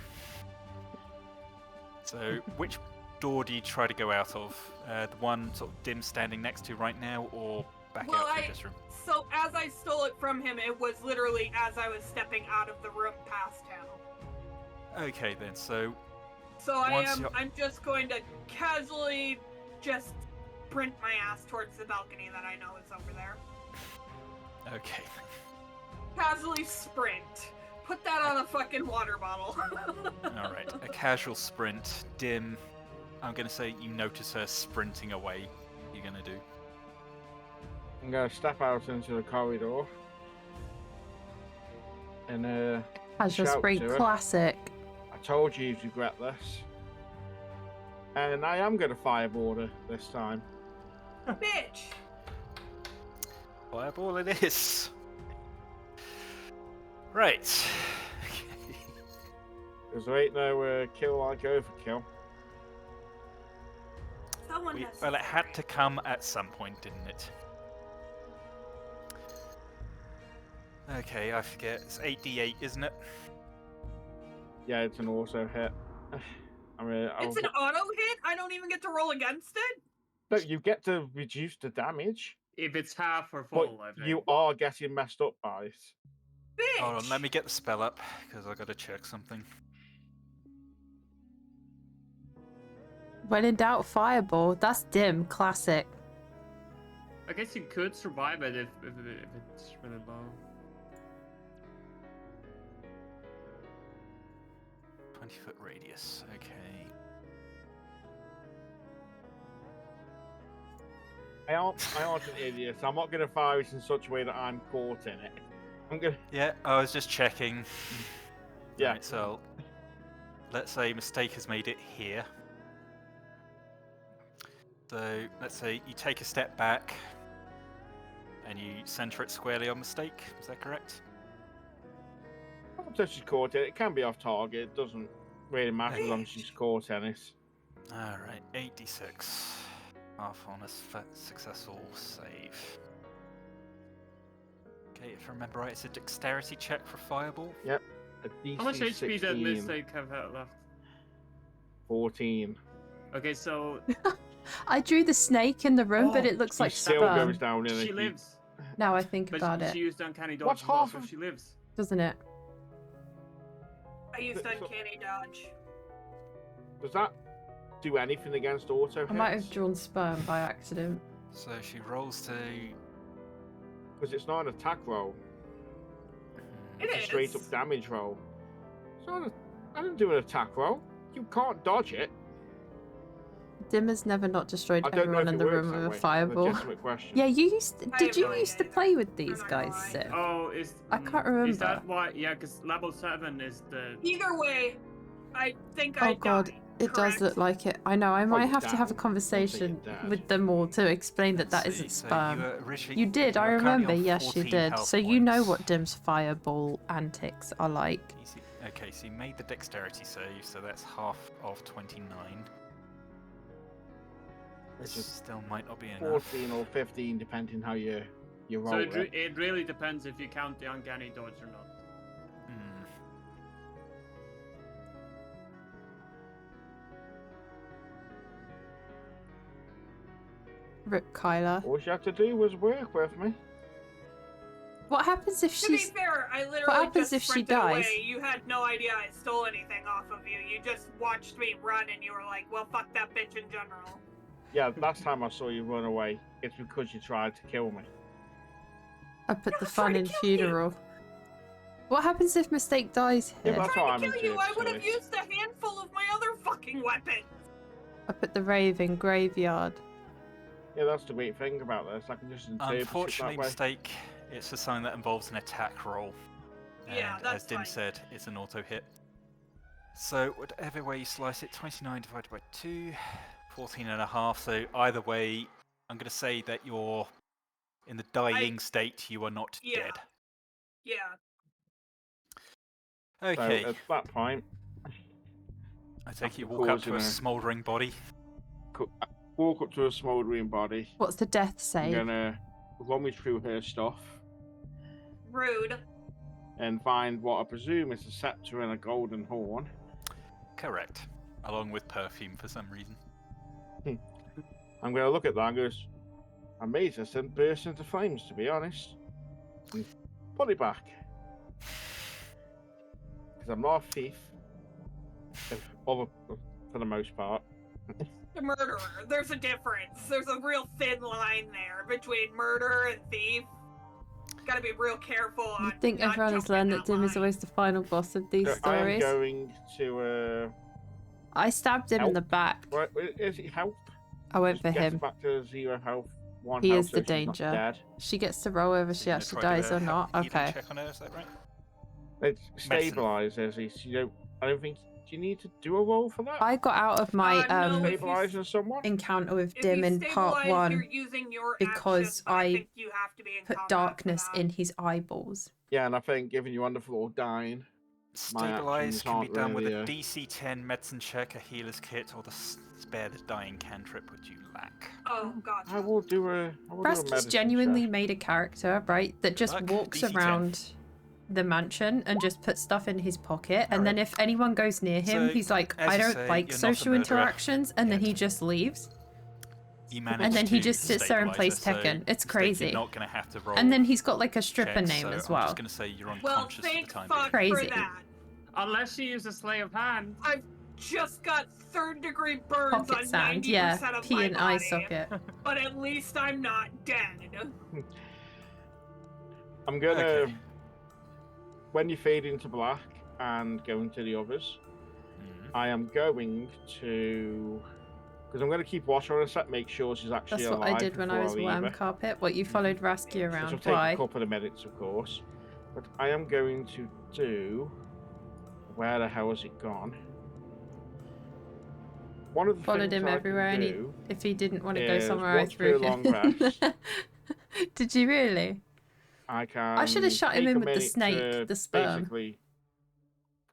So, which door do you try to go out of? The one sort of Dim standing next to right now, or back Well, out through this room? So as I stole it from him, it was literally as I was stepping out of the room past him. Okay then, so So Once you're- I'm just going to casually just sprint my ass towards the balcony that I know is over there. okay. Casually sprint. Put that on a fucking water bottle. Alright, a casual sprint. Dim, I'm gonna say you notice her sprinting away. What are you gonna do? I'm going to step out into the corridor. and Casual shout Sprint to her. classic. I told you you'd regret this. And I am going to fireball her this time. Bitch! Fireball it is. Right. Because there ain't no kill like overkill. Someone has Well, it had say. to come at some point, didn't it? Okay, I forget. It's 8d8, isn't it? Yeah, it's an auto hit. I mean, It's an auto hit? I don't even get to roll against it? No, you get to reduce the damage, If it's half or but full, I think. you are getting messed up by it. Bitch! Hold on, let me get the spell up, because I gotta check something. When in doubt, fireball. That's dim. Classic. I guess you could survive it if it's really low. 20-foot radius, okay. I aren't an idiot. I'm not going to fire it in such a way that I'm caught in it. I'm going to... Yeah, I was just checking. Yeah. Right, so let's say mistake has made it here. So let's say you take a step back and you center it squarely on mistake. Is that correct? So she's caught in it. It can be off target. It doesn't really matter as long as she's caught in it. Alright, 8d6. Half on a successful save. Okay, if I remember right, it's a dexterity check for fireball. Yep. A DC How much HP does 16, Mistake have left? 14. Okay, so I drew the snake in the room, but Oh, it looks She like still sperm. goes down in she it. lives. Now I think But about she it, used uncanny dodge What's as well, half so of- she lives. doesn't it? I used So- uncanny dodge. Does that do anything against auto I might hits? have drawn sperm by accident. So she rolls to... Because it's not an attack roll. It It's a straight is. up damage roll. It's not I didn't do an attack roll. You can't dodge it. Dimmer's never not destroyed I don't know everyone if in it the works room that with a way. fireball. Legitimate question. Yeah, you used. I Did have you no used to idea play either. with these I'm not gonna guys, lie. Sim? Oh, is I can't Is remember. that why? Yeah, because level 7 is the. Either way, I think Oh I god, died, it does correct? look like it. I know. I might you're have to have a down. conversation Don't say you're with them all to explain that Let's that see, isn't so sperm. you, originally, You did. you I are currently remember. on Yes, you 14 did. health So you know points. what Dim's fireball antics are like. Okay, so you made the dexterity save, so that's half of 29. Which This is still might not be enough. 14 or 15, depending how you roll So it. it really depends if you count the uncanny dodge or not. Hmm. Rip Kyla. All she had to do was work with me. What happens if To be she's? fair, I literally happens just if she sprinted dies? away. You had no idea I stole anything off of you. You just watched me run and you were like, well, fuck that bitch in general. Yeah, last time I saw you run away, it's because you tried to kill me. I put No, the I was fun trying in to kill you. funeral. What happens if Mistake dies Yeah, here? that's Trying what I'm to kill you, into. I would have used a handful of my other fucking weapons. I put the Raven graveyard. Yeah, that's the great thing about this. I can just interpret Unfortunately, it that way. mistake. It's for something that involves an attack roll. Yeah, And that's as Dim fine. said, it's an auto hit. So whatever way you slice it, 29 divided by 2, 14 and a half. So either way, I'm going to say that you're in the dying state. You are not Yeah. dead. Yeah. Okay. So at that point, I take you after walk up to causing a a- smouldering body. walk up to a smouldering body. What's the death I'm save? gonna rummage through her stuff Rude. and find what I presume is a scepter and a golden horn. Correct. Along with perfume for some reason. I'm gonna look at that and go, I'm amazed this didn't burst into flames, to be honest. And put it back. Because I'm not a thief. For the most part. The murderer. There's a difference. There's a real thin line there between murder and thief. Gotta be real careful on. You think not everyone has jumping learned that Dim is line. always the final boss of these So I am stories? going to I stabbed him in the Help. back. right, is it help? I went Just for get her him. back to 0 health, 1 He health, is so the she's not danger. dead. She gets to roll over So she you're gonna actually try to dies do a or not. healing Okay. check on her, is that right? It stabilizes. I don't think you need to do a roll for that. I got out of my No, if you Stabilizing someone. encounter with If Dim you in part stabilize, 1 you're using your because actions, but I I think you have to be in put combat darkness for that. in his eyeballs. Yeah, and I think given you're on the floor dying, my Stabilize actions can be aren't done with really, a DC 10 medicine check, a healer's kit, or the spare the dying cantrip which you lack. Oh, gotcha. I will do a Rasky's medicine genuinely check. made a character, right, that just Luck, walks DC 10. around the mansion and just puts stuff in his pocket, and then if anyone goes near him, So, he's like, as I you don't say, like you're not a social murderer interactions, and then yet. he just leaves. You managed And then he to just sits there and stabilize plays her, Tekken. so It's Mistake, crazy. You're not going to have to roll And then he's got like a stripper checks, name so as I'm well. just going to say you're Well, unconscious for the thank time fuck being. Crazy. for that. Unless she uses Slay of Hand. I've just got third-degree burns Pocket on sand, 90% yeah. of Pee my and body. eye socket. But at least I'm not dead. I'm gonna Okay. when you fade into black and go into the others, I am going to because I'm going to keep watch on her set, make sure she's actually That's what alive I did when I before was leave worm her. carpet. What, you followed Rasky Which around? will take Why? a couple of minutes, of course. But I am going to do. Where the hell has it gone? One of the Followed things him I everywhere, can and do if he didn't want to go is somewhere, I once threw per long him. rest, Did you really? I can. I should have shot him take in a with the minute snake, to the sperm. basically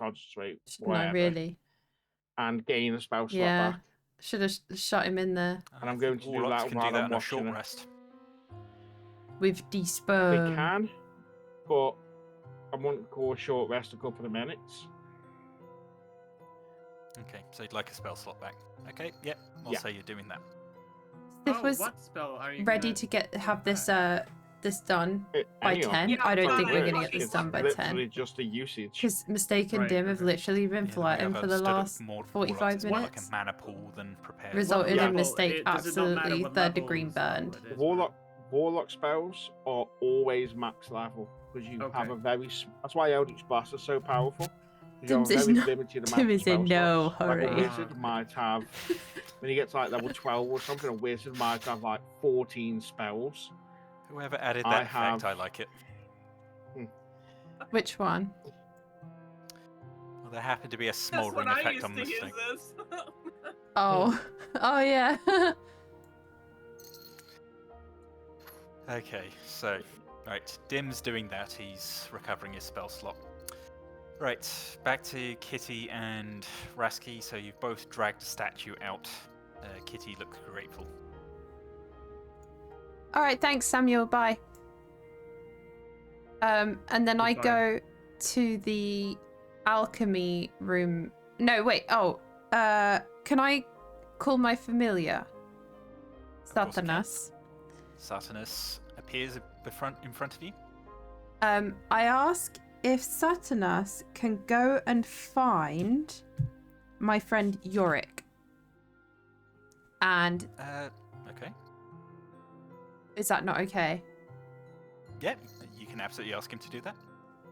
concentrate, Shouldn't I whatever, really? and gain a spell slot Yeah. back. Should have shot him in there And I'm I going think to do warlocks that can while do that I'm on a watching short her. rest. with the They sperm. can, but I want to call a short rest a couple of minutes. Okay, so you'd like a spell slot back. Okay, yep, I'll Yeah. say you're doing that. Stiff was What spell are you ready gonna to have this back? this done by Any of 10. Yeah, I don't but think we're I going to thought get this it done by was 10. literally just a usage. Because Mistake and Right, Dim have okay. literally been Yeah, the way flirting I've for the understood it, last more warlocks 45 is more minutes. like a mana pool than prepared. Resulted yeah. in Mistake Does it not matter absolutely what third degree level burned. spell it is, Warlock spells are always max level because you have Okay. a very. That's why Eldritch Blast is so powerful. You Tim's have a in very no- limited Tim amount of is in spell no slots. Like a hurry. wizard might have, when you get to like level 12 or something, a wizard might have like 14 spells. Whoever added I that effect, have- I like it. Which one? Well, there happened to be a That's smouldering when I effect used on to use Mistake. this. Oh. Oh, yeah. Okay, so, right, Dim's doing that. He's recovering his spell slot. Right, back to Kitty and Rasky. So you've both dragged the statue out. Kitty looks grateful. All right, thanks, Samuel. Bye. And then I Goodbye. go to the alchemy room. No, wait. Oh, can I call my familiar? course you can. Satanas. Satanus appears in front of you. I ask if Satanas can go and find my friend Yorick. And Okay. is that not okay? Yeah, you can absolutely ask him to do that.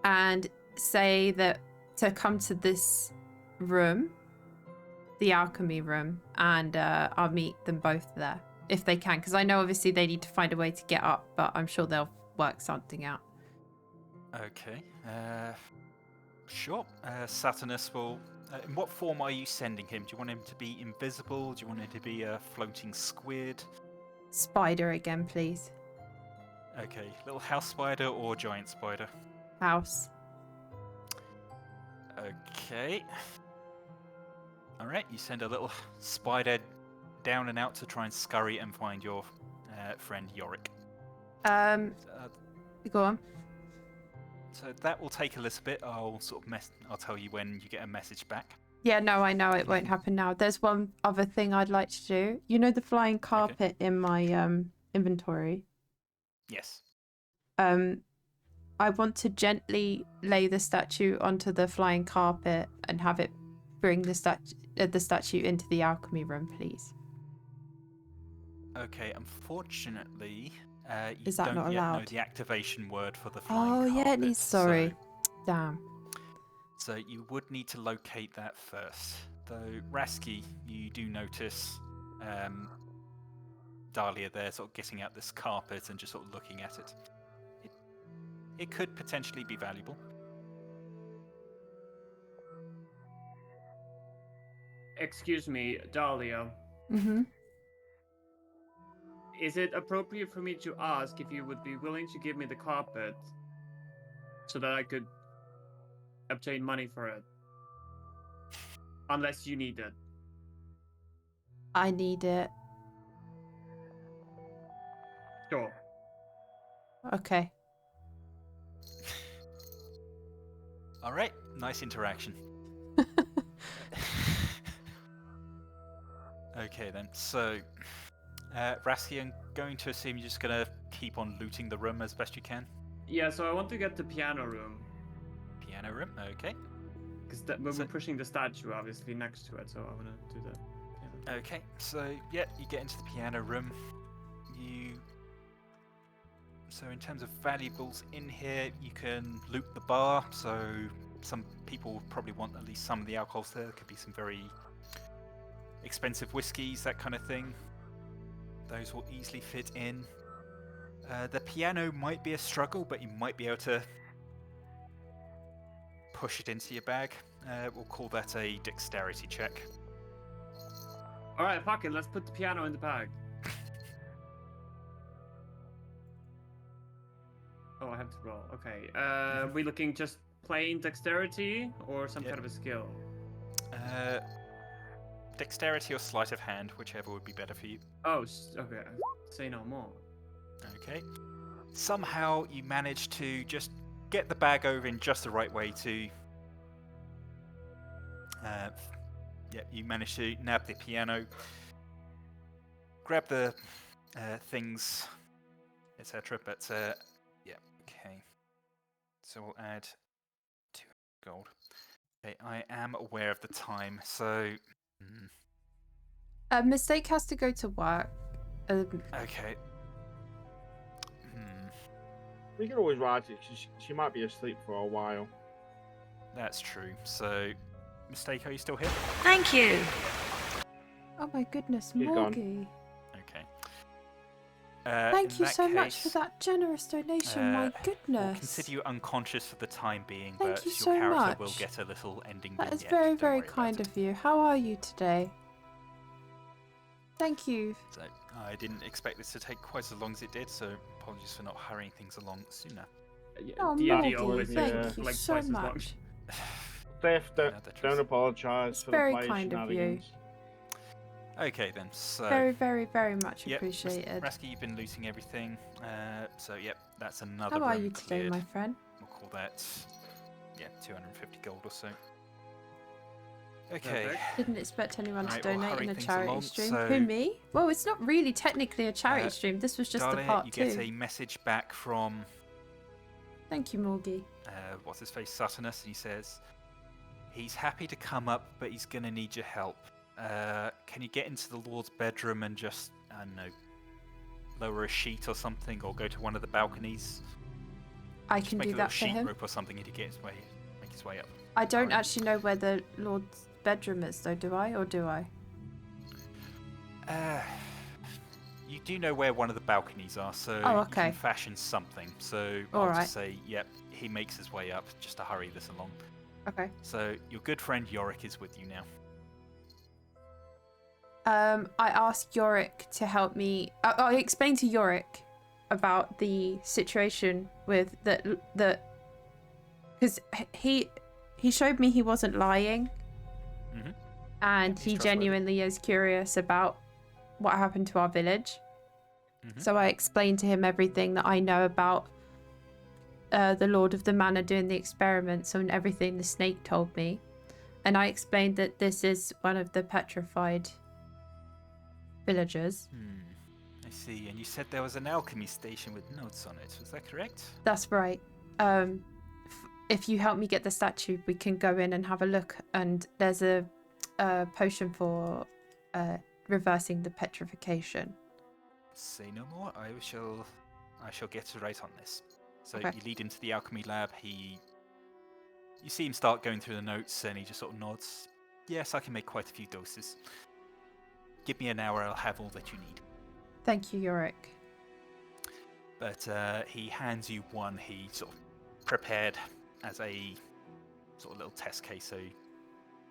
And say that to come to this room, the alchemy room, and I'll meet them both there if they can, because I know obviously they need to find a way to get up, but I'm sure they'll work something out. Okay. Sure. Saturnus will. In what form are you sending him? Do you want him to be invisible? Do you want him to be a floating squid? Spider again, please. Okay, little house spider or giant spider? House. Okay. Alright, you send a little spider down and out to try and scurry and find your friend Yorick. Go on. So that will take a little bit. I'll sort of I'll tell you when you get a message back. Yeah, no, I know it won't happen now. There's one other thing I'd like to do. You know the flying carpet in my inventory? Yes. I want to gently lay the statue onto the flying carpet and have it bring the statue into the alchemy room, please. Okay, unfortunately, you Is that don't not yet know allowed? the activation word for the flying Oh, carpet. yeah, it needs... Sorry. Damn. So you would need to locate that first. Though, Rasky, you do notice Dahlia there sort of getting out this carpet and just sort of looking at it. It could potentially be valuable. Excuse me, Dahlia. Mm-hmm. Is it appropriate for me to ask if you would be willing to give me the carpet so that I could obtain money for it? Unless you need it. I need it. Sure. Okay. All right, nice interaction. Okay then, so Rasky, I'm going to assume you're just gonna keep on looting the room as best you can. Yeah, so I want to get the piano room. Piano room, okay. Because So- we're pushing the statue, obviously, next to it, so I want to do the piano. Okay, so yeah, you get into the piano room. So in terms of valuables in here, you can loot the bar. So some people will probably want at least some of the alcohols there. There could be some very expensive whiskies, that kind of thing. Those will easily fit in. The piano might be a struggle, but you might be able to push it into your bag. We'll call that a dexterity check. Alright, fuck it, let's put the piano in the bag. Oh, I have to roll. Okay. We looking just plain dexterity or some Yep. kind of a skill? Dexterity or sleight of hand, whichever would be better for you. Oh, okay. Say no more. Okay. Somehow you manage to just get the bag over in just the right way to. You manage to nab the piano, grab the things, etc. But okay. So we'll add 2 gold. Okay, I am aware of the time, so. Mistake has to go to work. Okay. We can always write it. She might be asleep for a while. That's true. So, Mistake, are you still here? Thank you. Oh my goodness, He's gone. Morgie. Okay. Thank in you that so much for case, that generous donation. My We'll goodness. consider you unconscious for the time being, Thank but you your so character will much. get a little ending That is vignette, very, don't very worry about kind it. of you. How are you today? Thank you. So, I didn't expect this to take quite as long as it did, so apologies for not hurrying things along sooner. Yeah, Oh, D&D Morgie, always yeah. thank takes you like so twice as long. much. Steph, Another choice. don't apologise It's for the very player kind of you. shenanigans. Okay then, so... Very, very, very much Yep, appreciated. Rasky, you've been looting everything. So, yep, that's another How are room you today, cleared. my friend? We'll call that, 250 gold or so. Okay. Perfect. Didn't expect anyone to Right, we'll donate hurry in a things charity along, stream. so- Who, me? Well, it's not really technically a charity stream. This was just the Dahlia, part you 2. get a message back from, Thank you, Morgie. what's his face, Saturnus, and he says, he's happy to come up, but he's going to need your help. Can you get into the Lord's bedroom and just, I don't know, lower a sheet or something, or go to one of the balconies? I Just can make do a little that for sheet him. rope or something and he make his way up. I don't Alright. actually know where the Lord's bedroom is, though, do I? Or do I? You do know where one of the balconies are, so Oh, you okay. can fashion something. So I'll Alright. just say, yep, he makes his way up, just to hurry this along. Okay. So your good friend Yorick is with you now. I asked Yorick to help me. I explained to Yorick about the situation with the because he showed me he wasn't lying, Mhm. and He's he trustworthy. genuinely is curious about what happened to our village. Mhm. So I explained to him everything that I know about the Lord of the Manor doing the experiments and everything the snake told me, and I explained that this is one of the petrified villagers. I see. And you said there was an alchemy station with notes on it. Was that correct? That's right. If you help me get the statue, we can go in and have a look. And there's a potion for reversing the petrification. Say no more. I shall get right on this. So Okay. you lead into the alchemy lab. You see him start going through the notes, and he just sort of nods. Yes, I can make quite a few doses. Give me an hour, I'll have all that you need. Thank you, Yorick. But he hands you one he sort of prepared as a sort of little test case. So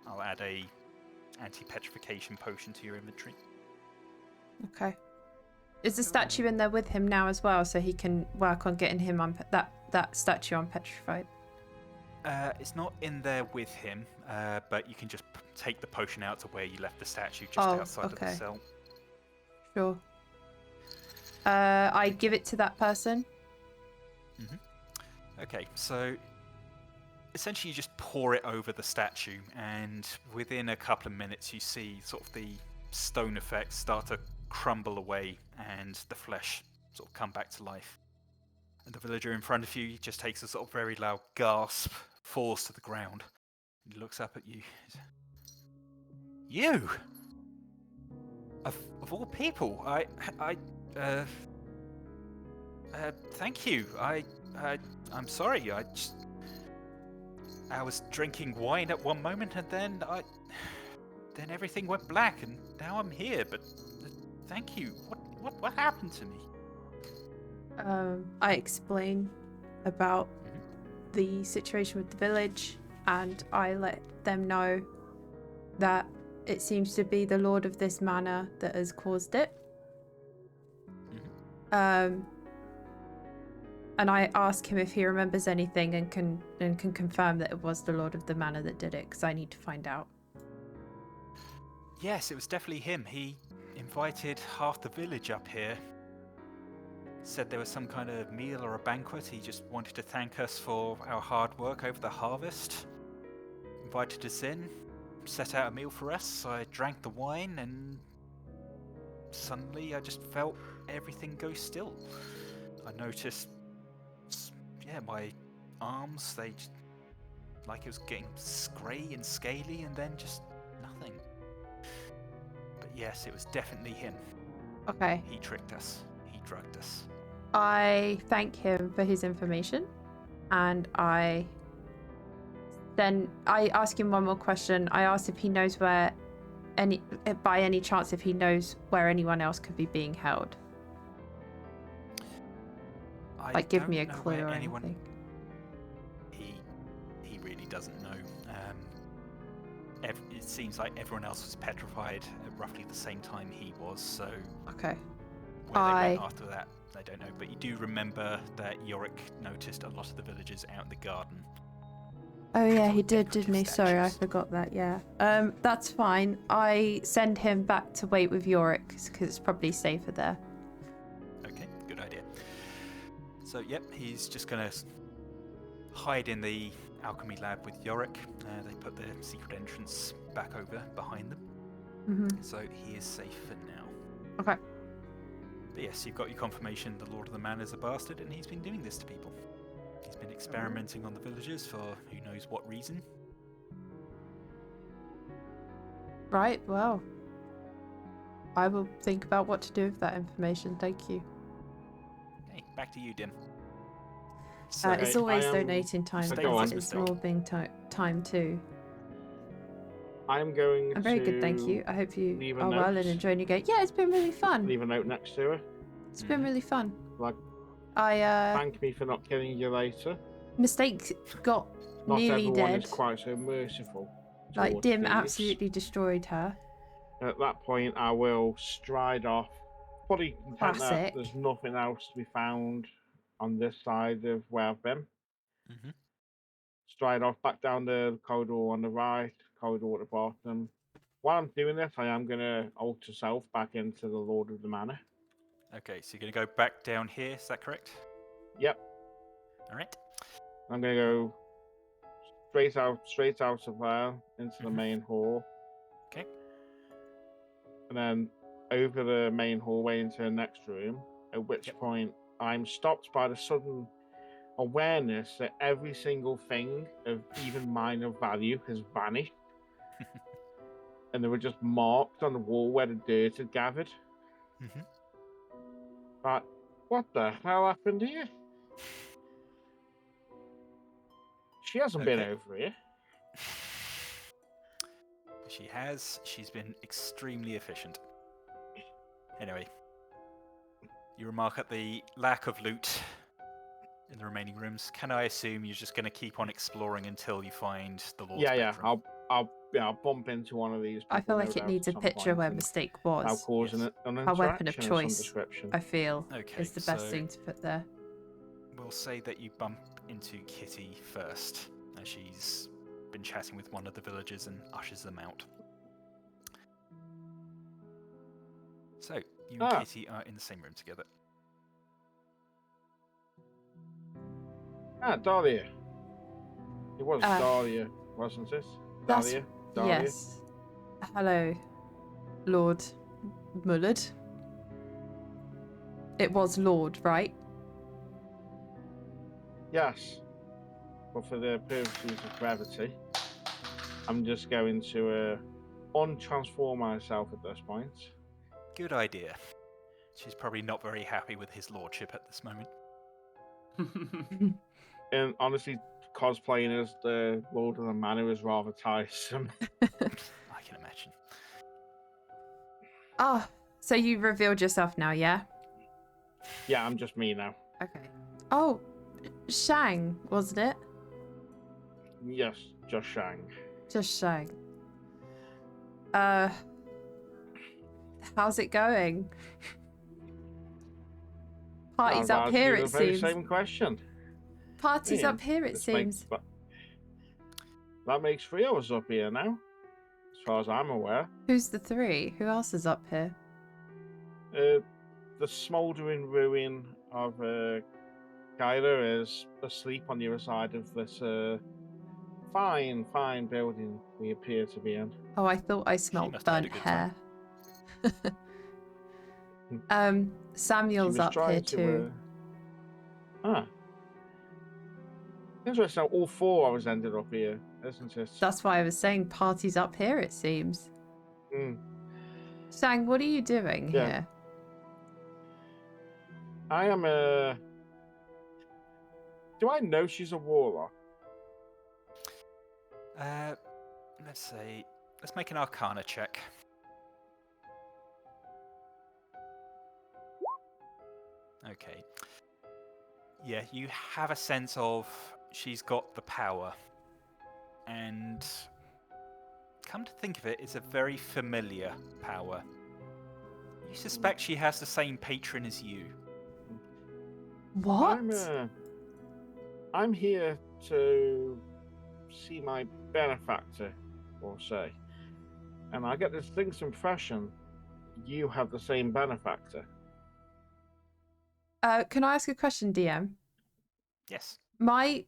I'll add a anti-petrification potion to your inventory. Okay. Is the statue in there with him now as well, so he can work on getting him on that statue unpetrified? It's not in there with him, but you can just take the potion out to where you left the statue, just outside of the okay. cell. Sure. I give it to that person. Okay, so essentially you just pour it over the statue, and within a couple of minutes you see sort of the stone effects start to crumble away and the flesh sort of come back to life. And the villager in front of you just takes a sort of very loud gasp, falls to the ground, and looks up at you. You! Of all people, thank you. I'm sorry. I was drinking wine at one moment, and then everything went black, and now I'm here. But thank you. What happened to me? I explain about the situation with the village, and I let them know that it seems to be the lord of this manor that has caused it. And I ask him if he remembers anything and can confirm that it was the lord of the manor that did it, because I need to find out. Yes, it was definitely him. He invited half the village up here. Said there was some kind of meal or a banquet. He just wanted to thank us for our hard work over the harvest. Invited us in, set out a meal for us. I drank the wine, and suddenly I just felt everything go still. I noticed, my arms, they just, like it was getting grey and scaly, and then just nothing. But yes, it was definitely him. Okay. He tricked us. He drugged us. I thank him for his information, and I ask him one more question. I ask if he knows by any chance, if he knows where anyone else could be being held. Like, give me a clue or anything. He really doesn't know. It seems like everyone else was petrified at roughly the same time he was, so... Okay. Where they went after that, I don't know. But you do remember that Yorick noticed a lot of the villagers out in the garden. Oh yeah, he did, didn't he? Sorry, I forgot that, yeah. That's fine. I send him back to wait with Yorick, because it's probably safer there. Okay, good idea. So, yep, he's just going to hide in the alchemy lab with Yorick. They put the secret entrance back over behind them. So he is safe for now. Okay. But yes, you've got your confirmation the Lord of the Manor is a bastard, and he's been doing this to people. He's been experimenting on the villagers for who knows what reason. Right, well, I will think about what to do with that information. Thank you. Okay, back to you, Dim. So, it's always donating time, but it's moving time too. I'm very good, thank you. I hope you are well and enjoying your game. Yeah, it's been really fun. Leave a note next to her. It's been really fun. Like, thank me for not killing you later. Mistake got not nearly everyone dead. Is quite so merciful. Like, Dim absolutely destroyed her. At that point, I will stride off, fully content that there's nothing else to be found on this side of where I've been. Stride off back down the corridor on the right, corridor at the bottom. While I'm doing this, I am going to alter self back into the Lord of the Manor. Okay, so you're going to go back down here, is that correct? Yep. All right. I'm going to go straight out of there into the main hall. Okay. And then over the main hallway into the next room, at which point I'm stopped by the sudden awareness that every single thing of even minor value has vanished. And they were just marked on the wall where the dirt had gathered. But what the hell happened here? She hasn't been over here. She has. She's been extremely efficient. Anyway, you remark at the lack of loot in the remaining rooms. Can I assume you're just going to keep on exploring until you find the Lord's bedroom? I'll I'll bump into one of these people. I feel no like it doubt, needs a at some picture point, where and mistake I'll was. cause Yes. an A weapon of interaction of some choice, description. I feel, Okay, is the best so thing to put there. we'll say that you bump into Kitty first, as she's been chatting with one of the villagers and ushers them out. So, you and Ah. Kitty are in the same room together. Ah, Dahlia. It was Uh, Dahlia, wasn't it? That's Dahlia. yes. Hello, Lord Mullard. It was Lord, right? Yes. But for the purposes of brevity, I'm just going to untransform myself at this point. Good idea. She's probably not very happy with his lordship at this moment. And honestly, cosplaying as the Lord of the Manor is rather tiresome. I can imagine. Oh, so you revealed yourself now, yeah? Yeah, I'm just me now. Okay. Oh, Shang, wasn't it? Yes, just Shang. Just Shang. How's it going? Party's up here, it the very seems. same question. Party's Yeah, up here, it seems. That makes 3 of us up here now, as far as I'm aware. Who's the 3? Who else is up here? The smouldering ruin of Gyra is asleep on the other side of this fine building we appear to be in. Oh, I thought I smelled must have had a burnt good hair. time. Samuel's up here too. Interesting. All 4 of us ended up here, isn't it? That's why I was saying party's up here, it seems. Shang, what are you doing here? I am a. Do I know she's a warlock? Let's see. Let's make an Arcana check. Okay. Yeah, you have a sense of she's got the power. And come to think of it, it's a very familiar power. You suspect she has the same patron as you. What? I'm here to see my benefactor, or say. And I get this distinct impression you have the same benefactor. Can I ask a question, DM? Yes. My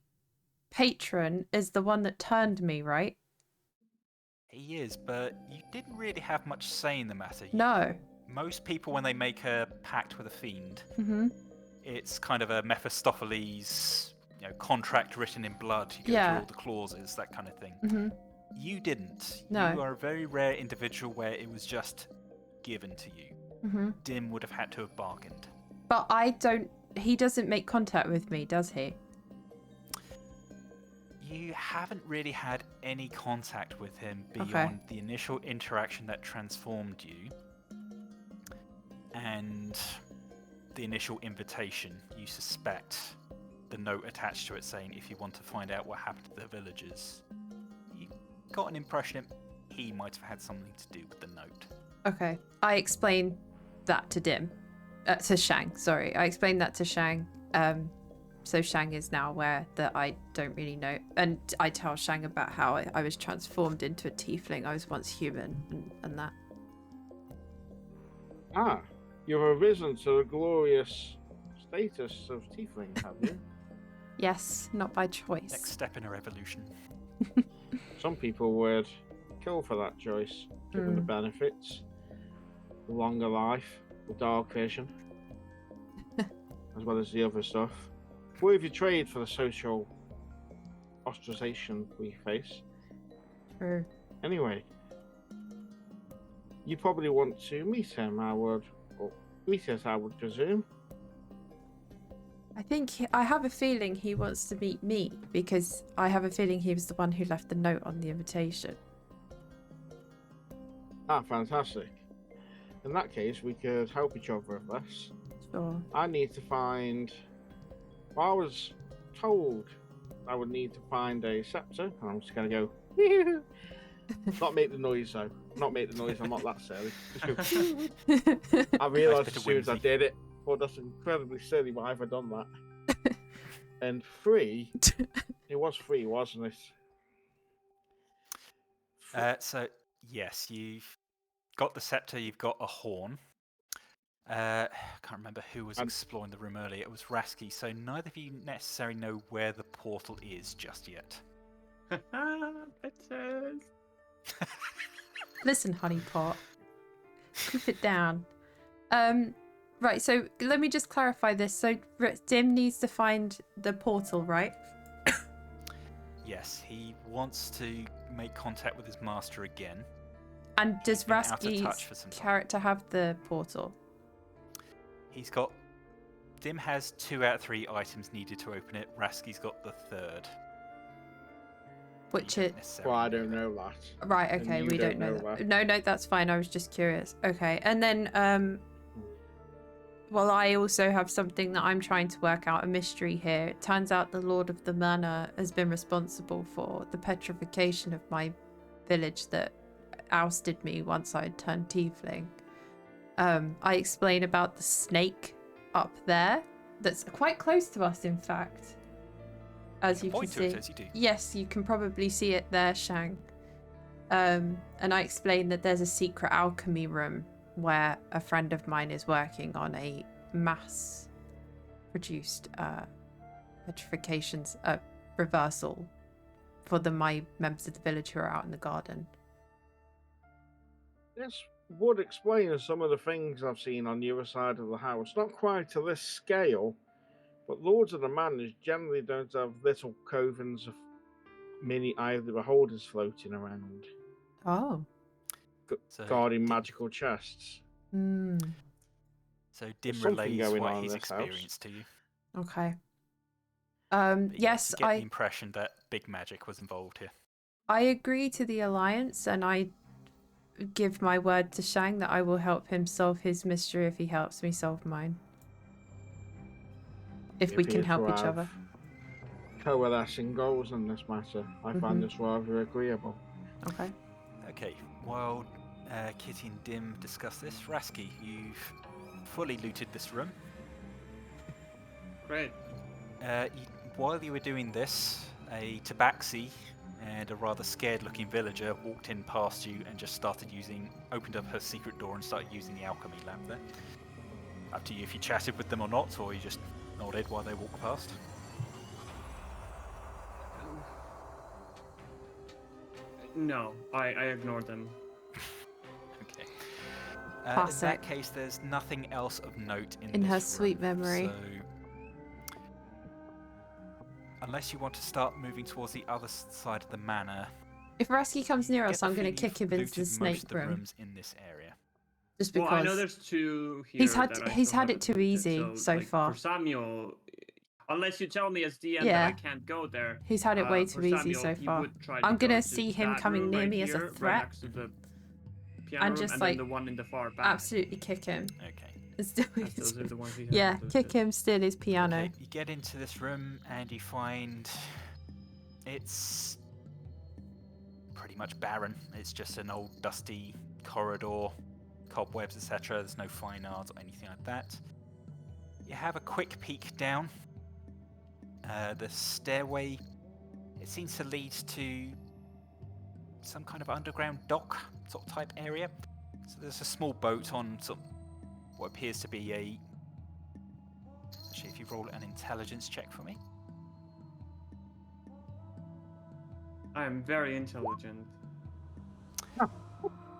patron is the one that turned me, right? He is, but you didn't really have much say in the matter. No. Most people, when they make a pact with a fiend, Mm-hmm. it's kind of a Mephistopheles, contract written in blood. You go through all the clauses, that kind of thing. Mm-hmm. You didn't. No. You are a very rare individual where it was just given to you. Mm-hmm. Dim would have had to have bargained. But he doesn't make contact with me, does he? You haven't really had any contact with him beyond the initial interaction that transformed you and the initial invitation. You suspect the note attached to it saying if you want to find out what happened to the villagers. You got an impression that he might have had something to do with the note. Okay. I explained that to to Shang, sorry. I explained that to Shang. So Shang is now aware that I don't really know. And I tell Shang about how I was transformed into a tiefling. I was once human and that. Ah, you've arisen to the glorious status of tiefling, have you? Yes, not by choice. Next step in her evolution. Some people would kill for that choice, given the benefits, the longer life, the dark vision, as well as the other stuff. What have you traded for the social ostracization we face? True. Anyway, you probably want to meet him, I would presume. I have a feeling he wants to meet me because I have a feeling he was the one who left the note on the invitation. Ah, fantastic. In that case, we could help each other with this. Sure. I need to find... Well, I was told I would need to find a scepter, and I'm just going to go... Not make the noise though. Not make the noise. I'm not that silly. Just go. I realised bit as of soon as I whimsy. did it, well, that's incredibly silly. Why have I done that? And 3, it was 3, wasn't it? So yes, you've got the scepter. You've got a horn. I can't remember who was And- exploring the room earlier. It was Rasky. So neither of you necessarily know where the portal is just yet. Bitches. Listen, honeypot. Keep it down. Right, so let me just clarify this. So Dim needs to find the portal, right? Yes, he wants to make contact with his master again. And does He's been out of touch Rasky's for some time. character have the portal? He's got. Dim has 2 out of 3 items needed to open it. Rasky's got the 3rd. Which You it. don't necessarily Well, I don't that. know that. Right, And okay, you we don't don't know know that. No, that's fine. I was just curious. Okay, and then well, I also have something that I'm trying to work out, a mystery here. It turns out the Lord of the Manor has been responsible for the petrification of my village that ousted me once I had turned tiefling. I explain about the snake up there that's quite close to us, in fact. As you can Point to see. it as you do. Yes, you can probably see it there, Shang. And I explained that there's a secret alchemy room where a friend of mine is working on a mass produced petrifications reversal for my members of the village who are out in the garden. This would explain some of the things I've seen on the other side of the house. Not quite to this scale, but Lords of the Manors generally don't have little covens of mini Eye of the Beholders floating around, Oh. So guarding Dim, magical chests. Hmm. so There's Dim something relays going what on in he's this house. experienced to you. Okay. But Yes, you get the impression that big magic was involved here. I agree to the alliance, and I give my word to Shang that I will help him solve his mystery if he helps me solve mine. If we can help each other. Coalescing goals in this matter. I find this rather agreeable. Okay. Okay, while Kitty and Dim discuss this, Rasky, you've fully looted this room. Great. While you were doing this, a tabaxi and a rather scared-looking villager walked in past you and just opened up her secret door and started using the alchemy lamp there. Up to you if you chatted with them or not, or you just nodded while they walked past. No, I ignored them. Okay. In Classic. that case, there's nothing else of note In this her room, sweet memory. So, unless you want to start moving towards the other side of the manor, If Rasky comes near get us, the I'm going to feeling kick you've him into the looted snake most of the room. rooms in this area. Just Well, I know because there's 2 here. he's had that I he's still had it haven't too looted, easy so like, far. For Samuel, unless you tell me as DM that Yeah. I can't go there. He's had it way For too easy Samuel, so he far. would try to I'm go gonna to see him that coming room near right me as a here, threat. right next to the piano And room, just, and like, then the one in the far back. Absolutely kick him. Okay. It's still As those are the ones we yeah, haven't kick looted. him, steal his piano. Okay, you get into this room and you find it's pretty much barren. It's just an old dusty corridor, cobwebs, etc. There's no fine art or anything like that. You have a quick peek down. The stairway, it seems to lead to some kind of underground dock sort of type area. So there's a small boat on sort of what appears to be a... Actually, if you roll an intelligence check for me. I am very intelligent.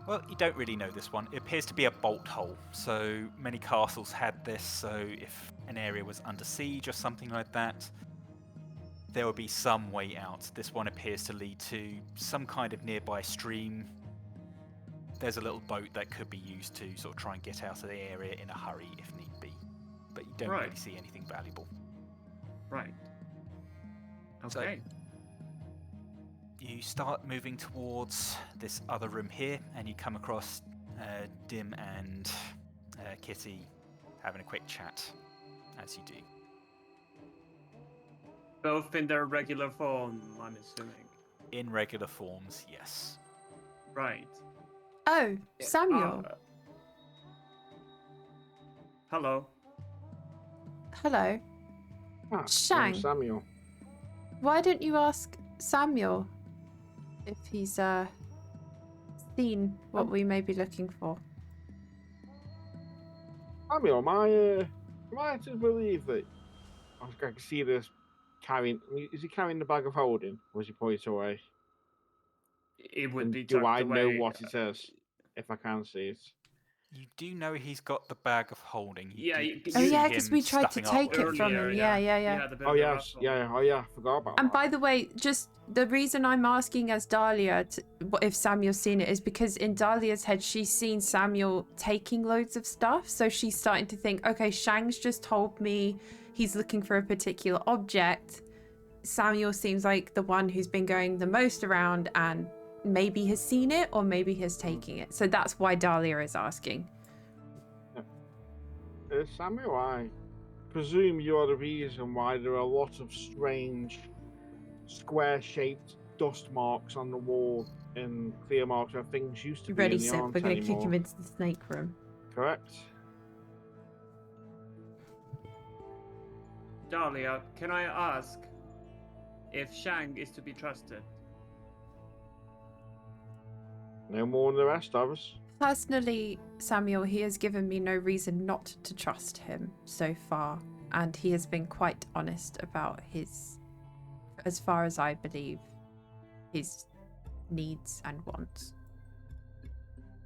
Well, you don't really know this one. It appears to be a bolt hole. So many castles had this, so if an area was under siege or something like that, there would be some way out. This one appears to lead to some kind of nearby stream. There's a little boat that could be used to sort of try and get out of the area in a hurry if need be. But you don't Right. really see anything valuable. Right. So- Okay. You start moving towards this other room here, and you come across Dim and Kitty having a quick chat, as you do. Both in their regular form, I'm assuming. In regular forms, yes. Right. Oh, Samuel. Hello. Hello. Ah, Shang. Samuel. Why don't you ask Samuel if he's seen what we may be looking for? Samuel, am I to believe that I can see this carrying? Is he carrying the bag of holding, or is he put it away? It would And be do tucked I away. know what it is? If I can see it. You do know he's got the bag of holding. Yeah, do Oh see yeah, him because we tried to stuffing take it from earlier, him. yeah. Yeah. The bit Oh of the yes, ruffle. yeah. Oh yeah, I forgot about And that. by the way, just the reason I'm asking as Dahlia if Samuel's seen it is because in Dahlia's head, she's seen Samuel taking loads of stuff. So she's starting to think, okay, Shang's just told me he's looking for a particular object. Samuel seems like the one who's been going the most around and maybe has seen it or maybe has taken it. So that's why Dahlia is asking. Samuel, I presume you are the reason why there are a lot of strange square-shaped dust marks on the wall and clear marks where things used to You be ready, and they Sif? aren't We're going to anymore. kick him into the snake room. Correct. Dahlia, can I ask if Shang is to be trusted? No more than the rest of us. Personally, Samuel, he has given me no reason not to trust him so far, and he has been quite honest about his, as far as I believe, his needs and wants.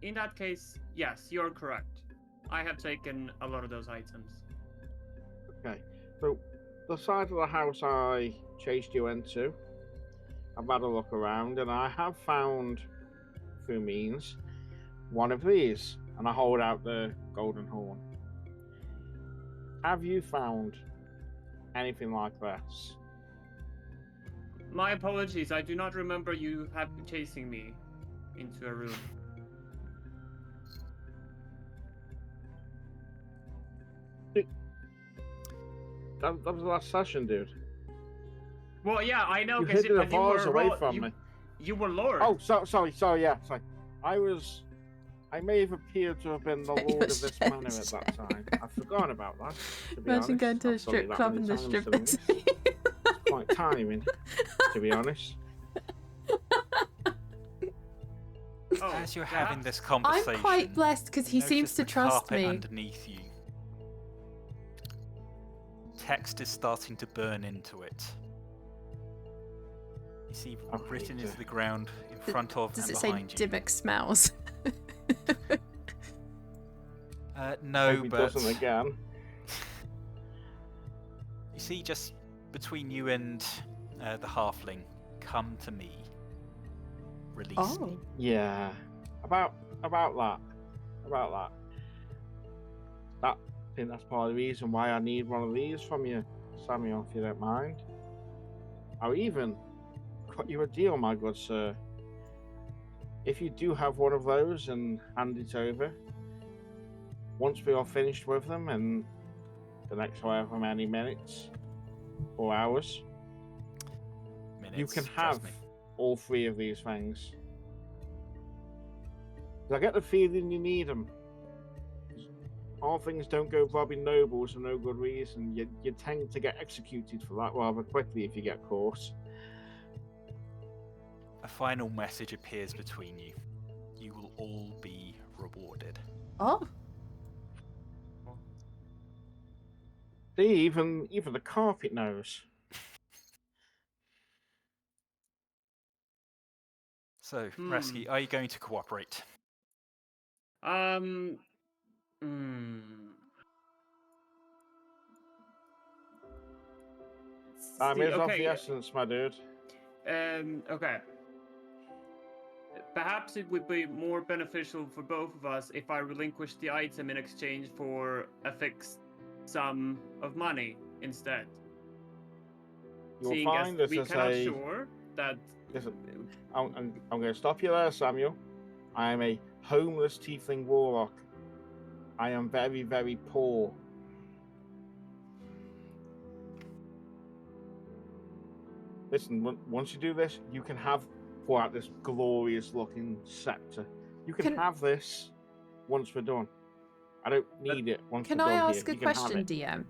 In that case, yes, you're correct. I have taken a lot of those items. Okay. So, the side of the house I chased you into, I've had a look around and I have found, through means, one of these. And I hold out the golden horn. Have you found anything like this? My apologies, I do not remember you chasing me into a room. That was the last session, dude. Well, yeah, I know, You because hid the vase away from me. You were Lord. Oh, sorry, yeah, sorry. I may have appeared to have been the lord of this manor at that time. I've forgotten about that, to be Imagine honest. going to a I've done it strip that club many and the times strippers. to the It's quite timing, to be honest. Oh, As you're perhaps- having this I'm conversation, quite blessed because he you seems notice to the trust carpet me. underneath you. Text is starting to burn into it. You see I written hate into it. the ground in front of Does and it say behind you. Dimmock smells? No, Hope he but doesn't again. you see just between you and the halfling, come to me. Release me. Yeah, about that. I think that's part of the reason why I need one of these from you, Samuel, if you don't mind. I'll even cut you a deal, my good sir. If you do have one of those and hand it over, once we are finished with them in the next however many minutes or hours, you can Trust have me. all three of these things. I get the feeling you need them. All things don't go robbing nobles for no good reason. You tend to get executed for that rather quickly if you get caught. A final message appears between you. You will all be rewarded. Oh, See, even the carpet knows. So, Reski, are you going to cooperate? Hmm. Time is of okay. the essence, my dude. Okay. Perhaps it would be more beneficial for both of us if I relinquish the item in exchange for a fixed sum of money instead. You'll Seeing find as this we as cannot a... sure that. Listen, I'm going to stop you there, Samuel. I am a homeless tiefling warlock. I am very, very poor. Listen, once you do this, you can have pull out this glorious-looking scepter. You can have this once we're done. I don't need it once we're Can done I here. ask a You can have question, it. DM?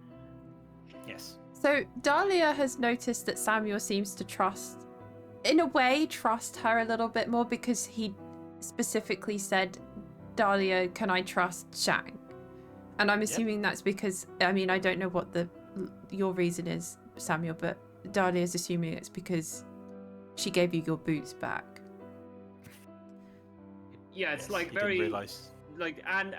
Yes. So Dahlia has noticed that Samuel seems to trust her a little bit more because he specifically said, Dahlia, can I trust Shang? And I'm assuming that's because, I mean, I don't know what your reason is, Samuel, but Dahlia's assuming it's because she gave you your boots back. Yeah, it's Yes, like he didn't very realise. like and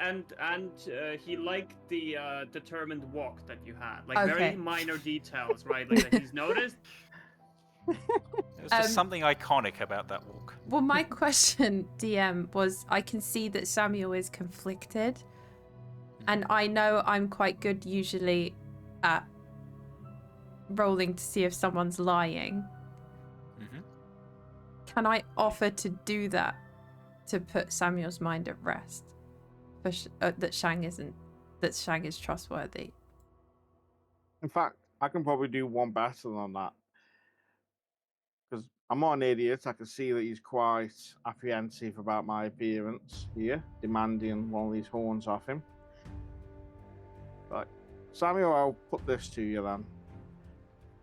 he liked the determined walk that you had, like Okay. very minor details, right? Like that he's noticed. There was just something iconic about that walk. Well, my question, DM, was I can see that Samuel is conflicted. And I know I'm quite good usually at rolling to see if someone's lying. Mm-hmm. Can I offer to do that to put Samuel's mind at rest? For that Shang is trustworthy. In fact, I can probably do one better than that. Because I'm not an idiot. I can see that he's quite apprehensive about my appearance here, demanding one of these horns off him. Right. Samuel, I'll put this to you then.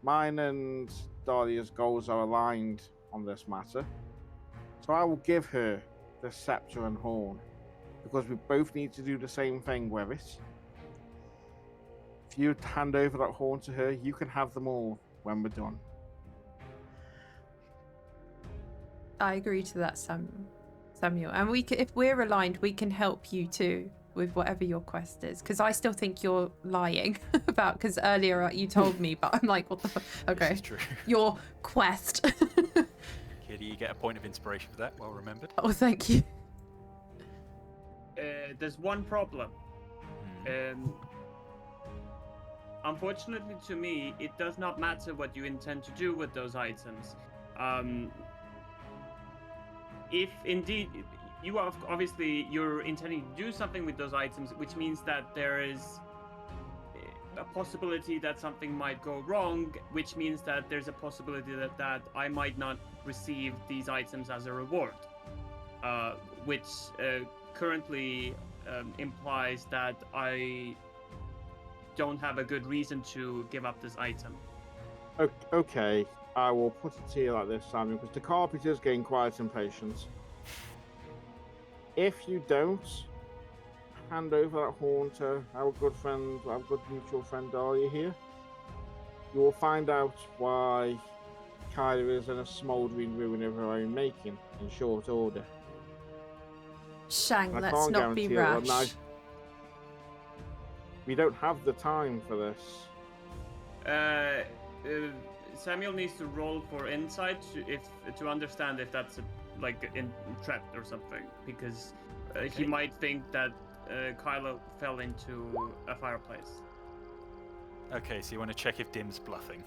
Mine and Dahlia's goals are aligned on this matter. So I will give her the scepter and horn. Because we both need to do the same thing with it. If you hand over that horn to her, you can have them all when we're done. I agree to that, Samuel. And if we're aligned, we can help you too with whatever your quest is. Because I still think you're lying because earlier you told me, but I'm like, what the fuck? Okay. This is true. Your quest. Kitty, you get a point of inspiration for that. Well remembered. Oh, thank you. There's one problem. Unfortunately to me, it does not matter what you intend to do with those items. If indeed you are obviously you're intending to do something with those items, which means that there is a possibility that something might go wrong, which means that there's a possibility that I might not receive these items as a reward, which currently implies that I don't have a good reason to give up this item. Okay, I will put it to you like this, Samuel, because the carpet is getting quite impatient. If you don't hand over that horn to our good mutual friend Dahlia here, you will find out why Kyla is in a smouldering ruin of her own making in short order. Shang, I let's can't not be guarantee rash. We don't have the time for this. Samuel needs to roll for insight to understand if that's trapped or something, because he might think that Kylo fell into a fireplace. Okay, so you want to check if Dim's bluffing.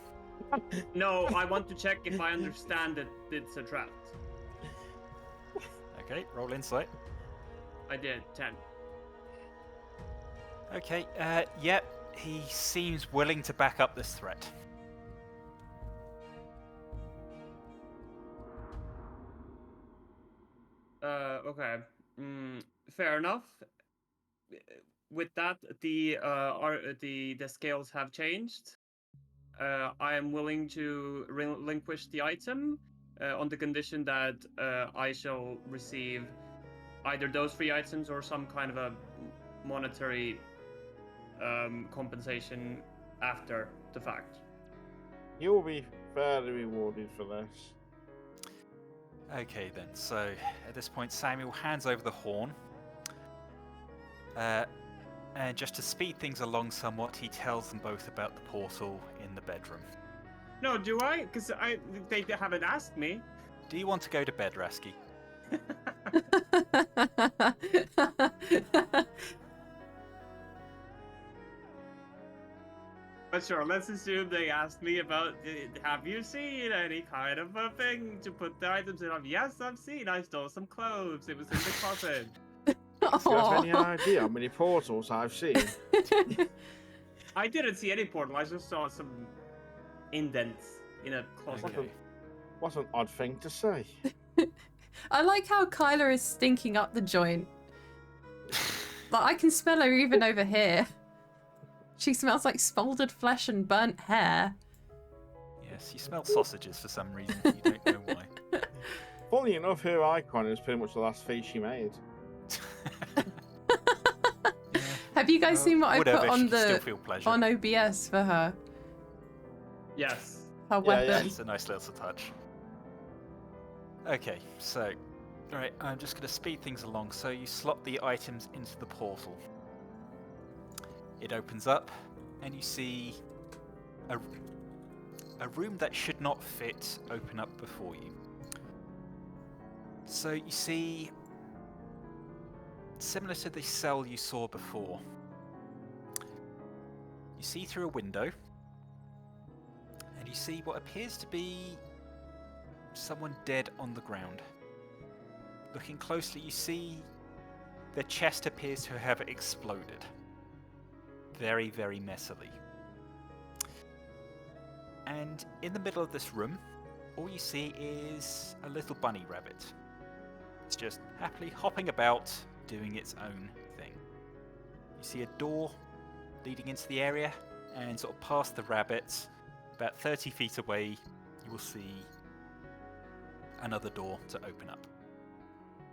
No, I want to check if I understand that it's a trap. Okay, roll insight. I did 10. Okay, yep, he seems willing to back up this threat. Okay. Fair enough. With that, the scales have changed. I am willing to relinquish the item on the condition that I shall receive either those 3 items or some kind of a monetary compensation after the fact. You will be fairly rewarded for this. Okay then, so at this point Samuel hands over the horn. And just to speed things along somewhat, he tells them both about the portal in the bedroom. No, do I? Because they haven't asked me. Do you want to go to bed, Rasky? But sure, let's assume they asked me about, have you seen any kind of a thing to put the items in? Yes, I've seen. I stole some clothes. It was in the closet. Do you have any idea how many portals I've seen? I didn't see any portal. I just saw some indents in a closet. Okay. What an odd thing to say. I like how Kyla is stinking up the joint. Like, I can smell her even over here. She smells like smoldered flesh and burnt hair. Yes, you smell sausages for some reason. You don't know why. Funny enough, her icon is pretty much the last face she made. Yeah. Have you guys seen what I Whatever, put she on can still the feel pleasure. on OBS for her? Yes. Her Yeah, yeah. weapon. It's a nice little touch. Okay, so, alright, I'm just going to speed things along. So you slot the items into the portal. It opens up, and you see a room that should not fit open up before you. So you see, similar to the cell you saw before, you see through a window, and you see what appears to be someone dead on the ground. Looking closely, you see the chest appears to have exploded. Very, very messily. And in the middle of this room, all you see is a little bunny rabbit. It's just happily hopping about, doing its own thing. You see a door leading into the area, and sort of past the rabbit, about 30 feet away, you will see another door to open up.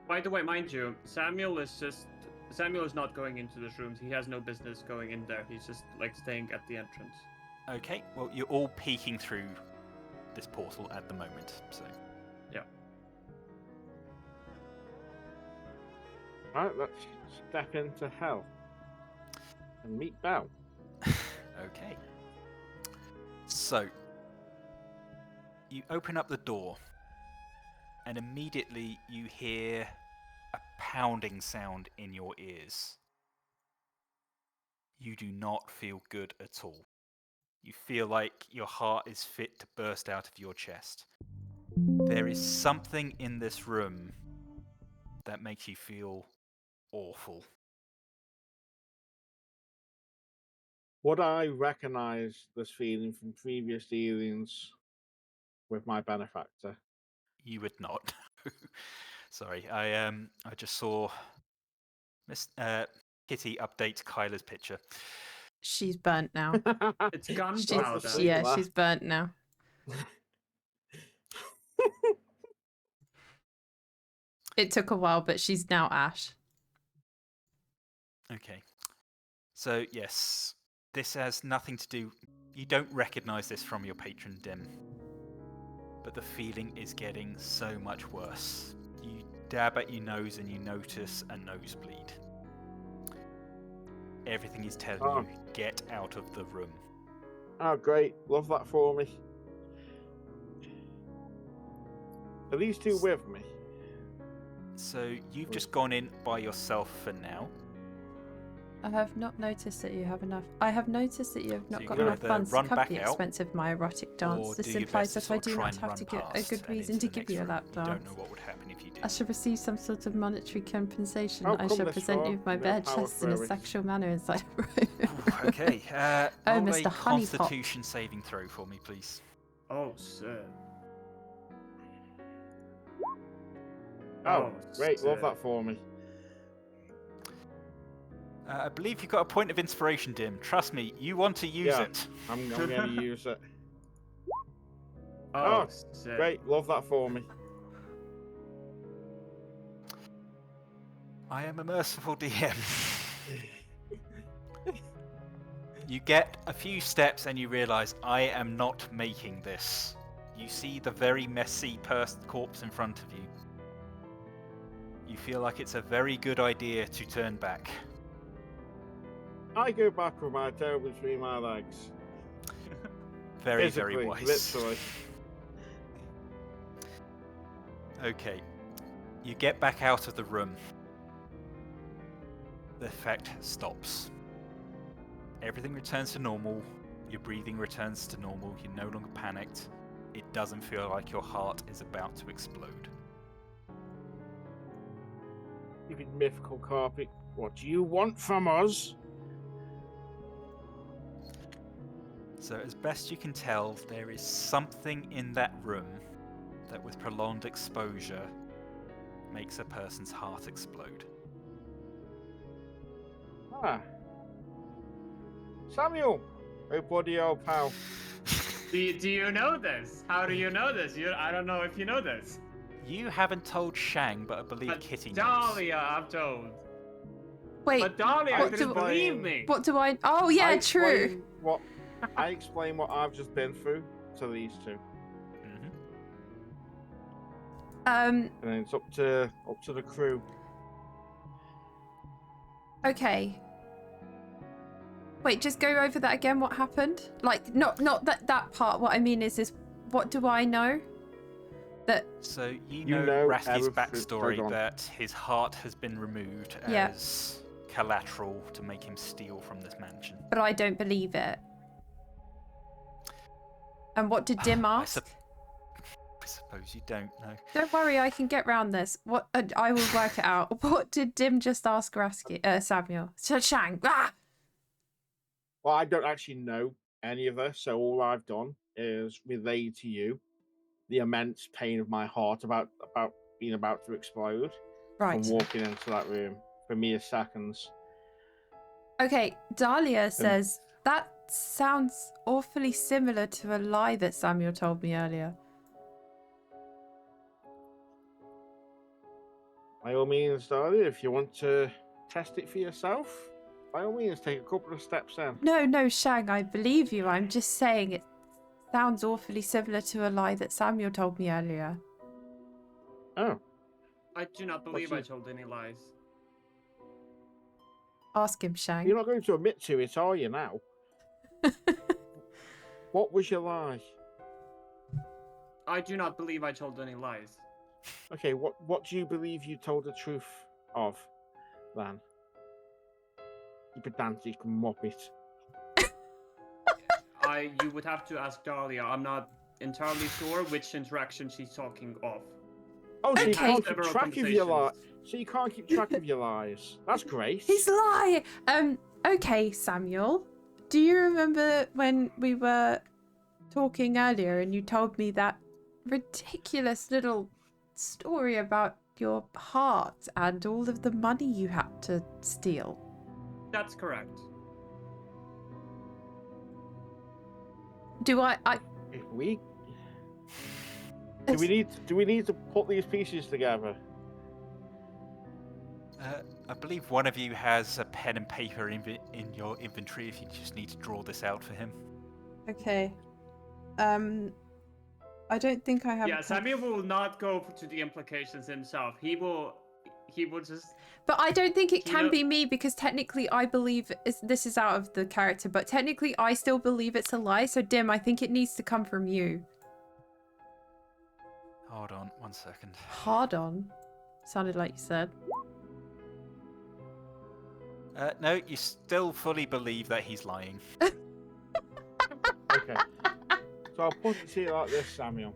By the way, mind you, Samuel is not going into those rooms. He has no business going in there. He's just like staying at the entrance. Okay, well, you're all peeking through this portal at the moment, so. Yeah. Right, let's step into hell and meet Belle. Okay. So, you open up the door, and immediately you hear a pounding sound in your ears. You do not feel good at all. You feel like your heart is fit to burst out of your chest. There is something in this room that makes you feel awful. Would I recognize this feeling from previous dealings with my benefactor? You would not. Sorry, I just saw Miss Kitty update Kyla's picture. She's burnt now. It's gunpowder. Gunpowder. Yeah, she's burnt now. It took a while, but she's now ash. Okay. So, yes, this has nothing to do... You don't recognize this from your patron, Dim. But the feeling is getting so much worse. You dab at your nose and you notice a nosebleed. Everything is telling you, get out of the room. Oh, great. Love that for me. Are these two with me? So, you've just gone in by yourself for now. I have not noticed that you have enough. I have noticed that you have not you got can enough either funds to run cover back the out, expense of my erotic dance. or This do your implies best that I to do sort not of have to try and get run a good past and reason into to the give you next that room. You don't dance. know what would happen if you did. I shall receive some sort of monetary compensation. How I come shall this present far? you with my No bare power chest in a query. sexual manner inside a room. Ooh, okay, Oh, roll Mr. a Honeypot. Constitution saving throw for me, please. Oh, sir. Oh, great. Love sir. that for me. I believe you've got a point of inspiration, Dim. Trust me, you want to use Yeah. it. I'm going to use it. Oh, Oh, sir. Great. Love that for me. I am a merciful DM. You get a few steps and you realise, I am not making this. You see the very messy corpse in front of you. You feel like it's a very good idea to turn back. I go back with my tail between my legs. Very, Physically, very wise. literally. Okay. You get back out of the room. The effect stops. Everything returns to normal. Your breathing returns to normal. You're no longer panicked. It doesn't feel like your heart is about to explode. Even mythical carpet. What do you want from us? So as best you can tell, there is something in that room that with prolonged exposure makes a person's heart explode. Ah. Samuel! Oh, buddy, old pal. Do you know this? How do you know this? I don't know if you know this. You haven't told Shang, but I believe But Kitty knows. Dahlia, I've told. Wait, But Dahlia what didn't do- believe me. what do I? Oh yeah, true. I explain what I've just been through to these two. Mhm. And then it's up to the crew. Okay. Wait, just go over that again. What happened? Like, not that part. What I mean is what do I know? That So you You know know Raski's everything- backstory, hold on. that his heart has been removed Yeah. as collateral to make him steal from this mansion. but I don't believe it. And what did Dim I ask? I suppose you don't know. Don't worry, I can get round this. What I will work it out. What did Dim just ask Samuel? Shang. Ah! Well, I don't actually know any of this, so all I've done is relay to you the immense pain of my heart about being about to explode Right. from walking into that room for mere seconds. Okay, Dahlia says that sounds awfully similar to a lie that Samuel told me earlier. By all means, Dahlia, if you want to test it for yourself, by all means, take a couple of steps in. No, Shang, I believe you. I'm just saying it sounds awfully similar to a lie that Samuel told me earlier. Oh, I do not believe What's I told any lies. Ask him, Shang. you're not going to admit to it, are you now? What was your lie? I do not believe I told any lies. Okay, what do you believe you told the truth of, then? You pedantic muppet. You would have to ask Dahlia. I'm not entirely sure which interaction she's talking of. Oh, so you Okay. can't keep Several track of your lies. conversations. So you can't keep track of your lies. That's great. He's lying. Okay, Samuel. Do you remember when we were talking earlier and you told me that ridiculous little story about your heart and all of the money you had to steal? That's correct. Do I Do we need to put these pieces together? I believe one of you has a pen and paper in your inventory if you just need to draw this out for him. Okay. I don't think I have. Yeah, Samuel will not go to the implications himself. He will just. But I don't think it You can know- be me because technically I believe this is out of the character, but technically I still believe it's a lie. So Dim, I think it needs to come from you. Hold on, 1 second. Hard on. Sounded like you said. No, you still fully believe that he's lying. Okay. So I'll put it to you like this, Samuel.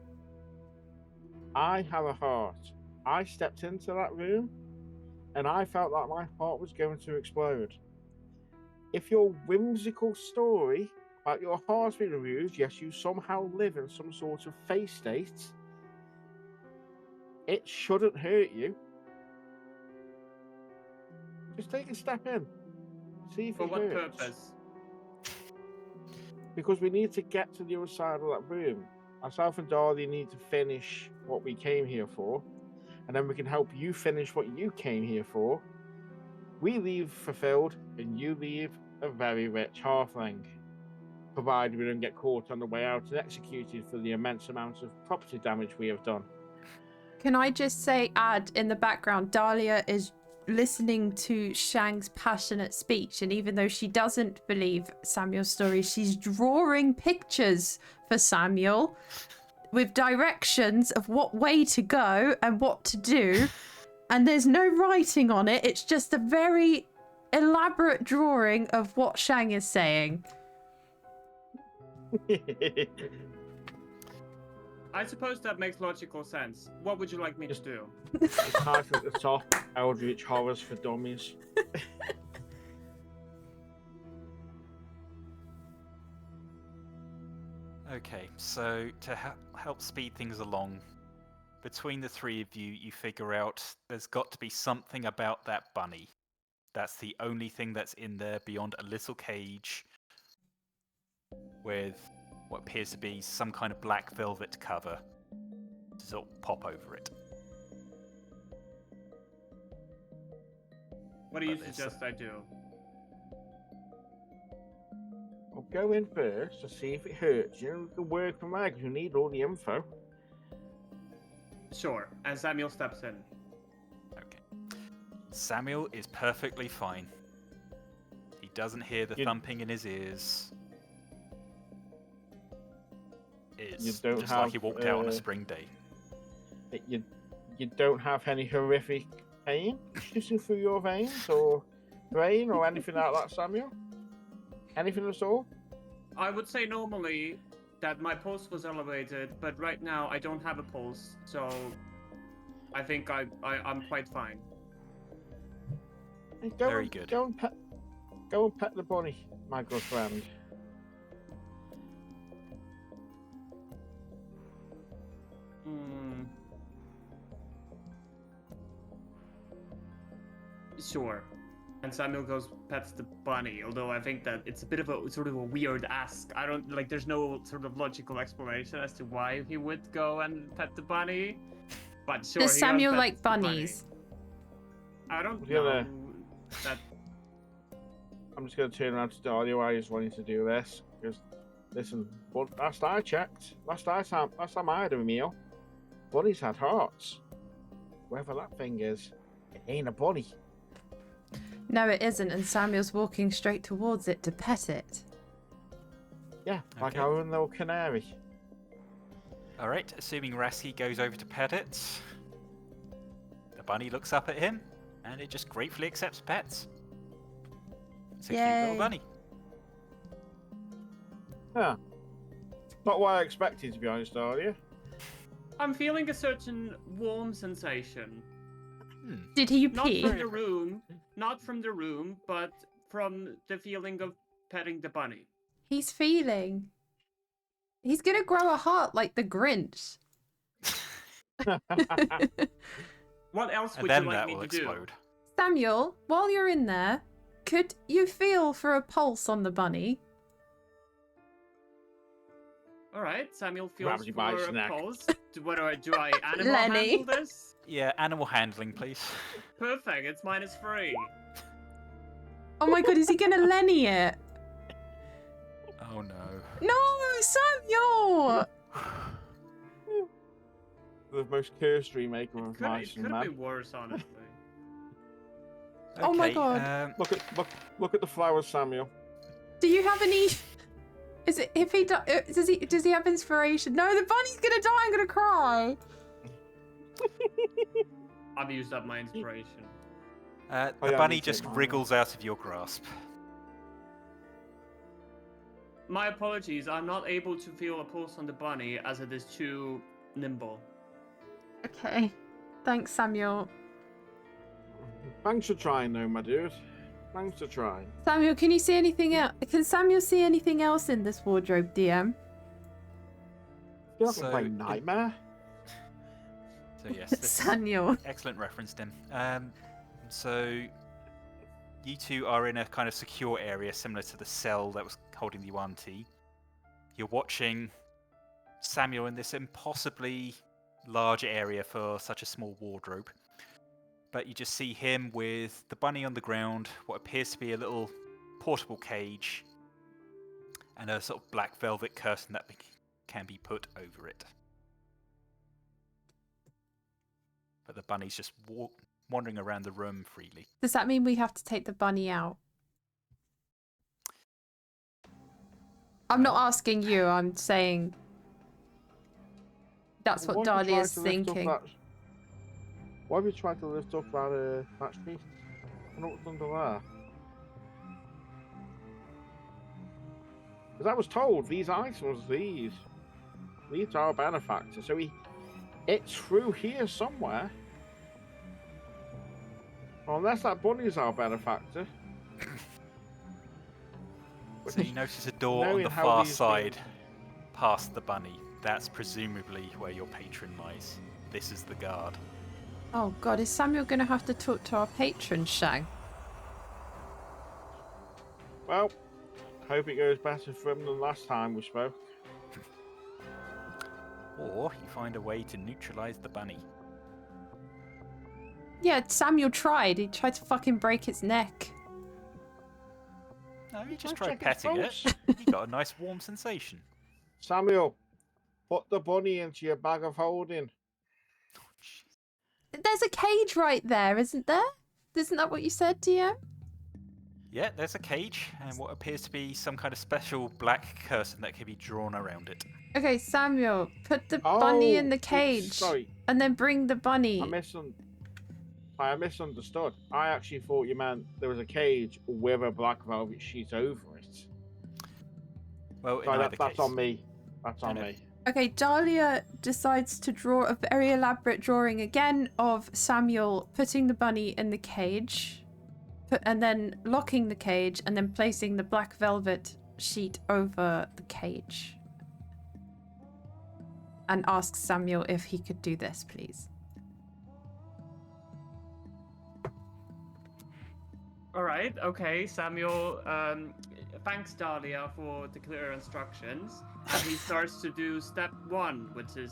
I have a heart. I stepped into that room and I felt like my heart was going to explode. If your whimsical story about your heart's been removed, yes, you somehow live in some sort of phase state, it shouldn't hurt you. Just take a step in. See if For it what hurts. purpose? Because we need to get to the other side of that room. Myself and Darley need to finish what we came here for, and then we can help you finish what you came here for. We leave fulfilled, and you leave a very rich halfling, provided we don't get caught on the way out and executed for the immense amount of property damage we have done. Can I just say, add in the background, Dahlia is listening to Shang's passionate speech, and even though she doesn't believe Samuel's story, she's drawing pictures for Samuel with directions of what way to go and what to do, and there's no writing on it. It's just a very elaborate drawing of what Shang is saying. I suppose that makes logical sense. What would you like me to do? It's hard at the top, Eldritch Horrors for Dummies. Okay, so to help speed things along, between the three of you, you figure out there's got to be something about that bunny. That's the only thing that's in there beyond a little cage with what appears to be some kind of black velvet cover to sort of pop over it. What do you But there's suggest I do? I'll go in first to see if it hurts you. We can work from there because you need all the info. Sure. And Samuel steps in. Okay. Samuel is perfectly fine. He doesn't hear the thumping in his ears. It's don't just like have, he walked out on a spring day. You don't have any horrific pain shooting through your veins or brain or anything like that, Samuel? Anything at all? I would say normally that my pulse was elevated, but right now I don't have a pulse, so I think I'm quite fine. Hey, Very good. Go and pet the bunny, my good friend. Sure. And Samuel goes pets the bunny, although I think that it's a bit of a sort of a weird ask. I don't like there's no sort of logical explanation as to why he would go and pet the bunny. But sure. Does he Samuel goes, like pets the bunny. bunnies? I don't Yeah, know that. I'm just going to turn around to Dahlia while he's wanting to do this. Because, listen, last I checked, last time I had a meal, bunnies had hearts. Whatever that thing is, it ain't a bunny. No, it isn't, and Samuel's walking straight towards it to pet it. Yeah, like Okay. our own little canary. Alright, assuming Rasky goes over to pet it, the bunny looks up at him, and it just gratefully accepts pets. It's a cute Yay. little bunny. Huh. Not what I expected, to be honest, Dahlia. I'm feeling a certain warm sensation. Did he Not pee? from the room, but from the feeling of petting the bunny. He's feeling. He's gonna grow a heart like the Grinch. What else And would then you like that me will to explode. Samuel, while you're in there, could you feel for a pulse on the bunny? do? All right, Samuel Grabs feels you by for his a neck. pulse. Do I animal Lenny. handle this? Yeah, animal handling, please. Perfect. It's -3. Oh my god, is he gonna Lenny it? Oh no. No, Samuel! The most cursed remaker It of could mice and have men. been worse, honestly. Oh my Okay, God. Look at the flowers, Samuel. Do you have any? Is it if he does he have inspiration? No, the bunny's gonna die. I'm gonna cry. I've used up my inspiration. the yeah, bunny me too, just mine. wriggles out of your grasp. My apologies. I'm not able to feel a pulse on the bunny as it is too nimble. Okay, thanks, Samuel. Thanks for trying, though, my dude. Thanks for trying. Samuel, can you see anything else? Can Samuel see anything else in this wardrobe, DM? I feel like So, I'm playing Nightmare. So yes, this Samuel. excellent reference, Tim. So you two are in a kind of secure area similar to the cell that was holding the Yuan-Ti. You're watching Samuel in this impossibly large area for such a small wardrobe. But you just see him with the bunny on the ground, what appears to be a little portable cage, and a sort of black velvet curtain that can be put over it. But the bunny's just wandering around the room freely. Does that mean we have to take the bunny out? I'm not asking you. I'm saying that's what Why have you tried Dahlia's to lift up thinking. Why have you tried to lift up that tree? I know what's under there. Because I was told these items, these are our benefactor. So it's through here somewhere. Well, unless that bunny's our benefactor. So you notice a door on Knowing the how far these side things- past the bunny. That's presumably where your patron lies. This is the guard. Oh god, is Samuel going to have to talk to our patron, Shang? Well, hope it goes better for him than last time we spoke. Or you find a way to neutralize the bunny. Yeah, Samuel tried. He tried to fucking break its neck. No, you just I'll tried check its petting it. pulse. You got a nice warm sensation. Samuel, put the bunny into your bag of holding. There's a cage right there, isn't there? Isn't that what you said, DM? Yeah, there's a cage and what appears to be some kind of special black curtain that can be drawn around it. Okay, Samuel, put the bunny in the cage. Sorry, And then bring the bunny. I misunderstood. I actually thought you meant there was a cage with a black velvet sheet over it. Well, in Sorry, either that's case. on me. That's on know. me. Okay, Dahlia decides to draw a very elaborate drawing again of Samuel putting the bunny in the cage, and then locking the cage, and then placing the black velvet sheet over the cage. And asks Samuel if he could do this, please. All right, okay, Samuel. Thanks, Dahlia, for the clear instructions. And he starts to do step 1, which is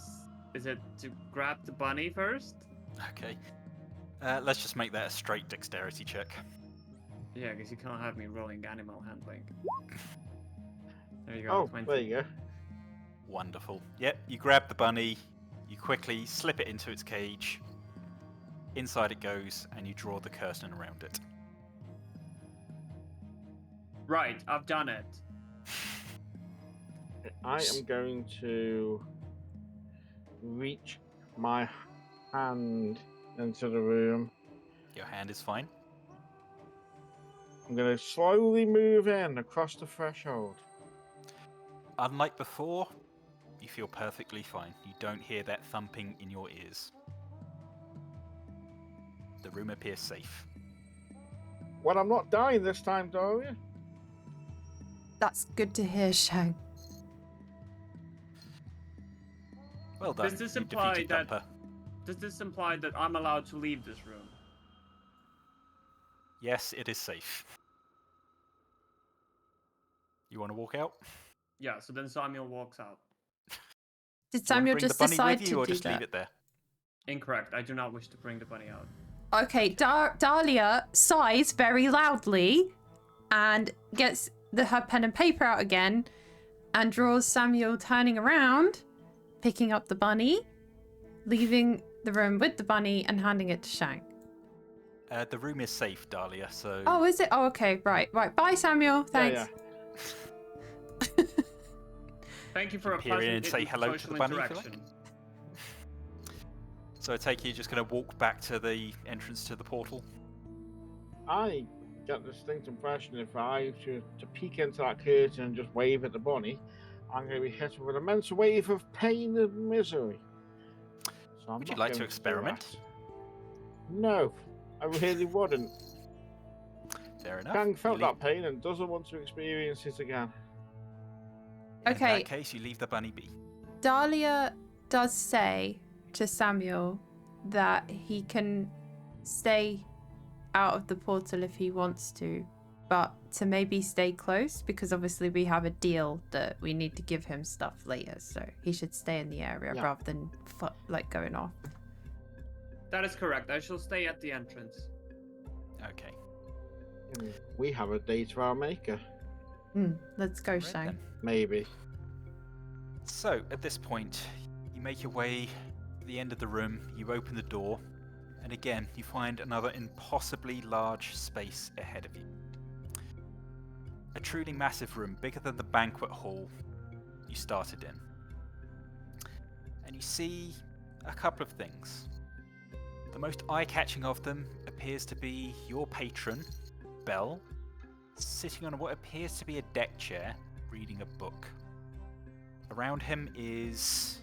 it to grab the bunny first? Okay. Let's just make that a straight dexterity check. Yeah, because you can't have me rolling animal handling. There you go. Oh, 20. there you go. Wonderful. Yep, you grab the bunny, you quickly slip it into its cage. Inside it goes, and you draw the curtain around it. Right, I've done it. I am going to reach my hand into the room. Your hand is fine. I'm going to slowly move in across the threshold. Unlike before, you feel perfectly fine. You don't hear that thumping in your ears. The room appears safe. Well, I'm not dying this time, Daria. That's good to hear, Shang. Well done. Does this You imply defeated that- Thumper. Does this imply that I'm allowed to leave this room? Yes, it is safe. You want to walk out? Yeah, so then Samuel walks out. Did Do you wanna Samuel bring just the bunny decide with you, to or do just that? leave it there? Incorrect. I do not wish to bring the bunny out. Okay, Dahlia sighs very loudly and gets her pen and paper out again and draws Samuel turning around, picking up the bunny, leaving the room with the bunny and handing it to Shang. The room is safe, Dahlia, so... Oh, is it? Oh, okay, right. Bye, Samuel. Thanks. Yeah. Thank you for a Peer in pleasant and say hello to social the bunny, if you like. interaction. So I take it you're just going to walk back to the entrance to the portal? I get the distinct impression if I to peek into that curtain and just wave at the bunny, I'm going to be hit with an immense wave of pain and misery. So I'm Would you not like to going do experiment? that. No, I really wouldn't. Fair enough. Kang You felt leave- that pain and doesn't want to experience it again. In Okay. that case, you leave the bunny be. Dahlia does say to Samuel that he can stay out of the portal if he wants to, but to maybe stay close because obviously we have a deal that we need to give him stuff later, so he should stay in the area Yeah. rather than going off. That is correct. I shall stay at the entrance. Okay. We have a day to our maker, Let's go, Right Shang. then. maybe. So, at this point, you make your way to the end of the room, you open the door, and again, you find another impossibly large space ahead of you. A truly massive room, bigger than the banquet hall you started in. And you see a couple of things. The most eye-catching of them appears to be your patron, Bell, sitting on what appears to be a deck chair, reading a book. Around him is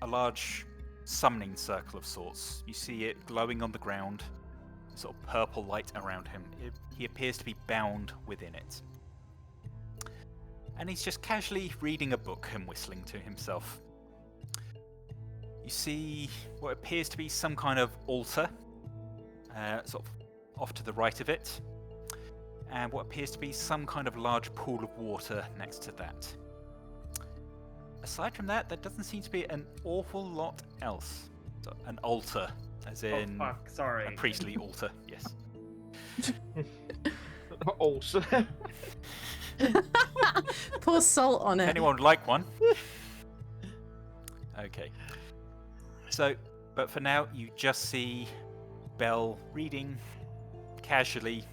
a large summoning circle of sorts. You see it glowing on the ground, sort of purple light around him. He appears to be bound within it. And he's just casually reading a book and whistling to himself. You see what appears to be some kind of altar, sort of off to the right of it, and what appears to be some kind of large pool of water next to that. Aside from that, there doesn't seem to be an awful lot else. So, an altar, as in Oh fuck, sorry. a priestly altar, yes. Also, Pour salt on If it. anyone would like one. Okay. So, but for now, you just see Bell reading casually,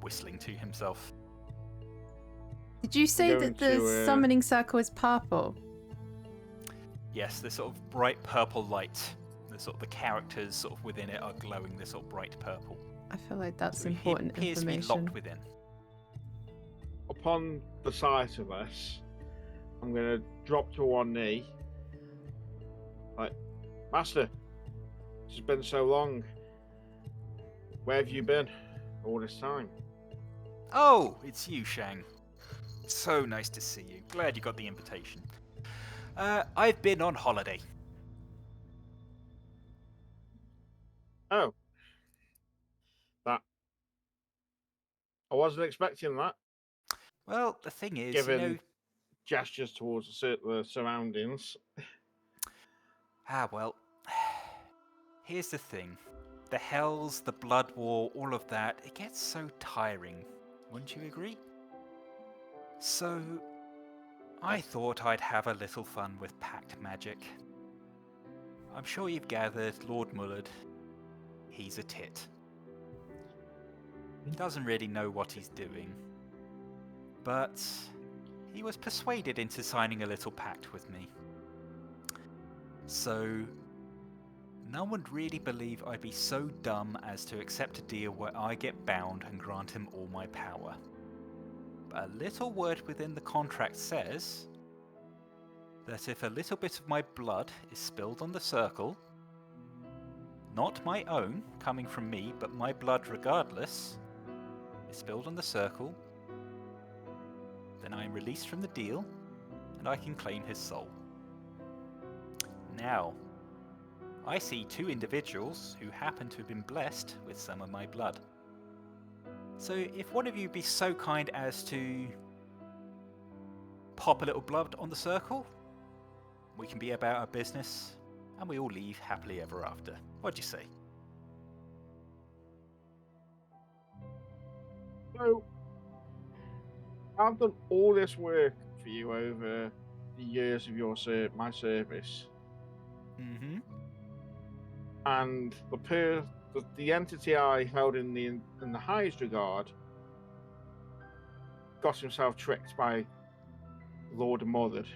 whistling to himself. Did you say going that the to, summoning circle is purple? Yes, this sort of bright purple light. The sort of the characters sort of within it are glowing this sort of bright purple. I feel like that's So he important appears to be information. locked within. upon the sight of this, I'm going to drop to one knee. Like, Master, it's been so long. Where have you been all this time? Oh, it's you, Shang. So nice to see you. Glad you got the invitation. I've been on holiday. Oh. That. I wasn't expecting that, Well, the thing is, given you know... gestures towards the surroundings. Well, here's the thing. The hells, the blood war, all of that, it gets so tiring. Wouldn't you agree? So, I thought I'd have a little fun with pact magic. I'm sure you've gathered Lord Mullard. He's a tit. He doesn't really know what he's doing. But he was persuaded into signing a little pact with me. So, no one would really believe I'd be so dumb as to accept a deal where I get bound and grant him all my power. But a little word within the contract says that if a little bit of my blood is spilled on the circle, not my own coming from me, but my blood regardless, is spilled on the circle, then I am released from the deal and I can claim his soul. Now, I see two individuals who happen to have been blessed with some of my blood. So if one of you be so kind as to pop a little blood on the circle, we can be about our business and we all leave happily ever after. What do you say? So, I've done all this work for you over the years of my service, Mm-hmm. and the entity I held in the highest regard got himself tricked by Lord Mullard.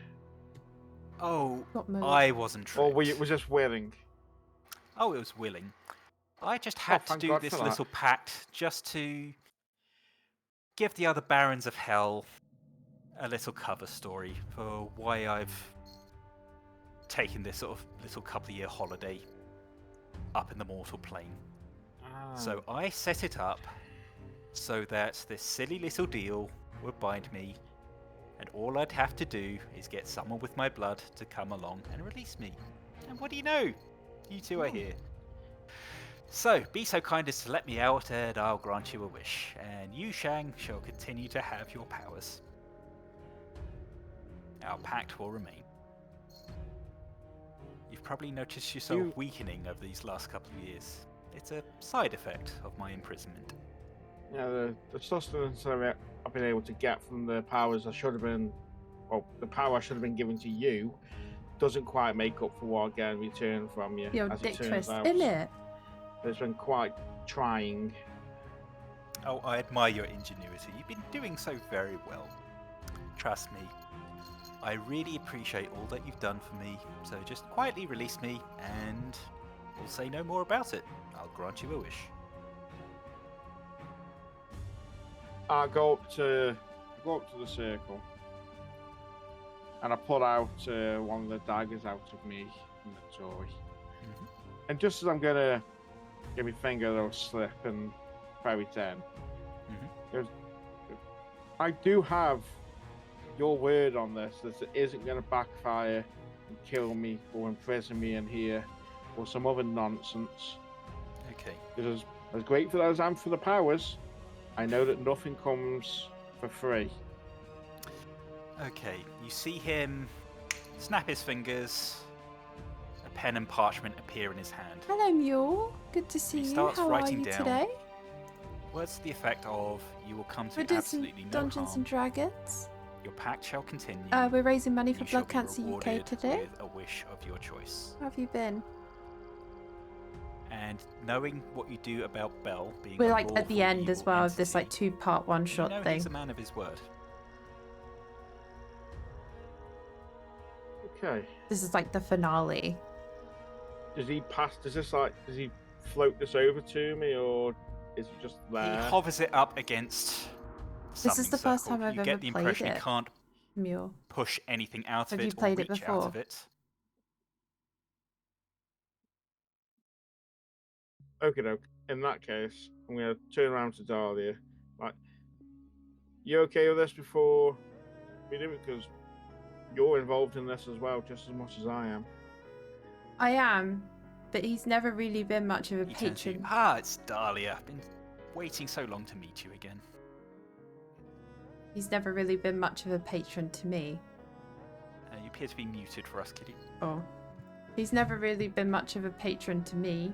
Oh, Not Mullard. I wasn't tricked. Or was just willing? Oh, it was willing. I just had to thank do God this for that. little pact just to give the other barons of hell a little cover story for why I've taken this sort of little couple-year holiday up in the mortal plane. So I set it up so that this silly little deal would bind me, and all I'd have to do is get someone with my blood to come along and release me. And what do you know? You two are here. So, be so kind as to let me out and I'll grant you a wish, and you, Shang, shall continue to have your powers. Our pact will remain. You've probably noticed yourself weakening over these last couple of years. It's a side effect of my imprisonment. Yeah, the sustenance I've been able to get from the powers I should have been, well, the power I should have been given to you, doesn't quite make up for what I get in return from you. Your as dick it turns twist, out. isn't it? It's been quite trying. Oh, I admire your ingenuity. You've been doing so very well. Trust me. I really appreciate all that you've done for me, so just quietly release me, and we'll say no more about it. I'll grant you a wish. I go up to the circle, and I pull out one of the daggers out of me in the toy. Mm-hmm. And just as I'm gonna give my finger a little slip and throw it in, I do have your word on this that it isn't going to backfire and kill me or imprison me in here or some other nonsense. Okay. Because as grateful as I am for the powers, I know that nothing comes for free. Okay. You see him snap his fingers. A pen and parchment appear in his hand. Hello, Mule. Good to see He you. starts How are writing you down today? Words to the effect of, you will come We're to doing some absolutely no Dungeons harm. and Dragons. Your pact shall continue. We're raising money for You shall Blood be Cancer UK rewarded today. with a wish of your choice. How have you been? And knowing what you do about Bell being We're a like at the lawful end as evil well of this like entity, 2-part one-shot you know thing. he's a man of his word. Okay. This is like the finale. Does he float this over to me, or is it just He there? hovers it up against the This is the first circle. time I've You ever get the played impression it. he can't Mule. push anything out of Have you it or played it reach out before? of it. Okay, doke. In that case, I'm going to turn around to Dahlia. Like, you okay with this before we do it? Because you're involved in this as well, just as much as I am. I am, but he's never really been much of a He turns to you. patron. Ah, it's Dahlia. I've been waiting so long to meet you again. He's never really been much of a patron to me. You appear to be muted for us, Kitty. Oh. He's never really been much of a patron to me.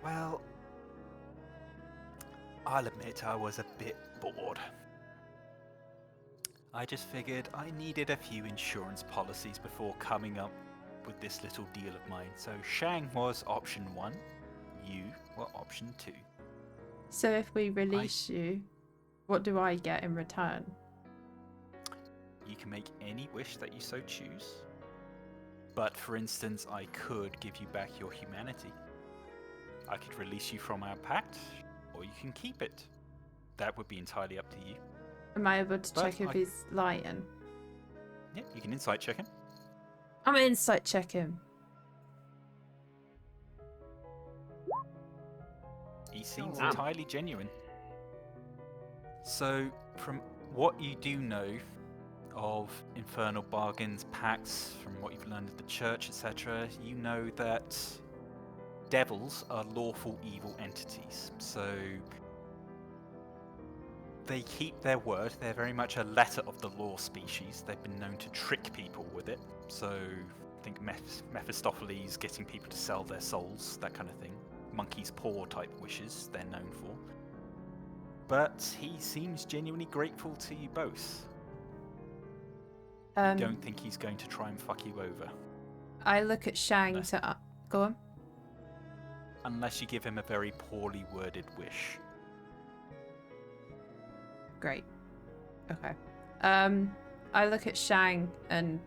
Well, I'll admit I was a bit bored. I just figured I needed a few insurance policies before coming up with this little deal of mine. So Shang was option 1, you were option 2. So if we release you, what do I get in return? You can make any wish that you so choose. But for instance, I could give you back your humanity. I could release you from our pact, or you can keep it. That would be entirely up to you. Am I able to But check if he's lying? Yeah, you can insight check him. I'm gonna insight check him. He seems Damn. entirely genuine. So, from what you do know of infernal bargains, pacts, from what you've learned of the church, etc., you know that devils are lawful evil entities. So, they keep their word. They're very much a letter of the law species. They've been known to trick people with it. So, think Mephistopheles getting people to sell their souls, that kind of thing. Monkey's paw type wishes they're known for. But he seems genuinely grateful to you both. I don't think he's going to try and fuck you over. I look at Shang to... go on. Unless you give him a very poorly worded wish. Great. Okay. I look at Shang and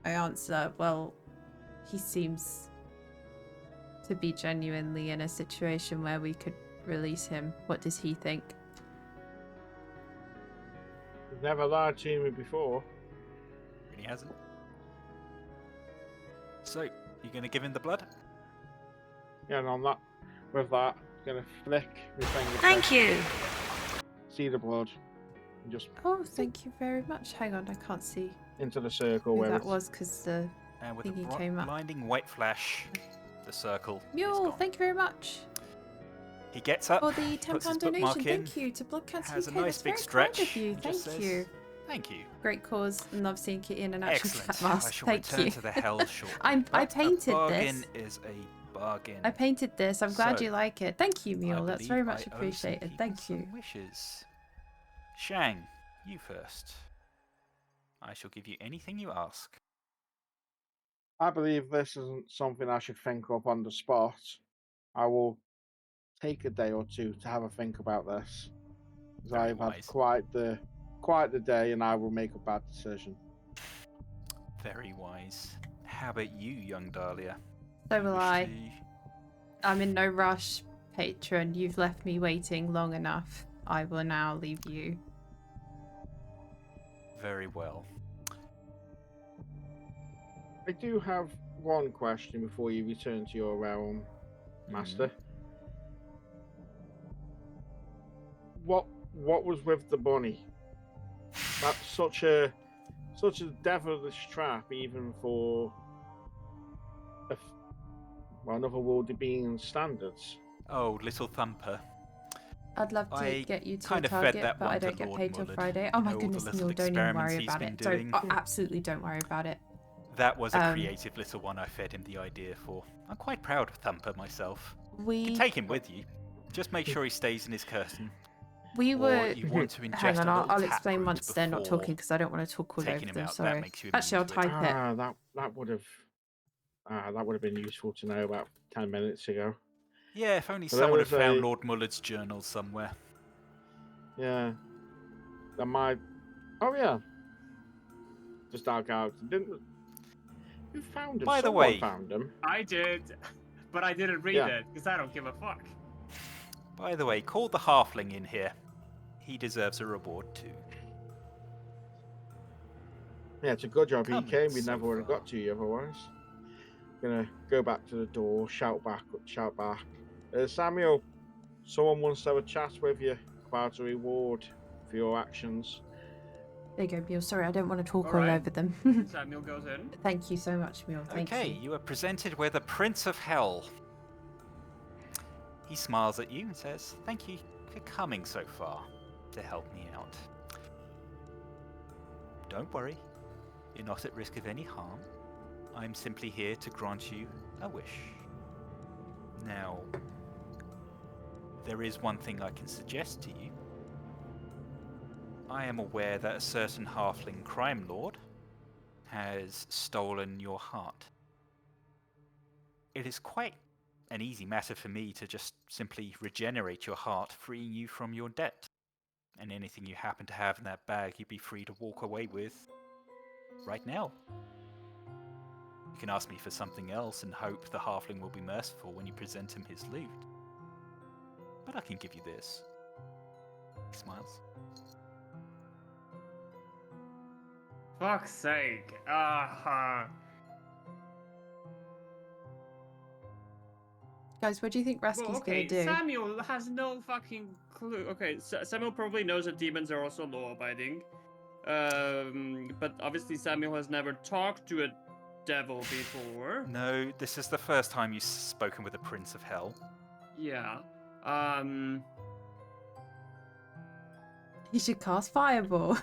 I answer, well, he seems to be genuinely in a situation where we could release him. What does he think? You've never lied to me before. Really hasn't. So, you gonna give him the blood? Yeah, and with that, I'm gonna flick my finger. Thank you. See the blood, and just Oh, thank you very much. Hang on, I can't see into the circle who where that it's... was because the And with thingy a came up. blinding white flash, the circle is Mule, gone. thank you very much He gets up, for the puts his £10 bookmark donation. in, Thank you to Blood Cancer has a UK. nice That's big very stretch, kind of you. and just Thank says, you. Thank you. Great cause, and love seeing Kitty in an action Excellent. cat mask. I shall Thank return you. to the hell shortly. I But painted a bargain this. is a bargain. I painted this. I'm glad So, you like it. Thank you, I Mule. That's believe very much I owe some appreciated. people Thank some you. Wishes. Shang, you first. I shall give you anything you ask. I believe this isn't something I should think up on the spot. I will take a day or two to have a think about this. As Very I've had wise. quite the day, and I will make a bad decision. Very wise. How about you, young Dahlia? So You will wish I. to- I'm in no rush, patron. You've left me waiting long enough. I will now leave you. Very well. I do have one question before you return to your realm, Master. What was with the bunny? That's such a such a devilish trap, even for another worldly being's standards. Oh, little Thumper. I'd love to I get you to kind a of fed target, that but I one to don't get Lord paid till Mullard. Friday. You Oh my know, all the goodness, little Neil, don't even experiments worry he's about been it. doing. Absolutely don't worry about it. That was a creative little one I fed him the idea for. I'm quite proud of Thumper myself. You can take him with you. Just make sure he stays in his curtain. We Or were. you want to ingest Hang on, a little I'll explain taproot once they're not before talking because I don't want to talk all over taking him them. out. That Sorry. makes you immune Actually, I'll to it. type it. That would have been useful to know about 10 minutes ago. Yeah, if only But there someone had was found Lord Mullard's journal somewhere. Yeah. That might. Oh yeah. Just out out. Didn't. Who found him? By the Someone way- found him. I did, but I didn't read Yeah. it because I don't give a fuck. By the way, call the halfling in here. He deserves a reward too. Yeah, it's a good job he Come came. We so never would have far. got to you otherwise. Gonna go back to the door, shout back. Samuel, someone wants to have a chat with you about a reward for your actions. There you go, Mule. Sorry, I don't want to talk all Alright. over them. Samuel goes in. Thank you so much, Mule. Thank Okay, you. you are presented with a Prince of Hell. He smiles at you and says, "Thank you for coming so far to help me out. Don't worry, you're not at risk of any harm. I'm simply here to grant you a wish. Now, there is one thing I can suggest to you. I am aware that a certain halfling crime lord has stolen your heart. It is quite an easy matter for me to just simply regenerate your heart, freeing you from your debt. And anything you happen to have in that bag, you'd be free to walk away with right now. You can ask me for something else and hope the halfling will be merciful when you present him his loot. But I can give you this." He smiles. Fuck's sake. Guys, what do you think Rasky's Well, okay, gonna do? Samuel has no fucking clue. Okay, Samuel probably knows that demons are also law-abiding. But obviously Samuel has never talked to a devil before. No, this is the first time you've spoken with a Prince of Hell. Yeah. He should cast Fireball.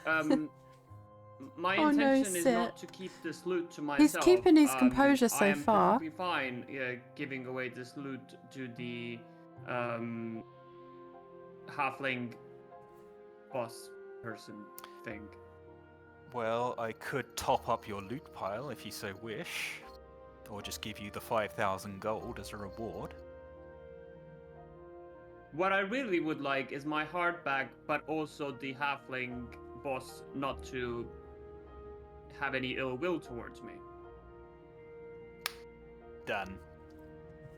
My Oh, no, intention is not Sit. to keep this loot to myself. He's keeping his composure so I am far. perfectly fine giving away this loot to the halfling boss person thing. Well, I could top up your loot pile if you so wish, or just give you the 5,000 gold as a reward. What I really would like is my heart back, but also the halfling boss not to have any ill will towards me. Done.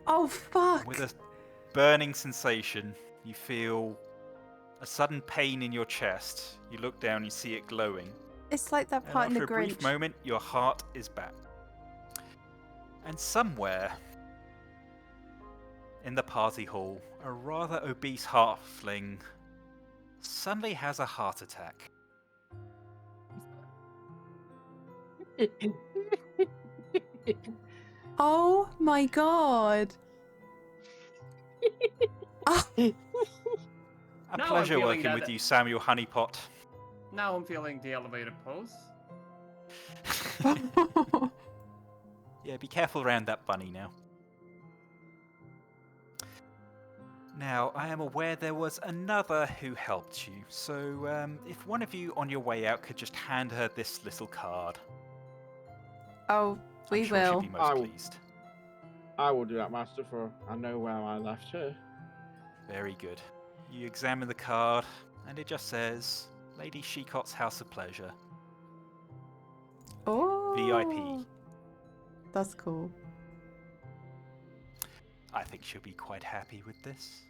Oh, fuck. With a burning sensation, you feel a sudden pain in your chest. You look down, you see it glowing. It's like that And part in after the a brief Grinch. moment, your heart is back. And somewhere in the party hall, a rather obese halfling suddenly has a heart attack. Oh my god. Oh, A Now I'm pleasure feeling working that- with you, Samuel Honeypot. Now I'm feeling the elevator pulse. Yeah, be careful around that bunny now. Now, I am aware there was another who helped you, so if one of you on your way out could just hand her this little card. oh, we I'm sure will. she'd be most I will. pleased. I will do that, Master, for I know where I left her. Very good. You examine the card, and it just says, Lady Shecot's House of Pleasure. Oh. VIP. That's cool. I think she'll be quite happy with this.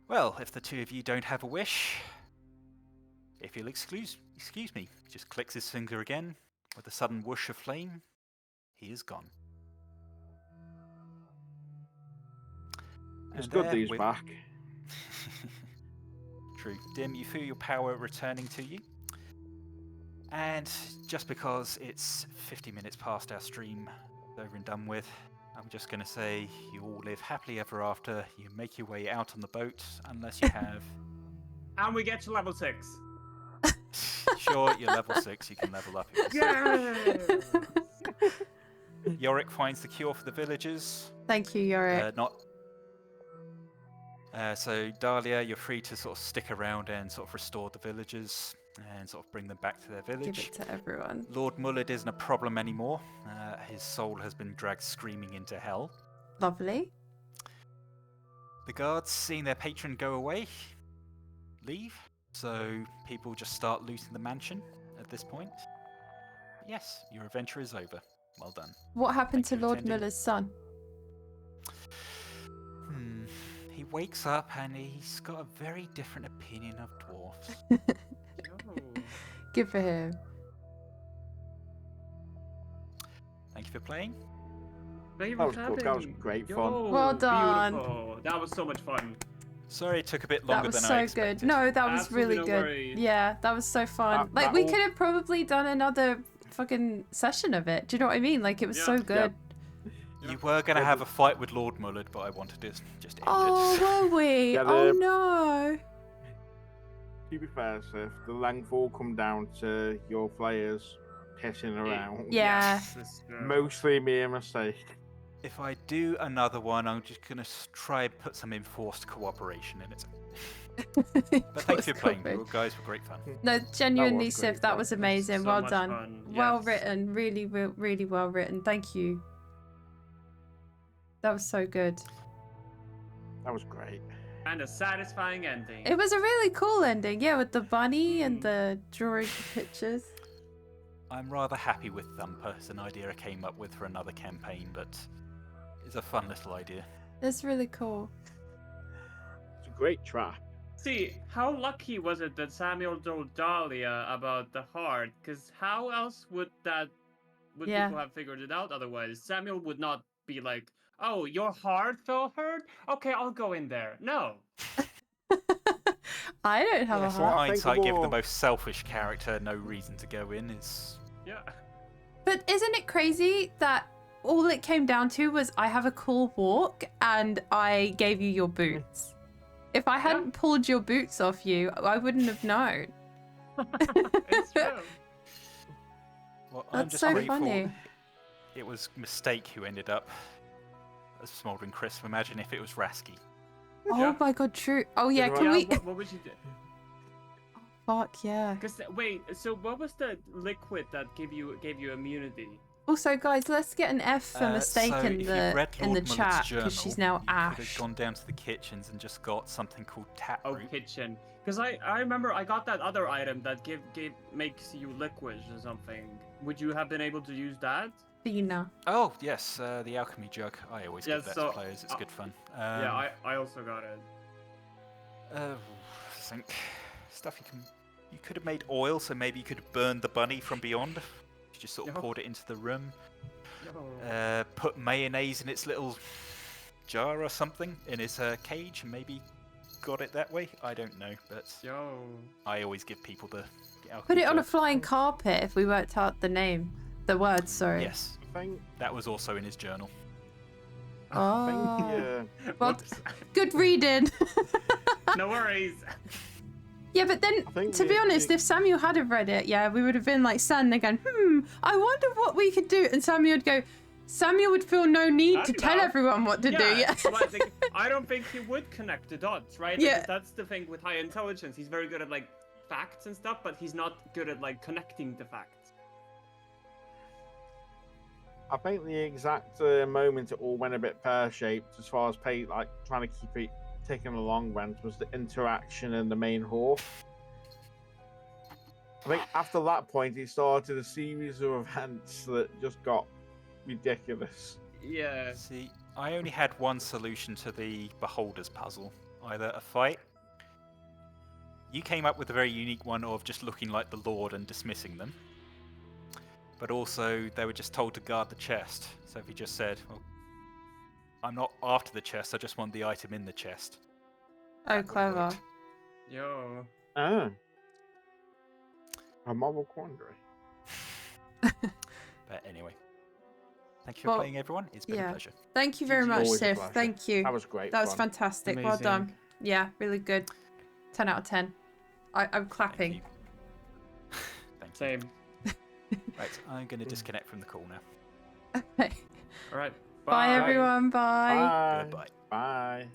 Well, if the two of you don't have a wish, if you'll excuse me, just clicks his finger again, with a sudden whoosh of flame, he is gone. It's And good there that he's with- back. True. Dim, you feel your power returning to you. And just because it's 50 minutes past our stream over and done with, I'm just going to say you all live happily ever after. You make your way out on the boat, unless you have... And we get to level 6. Sure, you're level 6, you can level up if you Yes! Yorick finds the cure for the villagers. Thank you, Yorick. So Dahlia, you're free to sort of stick around and sort of restore the villagers and sort of bring them back to their Give village. it to everyone. Lord Mullard isn't a problem anymore. His soul has been dragged screaming into hell. Lovely. The guards, seeing their patron go away, leave. So people just start looting the mansion at this point. Yes, your adventure is over. Well done. What happened Thank to you, Lord attending. Miller's son? He wakes up and he's got a very different opinion of dwarfs. Oh. Good for him. Thank you for playing. Thank you That for was cool. That was having- great fun. Yo, Well done. Beautiful. That was so much fun. Sorry it took a bit That longer was than I so expected. good. No, that was Absolutely really no good. worries. Yeah, that was so fun. That We all- could have probably done another fucking session of it. Do you know what I mean? Like, it was Yeah. so good. You were going to have a fight with Lord Mullard, but I wanted to just end Oh, it. were we? Yeah, Oh, the- no. To be fair, Sif, the length all come down to your players pissing around. Yeah. Yes, it's true. Mostly me a mistake. If I do another one, I'm just going to try and put some enforced cooperation in it. But thanks for playing. You guys were great fun. No, genuinely, great Sif, that fun. was amazing. So Well much done. fun, Well yes. written. Really, really well written. Thank you. That was so good. That was great. And a satisfying ending. It was a really cool ending, yeah, with the bunny and the drawing pictures. I'm rather happy with Thumper as an idea I came up with for another campaign, but it's a fun little idea. It's really cool. It's a great trap. See, how lucky was it that Samuel told Dahlia about the heart? Because how else would Yeah. people have figured it out otherwise? Samuel would not be like, "Oh, your heart felt hurt? Okay, I'll go in there." No. I don't have a Yes, in heart. I think hindsight, give the more- most selfish character no reason to go in is... Yeah. But isn't it crazy that all it came down to was I have a cool walk and I gave you your boots? If I hadn't pulled your boots off you, I wouldn't have known. It's true. Well, I'm That's just so grateful funny. it was Mistake who ended up as Smouldering Crisp. Imagine if it was Rasky. Oh Yeah. my god, true. Oh yeah, Yeah, can we? What would you do? Fuck yeah. Because wait, so what was the liquid that gave you immunity? Also, guys, let's get an F for mistake so in if the you read in the Lord Mullet's chat journal, because she's now you could Ash. have gone down to the kitchens and just got something called Oh, taproot. kitchen. Because I remember I got that other item that makes you liquids or something. Would you have been able to use that? Fina. Oh yes, the alchemy jug. I always Yeah, give that so, to players. It's good fun. Yeah, I also got it. I think stuff you could have made oil, so maybe you could have burned the bunny from beyond. You just sort of Yep. poured it into the room. Yo. Put mayonnaise in its little jar or something in its cage, and maybe got it that way. I don't know, but Yo. I always give people the alchemy Put it on a jug. flying carpet if we worked out the words, sorry. Yes, I think, that was also in his journal. I think Oh. yeah. Well, Whoops. good reading. No worries. Yeah, but then, I think to be the- honest, the- if Samuel had have read it, yeah, we would have been like standing there going, I wonder what we could do. And Samuel would feel no need I to don't tell know. everyone what to do. Yeah. so I don't think he would connect the dots, right? Yeah. Because that's the thing with high intelligence. He's very good at like facts and stuff, but he's not good at like connecting the facts. I think the exact moment it all went a bit pear-shaped as far as trying to keep it ticking along went was the interaction in the main hall. I think after that point, he started a series of events that just got ridiculous. Yeah. See, I only had one solution to the Beholder's puzzle. Either a fight. You came up with a very unique one of just looking like the Lord and dismissing them. But also, they were just told to guard the chest. So if he just said, well, I'm not after the chest, I just want the item in the chest. Oh, That would clever. work. Yo. Ah. A moral quandary. But anyway, thank you for Well, playing, everyone. It's been yeah. a pleasure. Thank you very much, Always a Sif. pleasure. Thank you. That was great. That was fun. fantastic. Well Amazing. done. Yeah, really good. 10 out of 10. I'm Thank clapping. you. Thank you. Same. Right, I'm going to disconnect from the call now. Okay. All right. Bye, Bye. everyone. Bye. Bye. Goodbye. Bye.